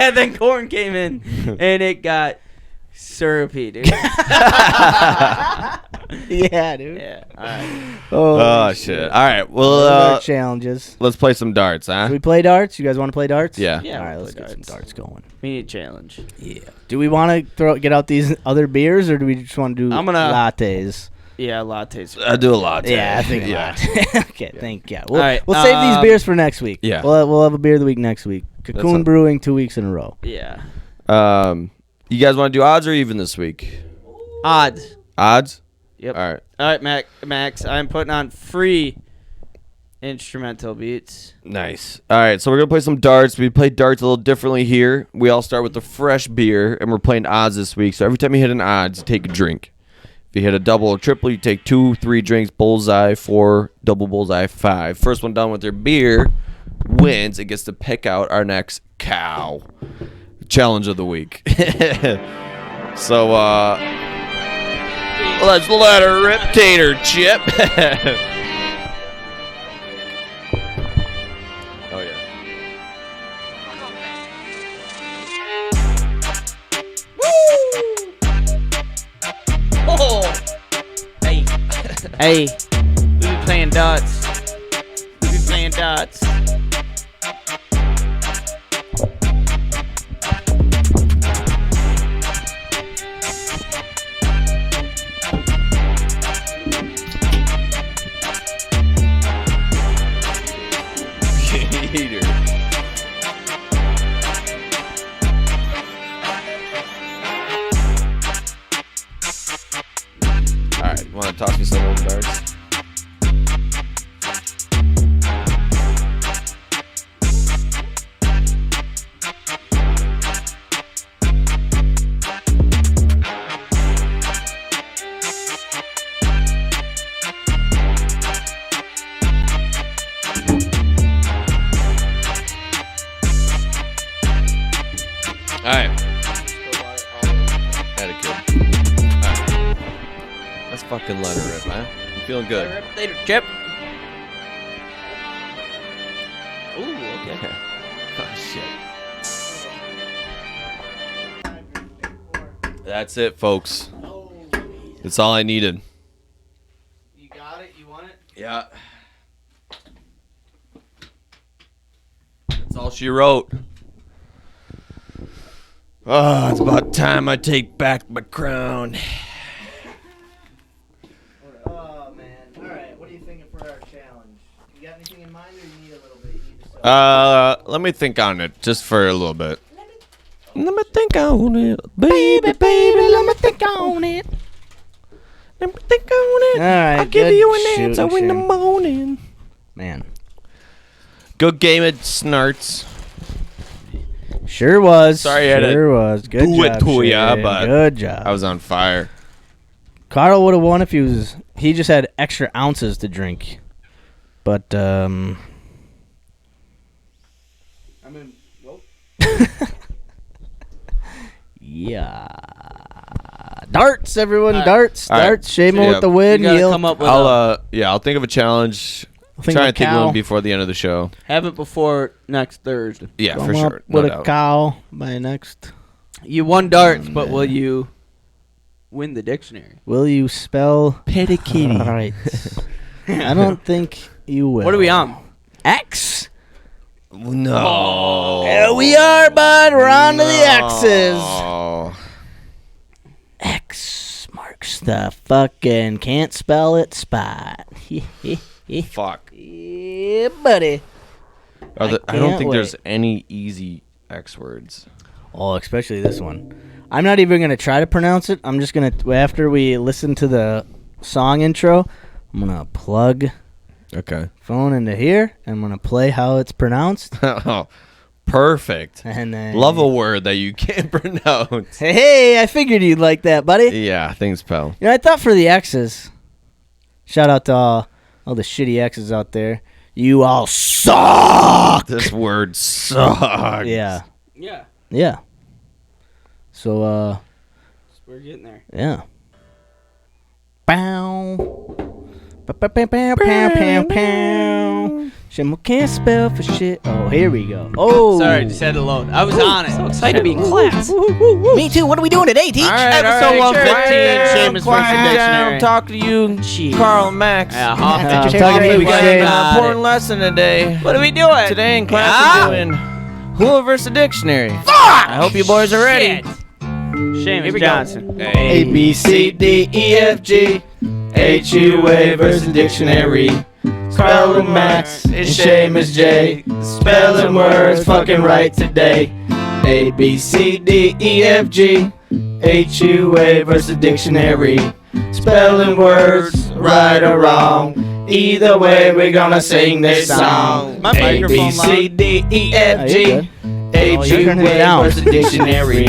And then corn came in, and it got syrupy, dude. Yeah, dude. Yeah. All right. Oh, shit. All right. What are Well, our challenges. let's play some darts, huh? Should we play darts? You guys want to play darts? Yeah. Yeah. All right, we'll let's play get some darts going. We need a challenge. Yeah. Do we want to get out these other beers, or do we just want to do I'm gonna- lattes? Yeah, lattes. I do a lot. Yeah, I think a yeah. latte. Okay, thank you. We'll, All right, we'll save these beers for next week. yeah. We'll have a beer of the week next week. Cocoon a- Brewing 2 weeks in a row. Yeah. You guys want to do odds or even this week? Odds. Odds? Yep. All right. All right, Max. I'm putting on free instrumental beats. Nice. All right, so we're going to play some darts. We play darts a little differently here. We all start with the fresh beer, and we're playing odds this week. So every time you hit an odds, you take a drink. If you hit a double or triple, you take 2, 3 drinks, bullseye, 4, double bullseye, 5. First one done with their beer wins. It gets to pick out our next cow. Challenge of the week. So, let's let her rip, Tater Chip. Oh, yeah. Oh. Hey. Hey. We be playing darts. We be playing darts. Hater. Alright, you want to toss me some of them darts? Alright. Had it good. Alright. Let's fucking let her rip, man. I'm feeling good. Later, Chip. Ooh, okay. Oh, shit. That's it, folks. That's all I needed. You got it? You want it? Yeah. That's all she wrote. Oh, it's about time I take back my crown. Oh, man. All right. What are you thinking for our challenge? You got anything in mind, or you need a little bit? You need to Let me think on it just for a little bit. Let me think on it. Baby, let me think on it. Let me think on it. All right, I'll give good you an shooting, answer in the Shane. morning. Man. Good game at Snarts. Sure was. Sorry I had to sure was. Good do it job, to ya, Shane. but Good job. I was on fire. Kärel would have won if he just had extra ounces to drink. But I mean, well. yeah. Darts, everyone. All right. Darts. All right. Darts. Shame Yeah. with the win. You gotta He'll come up with I'll think of a challenge. think Try of and think of cow. one before the end of the show. have it before next Thursday. Yeah, come for up sure. No with a doubt. cow by next. You won darts, but will you win the dictionary? Will you spell Petty kitty. All right. I don't think you will. What are we on? X. No. There we are, bud. We're on to the X's. Oh. X marks the fucking can't spell it spot. Fuck. Yeah, buddy. I don't can't think there's wait. any easy X words. Oh, especially this one. I'm not even going to try to pronounce it. I'm just going to, after we listen to the song intro, I'm going to plug Okay. phone into here. I'm going to play how it's pronounced. Oh, perfect. And then, Love a word that you can't pronounce. Hey, I figured you'd like that, buddy. Yeah, thanks, pal. You know, I thought for the X's, shout out to all all the shitty exes out there. You all suck. This word sucks. Yeah. Yeah. Yeah. So, We're getting there. yeah. Bow. Pow. Shimo can't spell for shit. Oh, here we go. Oh. Sorry, just had to load. I was on it. So excited to be in class. Me too. What are we doing today, Teach? All right, Episode 115, Seamus versus Dictionary. Talk to you, Kärel and Max. Yeah, huh? Just talking to Hey, me, we got Shane. an important lesson today. What are we doing? Today in class we're doing HUA versus dictionary. I hope you boys are ready. Seamus Johnson. A, B, C, D, E, F, G. HUA versus dictionary. Spelling Max and Seamus J. Spelling words fucking right today. A, B, C, D, E, F, G. HUA versus dictionary. Spelling words right or wrong. Either way, we're gonna sing this song. My A, B, microphone C, D, E, F, G. you're turning it HUA down. versus dictionary.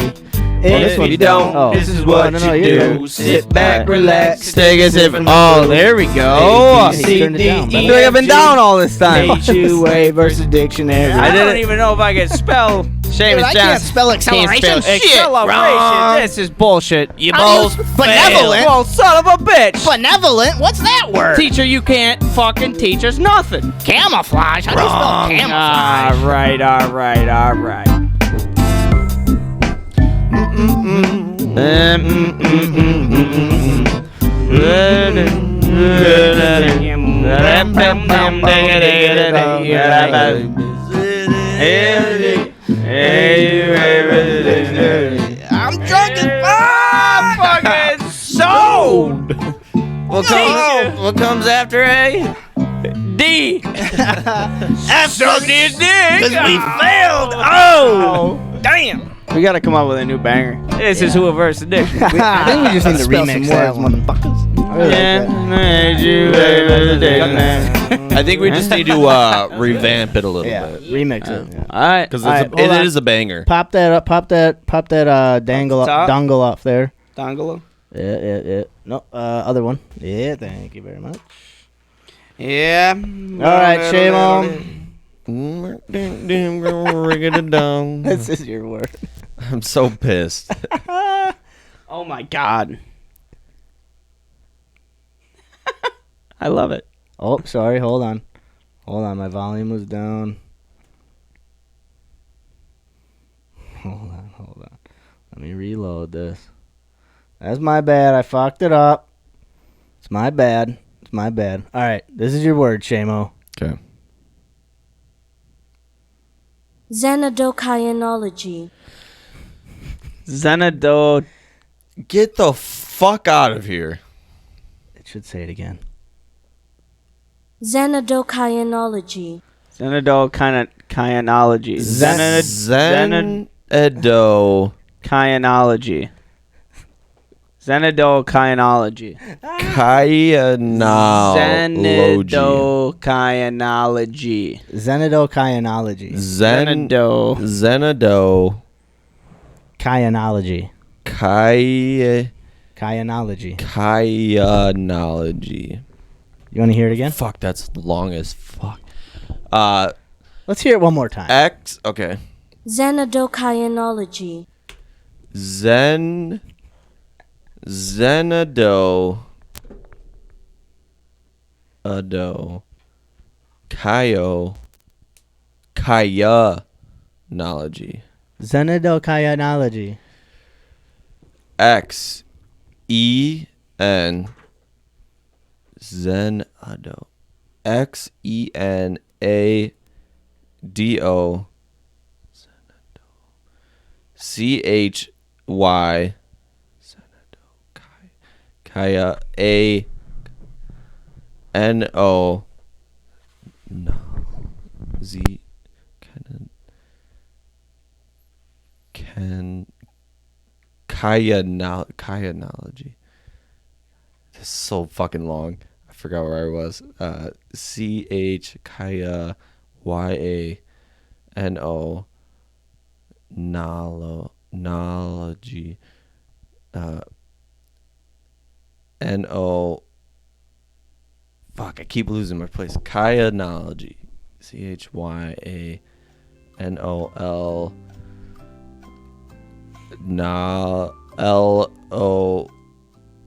If If you don't, Oh. this is what No, you you're do. good. Sit back, Alright. relax, Take a sip. Oh, there we go. Hey, he turned it down, I buddy. feel like I've been down all this time. HUA versus dictionary. I don't even know if I can spell Seamus I Johnson. can't spell acceleration. Can't spell Shit. acceleration. This is bullshit. You I both use benevolent. Well, son of a bitch. Benevolent? What's that word? Teacher, you can't fucking teach us nothing. Camouflage. How do you spell camouflage? All right. I'm drunk as Fucking sold. What comes after A? D. Suck this dick. Because we failed. Oh, damn. We gotta come up with a new banger. This is HUA versus Dictionary. I think we just need to Spell remix some that words, one. I think we just need to revamp it a little Yeah, bit. remix it. Yeah. All right. Because Alright, hold on. it is a banger. Pop that up. Pop that dangle top? dongle off there. Dongolo. Yeah. No, other one. Yeah, thank you very much. Yeah. All right, Seamo. Ring-a-da-dong. This is your word. I'm so pissed. Oh my God. I love it. Oh, sorry. Hold on. My volume was down. Hold on. Let me reload this. That's my bad. I fucked it up. It's my bad. All right. This is your word, Seamo. Okay. Xenodokainology. Xenodot. Get the fuck out of here. It should say it again. Xenodokainology. Xenodokainology. Zen-edo. Kainology. Xenodokainology. Kaianology. Xenodokainology. Xenodokainology. Zenado. Kaianology. Kaianology. Kaianology. You want to hear it again? Fuck, that's long as fuck. Let's hear it one more time. X. Okay. Xenodokainology. Zenado. Kaianology. Xenodokainology. X E N Zenado. XENADO CHY Kaya A NO no Z can Kaianology. This is so fucking long. I forgot where I was. CH Kaya YANO Nology. NO Fuck, I keep losing my place. Kyanology. CHYANOL.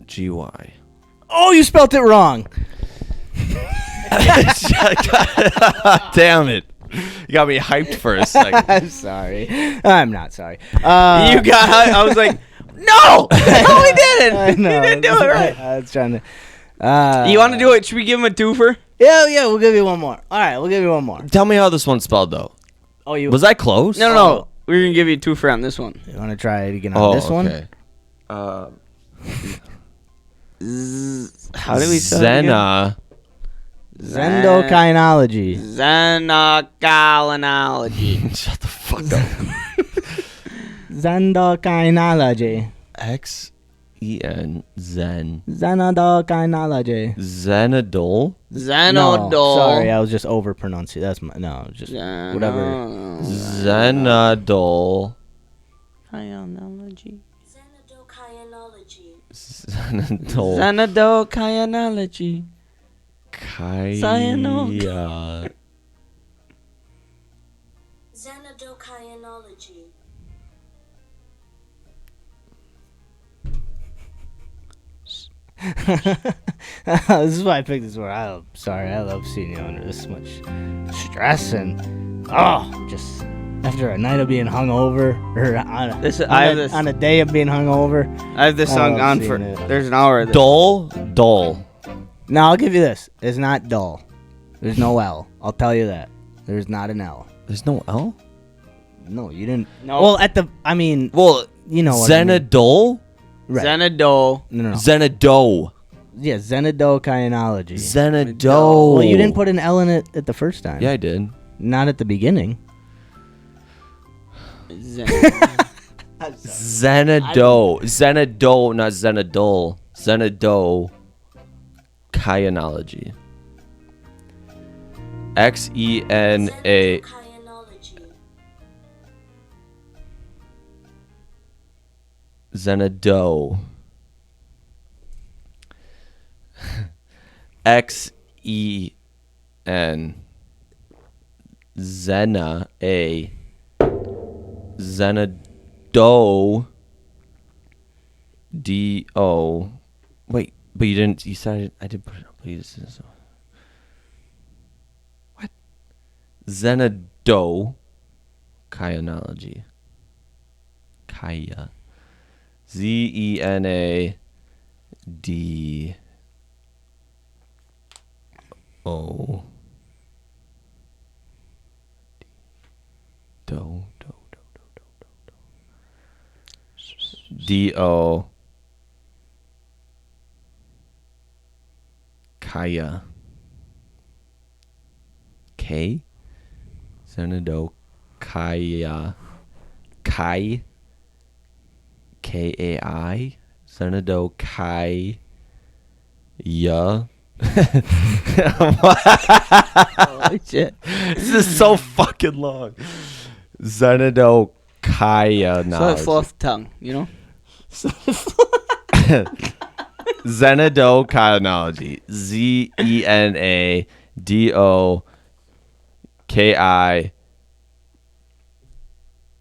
LOGY. Oh, you spelt it wrong. Damn it. You got me hyped for a second. I'm sorry. I'm not sorry. You got hyped. I was like, no, we didn't. I know. You didn't do it right. I was trying to. You want to do it? Should we give him a twofer? Yeah, we'll give you one more. All right, we'll give you one more. Tell me how this one's spelled, though. Oh, you Was I close? No. We're going to give you a twofer on this one. You want to try it again on this one? How do we spell it again? Zendocrinology. Xenocrinology. Shut the fuck up. Zendocrinology. XEN Zen. Zendocrinology. Zenadol. Xenodol. No, sorry, I was just over pronouncing. That's my just whatever. Zenadol. Kyanology. Zenadol. Xenodokyanology. Xenodocrinology. This is why I picked this word. I love seeing you under this much stress and just after a night of being hungover or on a day of being hungover. I have this song on for. There's an hour of this. Dull. No, I'll give you this. It's not dull. There's no L. I'll tell you that. There's not an L. There's no L? No, you didn't. No. Well, you know what Zenadol? Right. Xenodol. No. Zenado. Yeah, Zendocrinology. Zenado. Well, you didn't put an L in it at the first time. Yeah, I did. Not at the beginning. Zenado, not Zenadol. Zenado. Kyanology. XENA. Zenado. XEN. Zena. A. Zenado. DO. Wait, but you didn't. You said I did put it up. Please. What? Zenado. Kyanology. Kya. ZENADO. DO. Kaya. K. Zenado. Kaya. Kai. KAI. Zenado. Kai. Ya. Holy shit. This is so fucking long. Zenado. Kaya. So a fluff tongue, you know? Zenado Kyanology. ZENADO KI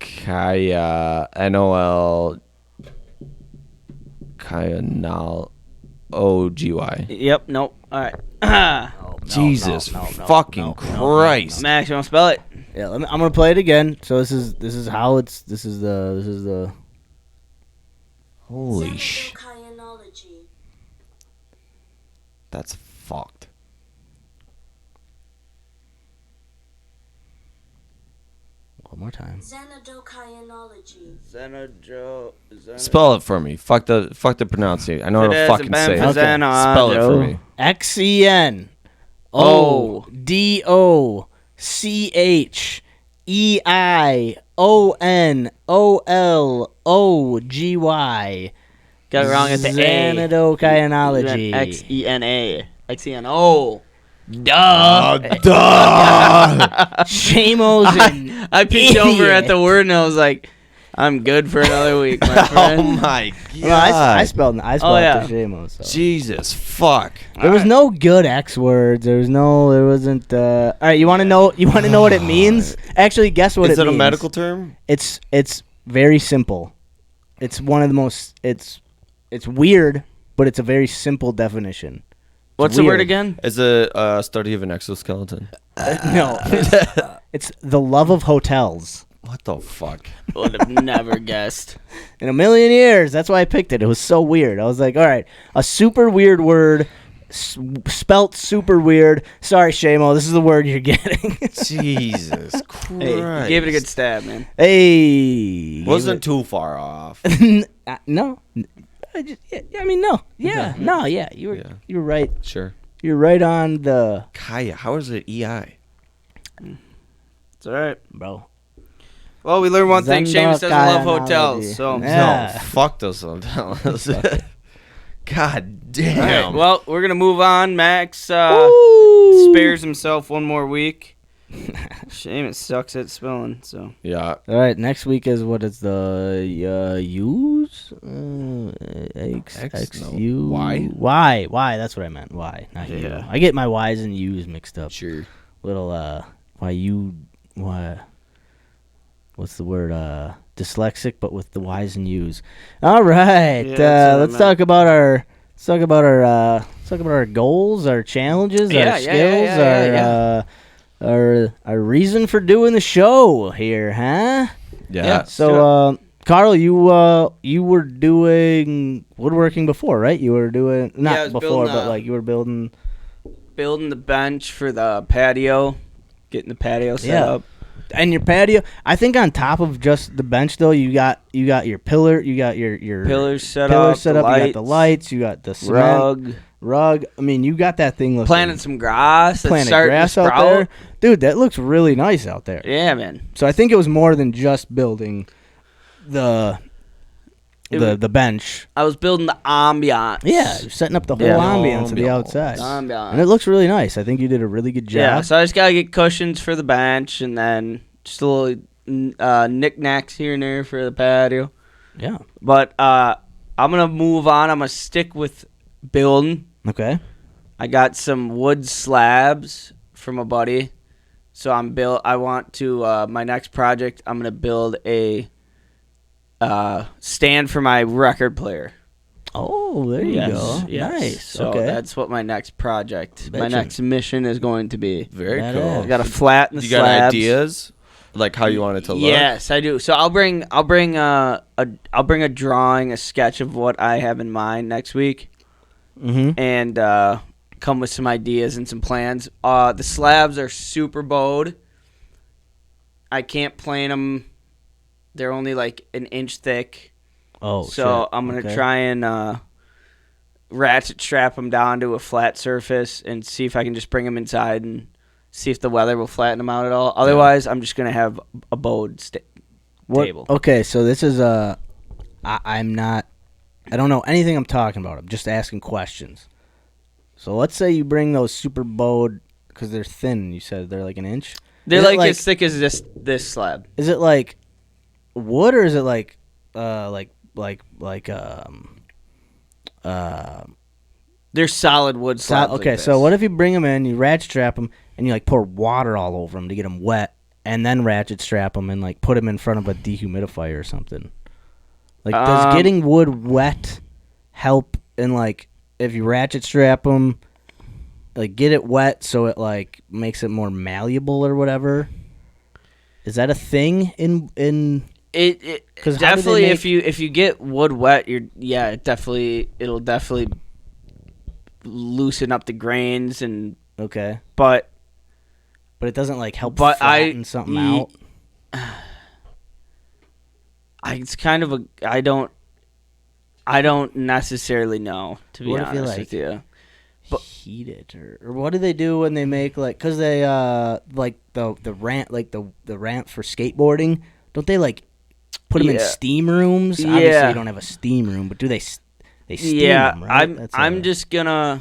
Kaya NOL Kyanol OGY. Yep, nope. Alright. Jesus fucking Christ. Max, you want to spell it? Yeah, I'm gonna play it again. So this is how it's. This is the. Holy sh! That's fucked. One more time. Spell it for me. Fuck the pronunciation. I know how to fucking say it. Spell it for me. XENODOCHEIONOLOGY. Got it wrong at the A. Zendocrinology. XENA. XENO. Duh. Seamo's an I peeked over at the word and I was like, I'm good for another week, my friend. Oh my god! Well, I spelled yeah. it Seamo. So. Jesus fuck! There was no good X words. There wasn't. All right, you want to know? You want to know what it means? Actually, guess what it means. Is it a medical term? It's very simple. It's one of the most. It's weird, but it's a very simple definition. What's the word again? It's a study of an exoskeleton. No, it's the love of hotels. What the fuck? Would have never guessed. In a million years. That's why I picked it. It was so weird. I was like, all right, a super weird word, spelt super weird. Sorry, Seamo, this is the word you're getting. Jesus Christ! Hey, you gave it a good stab, man. Hey, Wasn't too far off. No. No. Yeah. Okay. No. Yeah. You were right. Sure. You're right on the Kaya, how is it EI? It's all right, bro. Well, we learned one thing. Seamus doesn't love Zendokaya hotels, so Yeah. No, fuck those hotels. God damn. All right, well, we're gonna move on. Max spares himself one more week. Seamus sucks at spelling, so Yeah. All right. Next week is what is the U's? X no. U Y? Y. That's what I meant. Y, not U. Yeah. I get my Y's and U's mixed up. Sure. Little Y. What's the word? Dyslexic, but with the Y's and U's. All right. Yeah, that's what I let's talk about our goals, our challenges, our skills, our reason for doing the show here, huh? Yeah. So, Kärel, you were doing woodworking before, right? You were doing I was before, building but like you were building the bench for the patio, getting the patio set up. And your patio, I think on top of just the bench though, you got your pillar, you got your Pillars set pillar up, set up, you got the lights, you got the cement, rug. I mean, you got that thing looking. Planted some grass. Planted grass out there, dude. That looks really nice out there. Yeah, man. So I think it was more than just building the bench. I was building the ambiance. Yeah, you're setting up the whole ambiance of the outside. Ambiance. And it looks really nice. I think you did a really good job. Yeah, so I just gotta get cushions for the bench, and then just a little knickknacks here and there for the patio. Yeah. But I'm gonna move on. I'm gonna stick with building. Okay. I got some wood slabs from a buddy, so I want to my next project. I'm gonna build a stand for my record player. Oh, there you go. Yes. Nice. So okay. that's what my next project, my Betcha. next mission is going to be. Very That cool. is. I got a flat in the You slabs. got ideas? Like how you want it to look? Yes, I do. So I'll bring a drawing, a sketch of what I have in mind next week, and come with some ideas and some plans. The slabs are super bowed. I can't plane them. They're only like an inch thick. Oh, so shit. I'm gonna Okay. try and ratchet strap them down to a flat surface and see if I can just bring them inside and see if the weather will flatten them out at all. Otherwise, I'm just gonna have a bowed table. Okay, so this is I'm not. I don't know anything I'm talking about. I'm just asking questions. So let's say you bring those super bowed because they're thin. You said they're like an inch. They're Is it like as thick as this slab. Is it like wood or is it like They're solid wood slabs. okay, like so this. what if you bring them in, you ratchet strap them, and you like pour water all over them to get them wet, and then ratchet strap them and like put them in front of a dehumidifier or something? Like, does getting wood wet help in like if you ratchet strap them, like get it wet so it like makes it more malleable or whatever? Is that a thing in? It 'Cause how do they definitely make- if you get wood wet, it'll definitely loosen up the grains and Okay, but it doesn't like help But flatten something out. it's kind of I don't necessarily know, to be What if you, honest like, with you. Heat it or what do they do when they make like because they like the ramp for skateboarding, don't they like put them in Yeah. steam rooms? Yeah. Obviously you don't have a steam room, but do they steam them, right? I'm just gonna.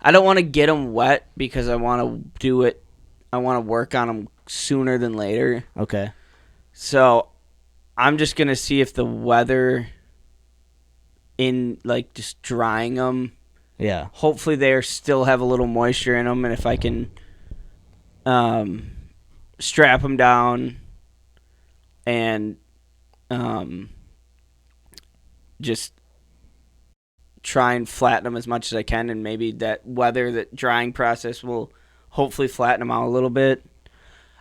I don't want to get them wet because I want to do it. I want to work on them sooner than later. okay. So I'm just gonna see if the weather in like just drying them. Yeah. Hopefully they still have a little moisture in them, and if I can strap them down and just try and flatten them as much as I can, and maybe that drying process will hopefully flatten them out a little bit.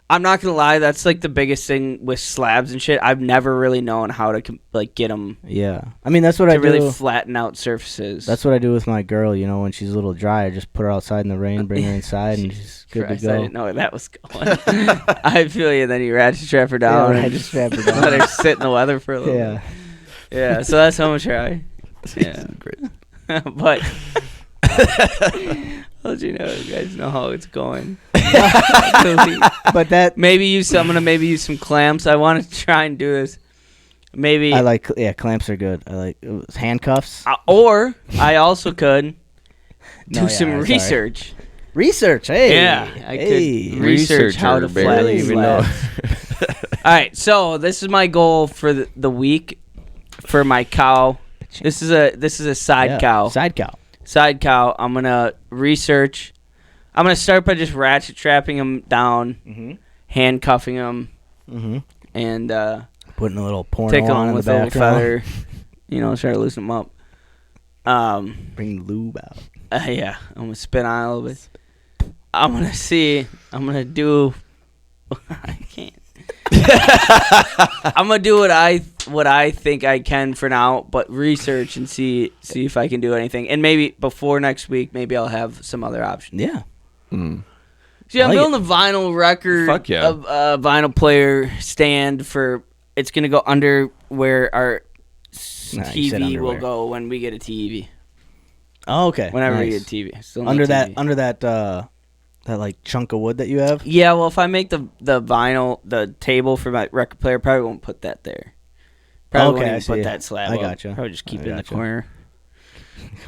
I'm not gonna lie, that's like the biggest thing with slabs and shit. I've never really known how to like get them. Yeah, I mean that's what I do. Really flatten out surfaces. That's what I do with my girl. You know, when she's a little dry, I just put her outside in the rain, bring her inside, and she's good to go. I didn't know where that was going. I feel you. Then you ratchet strap her down. Yeah, ratchet strap her down. Let her sit in the weather for a little. Yeah. bit. Yeah. So that's how much I. Yeah. Great. But. I'll let you know, you guys know how it's going. But that I'm gonna maybe use some clamps. I want to try and do this. Maybe I like clamps are good. I like handcuffs. Or I also could do No, some yeah, research. Research, hey. Yeah, I could research how to flatten slabs. All right, so this is my goal for the week for my cow. This is a side cow. Side cow. I'm gonna research. I'm gonna start by just ratchet trapping them down, handcuffing them, and putting a little porno tickle on them in with the a little background. feather. Try to loosen them up. Bring lube out. Yeah, I'm gonna spin on it a little bit. I'm gonna do. I can't. I'm gonna do what I think I can for now, but research and see if I can do anything, and maybe before next week, maybe I'll have some other options. Yeah. See, I'm building a vinyl record, Fuck yeah. a vinyl player stand for. It's gonna go under where our TV will go when we get a TV. Oh, okay. Whenever we Nice. get a TV, still under no that TV. that like chunk of wood that you have. Yeah, well, if I make the vinyl, the table for my record player, probably won't put that there. Probably Okay, won't even put that slab I up. gotcha. Probably just keep I it in the gotcha. corner.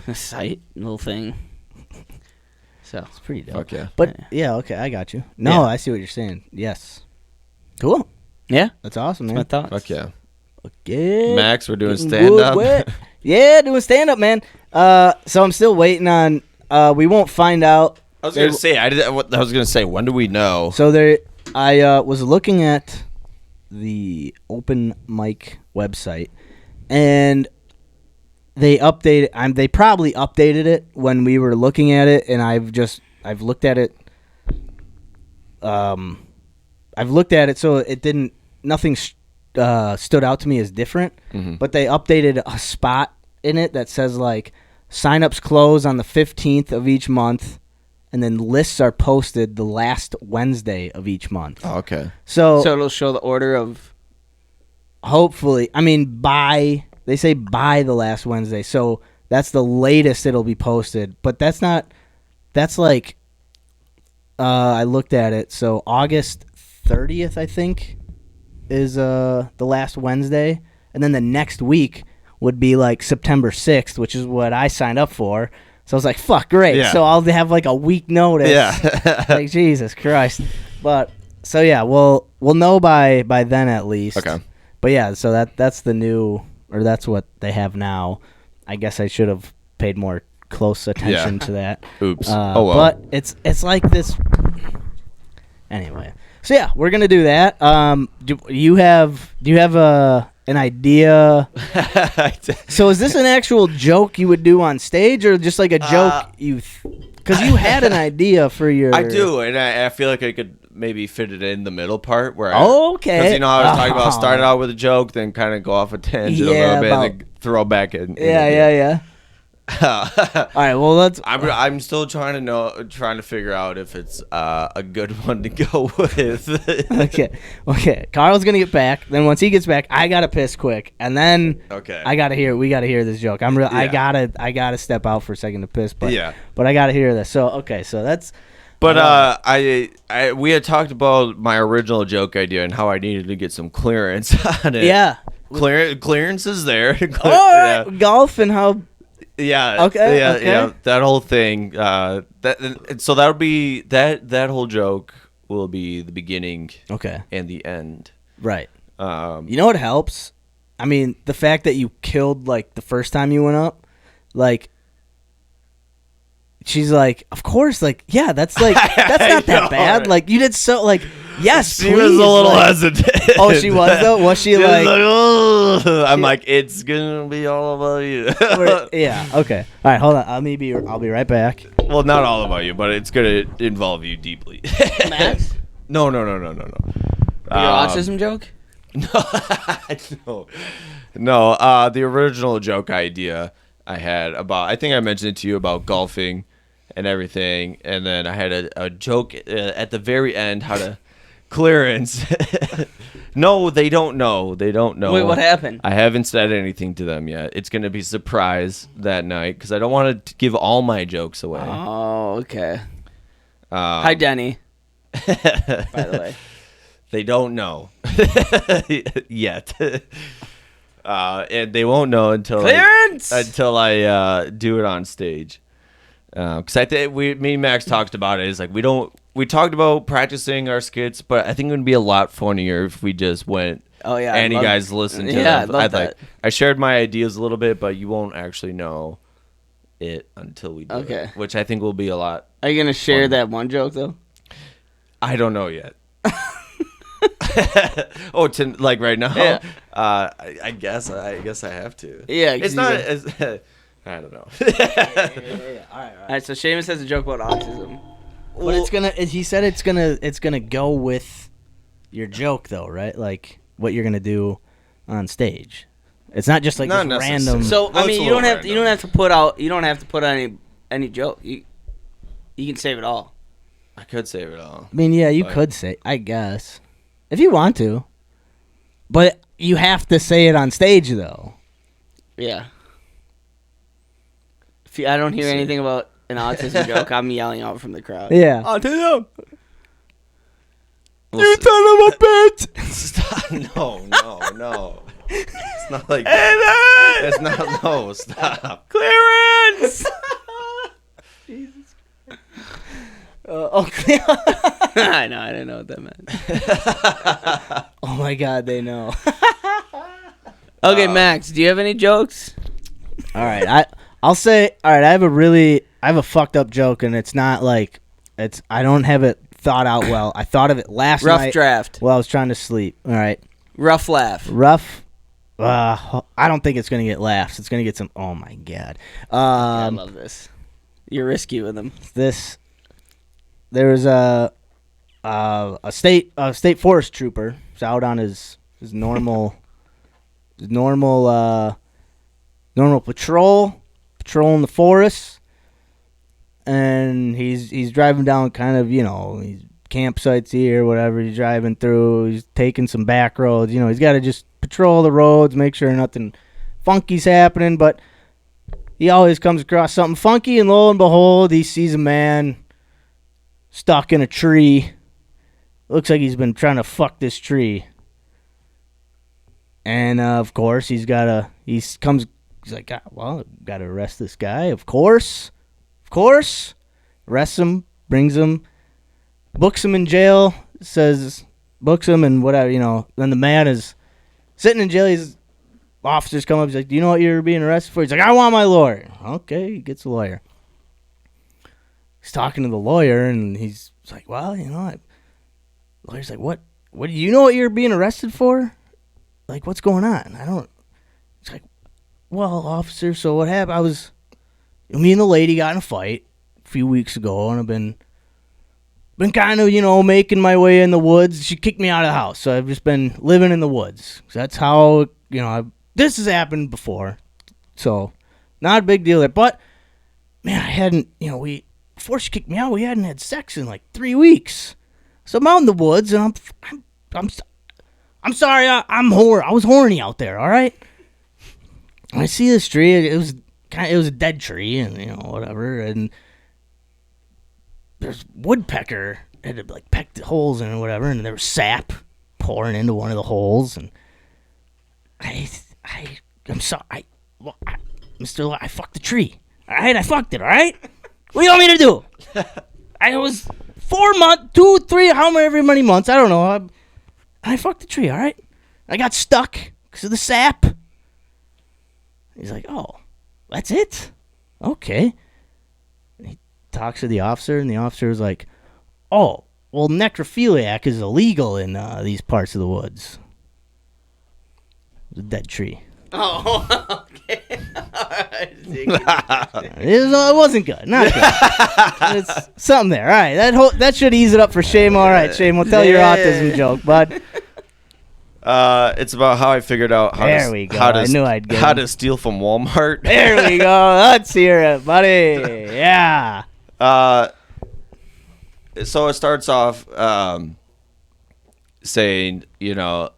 A sight, little thing. So It's pretty dope. Fuck yeah. But yeah, okay, I got you. No, Yeah. I see what you're saying. Yes. Cool. yeah, That's awesome, that's man. my thoughts. Fuck yeah. Okay. Max, we're doing Getting stand wood up. wet. Yeah, doing stand up, man. So I'm still waiting on. We won't find out. I was gonna say, when do we know? So I was looking at the open mic website, and they updated. They probably updated it when we were looking at it, and I've looked at it. I've looked at it, so it didn't. Nothing stood out to me as different. But they updated a spot in it that says like signups close on the 15th of each month. And then lists are posted the last Wednesday of each month. Oh, okay. So it'll show the order of. Hopefully, I mean they say by the last Wednesday. So that's the latest it'll be posted. But that's like I looked at it. So August 30th, I think, is the last Wednesday, and then the next week would be like September 6th, which is what I signed up for. So I was like, fuck, great. Yeah. So I'll have like a week notice. Yeah. Like, Jesus Christ. But, so yeah, we'll know by then at least. Okay. But yeah, so that's the new, or that's what they have now. I guess I should have paid more close attention to that. Oops. Oh, well. But it's like this. Anyway. So yeah, we're going to do that. Do you have an idea? So is this an actual joke you would do on stage, or just like a joke because you had an idea for your... I do, and I feel like I could maybe fit it in the middle part where okay. Because how I was talking about started out with a joke, then kind of go off a tangent a little bit, and then throw back in. Yeah. All right, well, I'm still trying to figure out if it's a good one to go with. Okay. Carl's gonna get back. Then once he gets back, I gotta piss quick, and then we gotta hear this joke. I gotta step out for a second to piss, but I gotta hear this. So that's. But we had talked about my original joke idea and how I needed to get some clearance on it. Yeah. Clearance is there. All right, golf and how. Yeah. Okay. Yeah. That whole thing. So that would be that whole joke will be the beginning. Okay. And the end. Right. You know what helps? I mean, the fact that you killed, like, the first time you went up, like, she's like, of course, like, yeah, that's, like, that's not that bad. Like, you did so, like, yes, She please. was a little like, hesitant. Oh, she was, though? Was she, like... "Ugh." I'm like, it's going to be all about you. Yeah, okay. All right, hold on. I'll be right back. Well, not all about you, but it's going to involve you deeply. Max? No. Your autism joke? No. The original joke idea I had about, I think I mentioned it to you about golfing and everything, and then I had a joke at the very end how to clearance. No, they don't know. They don't know. Wait, what happened? I haven't said anything to them yet. It's going to be a surprise that night because I don't want to give all my jokes away. Oh, okay. Hi, Denny. By the way. They don't know yet. And they won't know until Clearance! I do it on stage. Because I think me and Max talked about it. It's like we talked about practicing our skits, but I think it would be a lot funnier if we just went. Oh yeah, and you guys listen to yeah, them. I love that. I shared my ideas a little bit, but you won't actually know it until we do it, which I think will be a lot. Are you gonna share that one joke though? I don't know yet. Oh, like right now? Yeah. I guess I have to. Yeah, it's not as. I don't know. Yeah. All right. So Seamus has a joke about autism. But it's gonna. He said it's gonna go with your joke though, right? Like what you're gonna do on stage. It's not just like Not this random. So Well, I mean, you don't have to put any joke. You can save it all. I could save it all. I mean, yeah, you could say, I guess, if you want to, but you have to say it on stage though. Yeah. If I don't hear anything about an autism joke, I'm yelling out from the crowd. Yeah. Autism. You son of a bitch! Stop! No. It's not like that. It's not. No, stop. Clearance. Jesus. Okay. I know. I didn't know what that meant. Oh my God, they know. Okay, Max, do you have any jokes? All right, I'll say. All right, I have a fucked up joke, and it's not like I don't have it thought out well. I thought of it last night. Rough draft. While I was trying to sleep. All right. Rough laugh. Rough. I don't think it's gonna get laughs. It's gonna get some. Oh my God. I love this. You're risky with them. There was a state forest trooper who's out on his normal patrolling the forest, and he's driving down kind of, he's campsites here, whatever he's driving through. He's taking some back roads. He's got to just patrol the roads, make sure nothing funky's happening, but he always comes across something funky, and lo and behold, he sees a man stuck in a tree. Looks like he's been trying to fuck this tree. And of course, he's like, well, gotta arrest this guy. Of course. Arrests him, brings him, books him in jail, books him and whatever, Then the man is sitting in jail. Officers come up, he's like, do you know what you're being arrested for? He's like, I want my lawyer. Okay, he gets a lawyer. He's talking to the lawyer, and he's like, well, the lawyer's like, what do you know what you're being arrested for? Like, what's going on? I don't. It's like, well, officer, so what happened? Me and the lady got in a fight a few weeks ago, and I've been kind of, making my way in the woods. She kicked me out of the house, so I've just been living in the woods. So that's how, this has happened before. So, not a big deal there. But, man, I hadn't, before she kicked me out, we hadn't had sex in like 3 weeks. So I'm out in the woods, and I'm sorry, I was horny out there, all right? And I see this tree. It was a dead tree, and whatever. And there's woodpecker had like pecked the holes in it or whatever, and there was sap pouring into one of the holes. And I'm sorry, Mr. I fucked the tree. All right, I fucked it. All right. What do you want me to do? I was 4 months, 2, 3, however many months, I don't know. I fucked the tree, all right? I got stuck because of the sap. He's like, oh, that's it? Okay. And he talks to the officer, and the officer is like, oh, well, necrophiliac is illegal in these parts of the woods. It was a dead tree. Oh, okay. It wasn't good. Not good. It's something there. All right, that should ease it up for Seamo. All right, Seamo, tell your autism joke, bud. It's about how I figured out how to steal from Walmart. There we go. Let's hear it, buddy. Yeah. So it starts off saying, I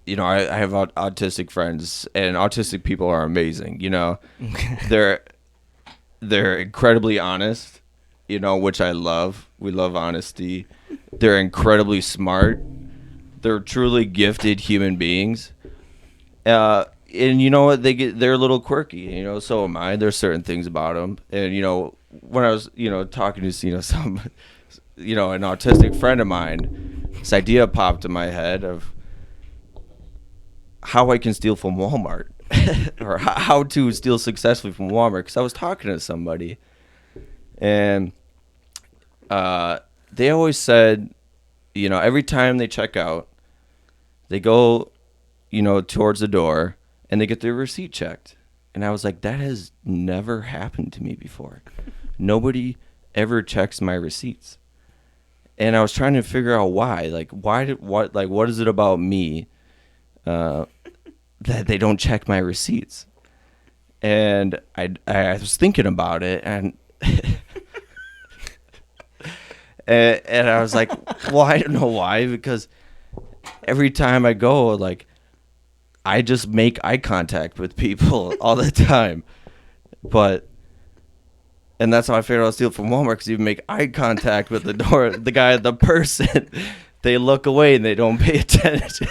have autistic friends, and autistic people are amazing. They're incredibly honest, which I love. We love honesty. They're incredibly smart. They're truly gifted human beings. And you know what? They're a little quirky. So am I. There's certain things about them. And when I was talking to some an autistic friend of mine, this idea popped in my head of how I can steal from Walmart or how to steal successfully from Walmart, because I was talking to somebody and they always said, every time they check out, they go, towards the door and they get their receipt checked. And I was like, that has never happened to me before. Nobody ever checks my receipts. And I was trying to figure out why. What is it about me that they don't check my receipts? And I was thinking about it, and and I was like, well, I don't know why, because every time I go, I just make eye contact with people all the time. And that's how I figured out to steal from Walmart, because you make eye contact with the person, they look away and they don't pay attention.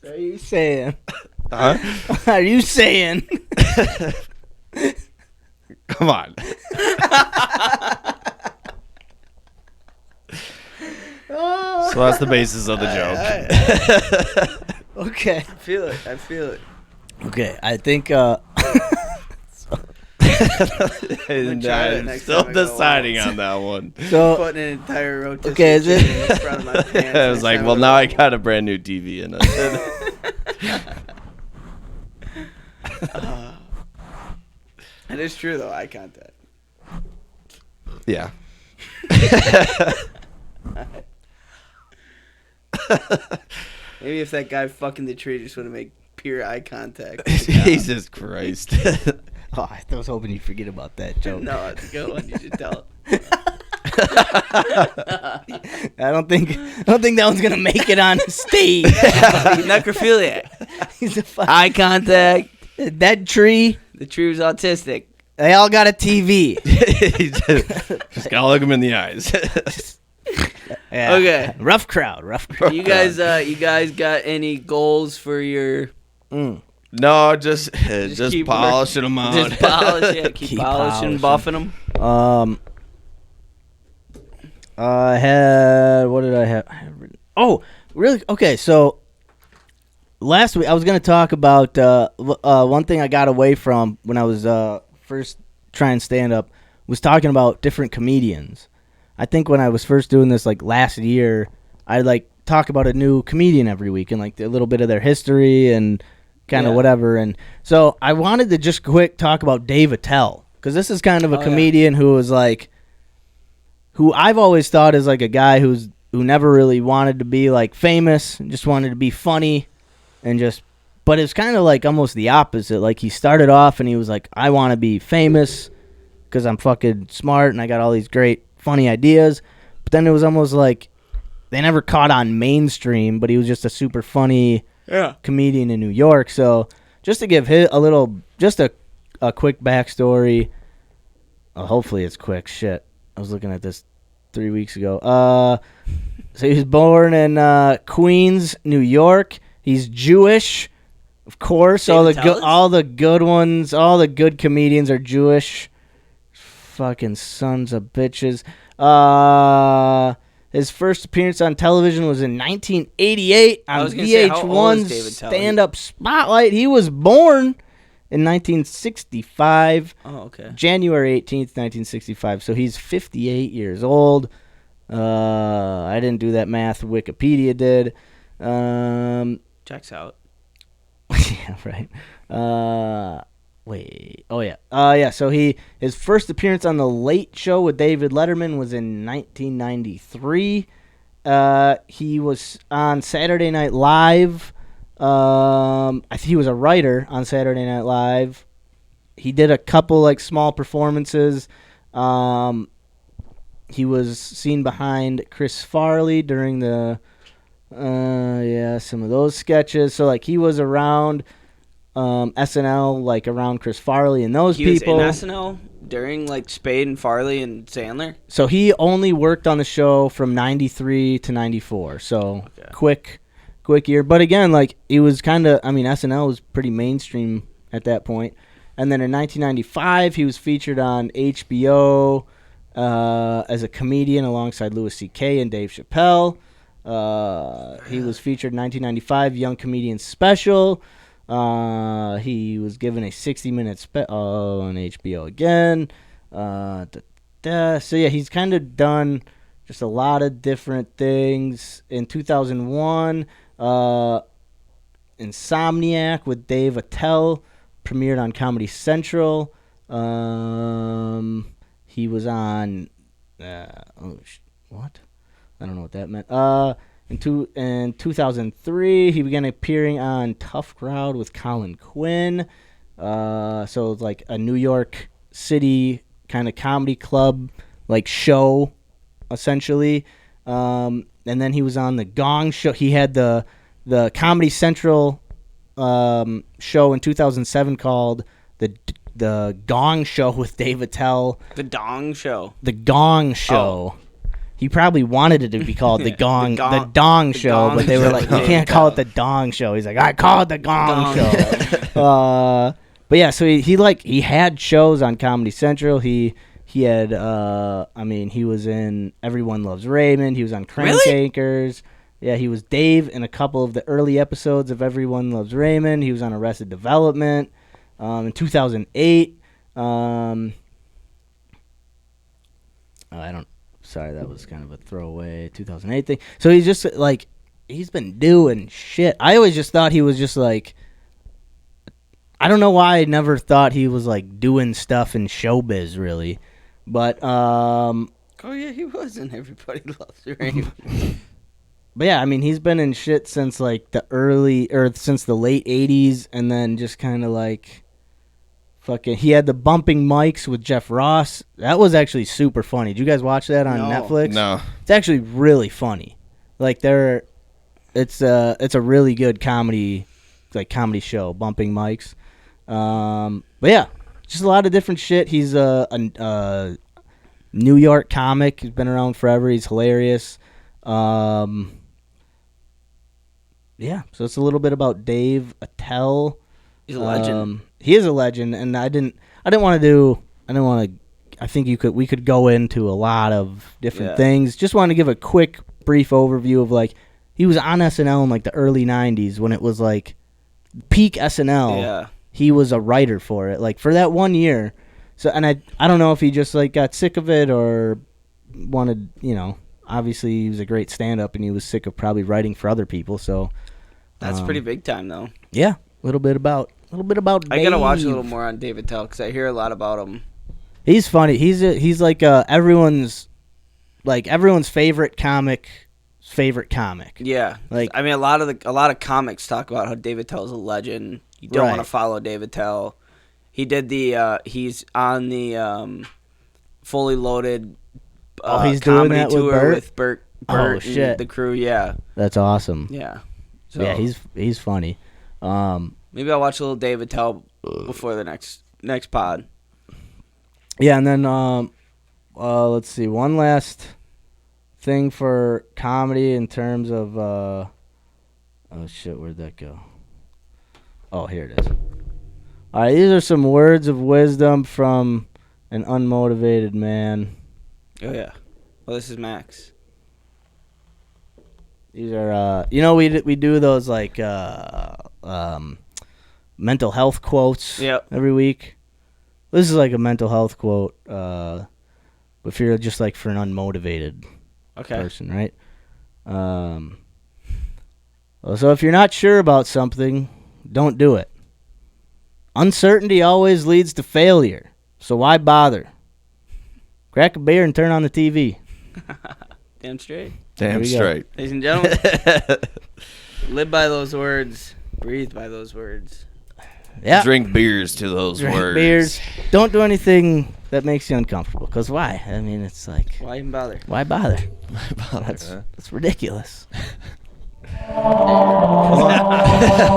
What are you saying? Huh? What are you saying? Come on. So that's the basis of the joke. Okay. I feel it. Okay, I think I'm still deciding on that one. so. putting an entire rotisserie Okay, is it? chicken in front of my pants. I was like, well, now I got a brand new TV in it. It is true though, eye contact. Yeah. Maybe if that guy fucking the tree just want to make pure eye contact. Jesus Christ. Oh, I was hoping you'd forget about that joke. No, it's a good one. You should tell it. I don't think that one's gonna make it on stage. Necrophiliac. He's a Eye contact. That tree. The tree was autistic. They all got a TV. Just gotta look him in the eyes. Yeah. Okay. Rough crowd. You guys got any goals for your? No, just keep polishing them out. Just polish, yeah. Keep polishing, buffing them. I had, what did I have? Oh, really? Okay, so last week I was going to talk about one thing I got away from when I was first trying stand up was talking about different comedians. I think when I was first doing this last year, I'd talk about a new comedian every week and a little bit of their history and kind of whatever. And so I wanted to just quick talk about Dave Attell, because this is kind of a comedian who was who I've always thought is a guy who never really wanted to be famous, and just wanted to be funny, but it's kind of almost the opposite. He started off and he was I want to be famous because I'm fucking smart and I got all these great funny ideas. But then it was almost they never caught on mainstream, but he was just a super funny comedian in New York. So just to give a quick backstory. Hopefully it's quick. Shit. I was looking at this 3 weeks ago. So he was born in Queens, New York. He's Jewish, of course. All the good ones, all the good comedians are Jewish. fucking sons of bitches. His first appearance on television was in 1988 on VH1's Stand-Up Spotlight. He was born in 1965. Oh, okay. January 18th, 1965. So he's 58 years old. I didn't do that math. Wikipedia did. Checks out. Yeah, right. Wait. Oh, yeah. Yeah, so his first appearance on The Late Show with David Letterman was in 1993. He was on Saturday Night Live. I think he was a writer on Saturday Night Live. He did a couple, like, small performances. He was seen behind Chris Farley during the, some of those sketches. So, like, he was around SNL, like, around Chris Farley and those people. He was in SNL during, like, Spade and Farley and Sandler? So he only worked on the show from 93 to 94. So, quick year. But, again, like, it was kind of, SNL was pretty mainstream at that point. And then in 1995, he was featured on HBO as a comedian alongside Louis C.K. and Dave Chappelle. He was featured in 1995 Young Comedian Special. He was given a 60-minute on HBO again. So, yeah, he's kind of done just a lot of different things. In 2001, Insomniac with Dave Attell premiered on Comedy Central. He was on, what? I don't know what that meant. In 2003, he began appearing on Tough Crowd with Colin Quinn. So it's like a New York City kind of comedy club, like show, essentially. And then he was on the Gong Show. He had the Comedy Central show in 2007 called the Gong Show with Dave Attell. The Dong Show. The Gong Show. Oh. He probably wanted it to be called the Dong Show, but they were like, you can't call it the Dong Show. He's like, I call it the Gong Show. But yeah, so he had shows on Comedy Central. He had he was in Everyone Loves Raymond. He was on Crank Anchors. Yeah, he was Dave in a couple of the early episodes of Everyone Loves Raymond. He was on Arrested Development. In 2008, sorry, that was kind of a throwaway 2008 thing. So he's just like, he's been doing shit. I always just thought he was just like, I don't know why I never thought he was like doing stuff in showbiz really, but oh yeah, he was in Everybody Loves Raymond. But yeah, he's been in shit since like since the late 80s, and then just kind of like fucking, he had the Bumping Mics with Jeff Ross. That was actually super funny. Did you guys watch that on Netflix? No. It's actually really funny. Like it's a really good comedy show, Bumping Mics. But yeah, just a lot of different shit. He's a New York comic. He's been around forever. He's hilarious. Yeah, so it's a little bit about Dave Attell. He's a legend. He is a legend, and I think we could go into a lot of different things. Just want to give a quick, brief overview of like, he was on SNL in like the early 90s when it was like peak SNL. Yeah. He was a writer for it, like for that 1 year. So, and I don't know if he just like got sick of it or wanted, obviously he was a great stand-up and he was sick of probably writing for other people. So that's pretty big time though. Yeah, a little bit about Dave. I gotta watch a little more on Dave Attell because I hear a lot about him. He's funny. He's like everyone's favorite comic. Yeah, like a lot of comics talk about how Dave Attell's a legend. You don't want to follow Dave Attell. He did he's on the Fully Loaded he's comedy doing that tour with Bert. Bert Oh shit, and the crew. Yeah, that's awesome. Yeah, so, yeah, he's funny. Maybe I'll watch a little Dave Attell before the next pod. Yeah, and then let's see, one last thing for comedy in terms of oh shit, where'd that go? Oh, here it is. All right, these are some words of wisdom from an unmotivated man. Oh yeah. Well, this is Max. These are, we do those like mental health quotes every week. This is like a mental health quote, if you're just like for an unmotivated person, right? So if you're not sure about something, don't do it. Uncertainty always leads to failure, so why bother? Crack a beer and turn on the TV. Damn straight. Damn straight. Ladies and gentlemen, live by those words. Breathe by those words. Yeah. Drink beers to those words. Beers. Don't do anything that makes you uncomfortable. Because why? I mean, it's like... Why even bother? Why bother? That's ridiculous.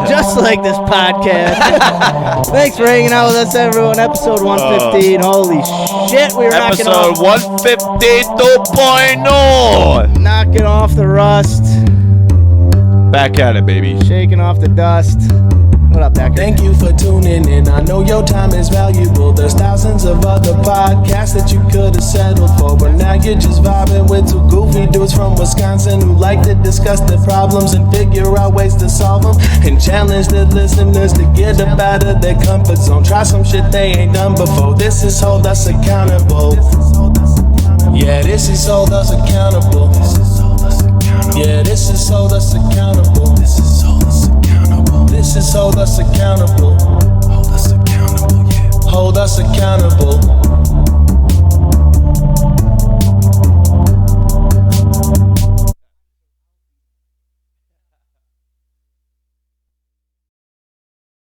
Just like this podcast. Thanks for hanging out with us, everyone. Episode 115. Holy shit, we were knocking off. Episode 152.0. Knocking off the rust. Back at it, baby. Shaking off the dust. What up, Decker? Thank you for tuning in. I know your time is valuable. There's thousands of other podcasts that you could have settled for, but now you're just vibing with two goofy dudes from Wisconsin who like to discuss their problems and figure out ways to solve them and challenge the listeners to get up out of their comfort zone. Try some shit they ain't done before. This is Hold Us Accountable. Yeah, this is Hold Us Accountable. Yeah, this is Hold Us Accountable. This is Hold Us Accountable. This is Hold Us Accountable. Hold Us Accountable, yeah. Hold Us Accountable.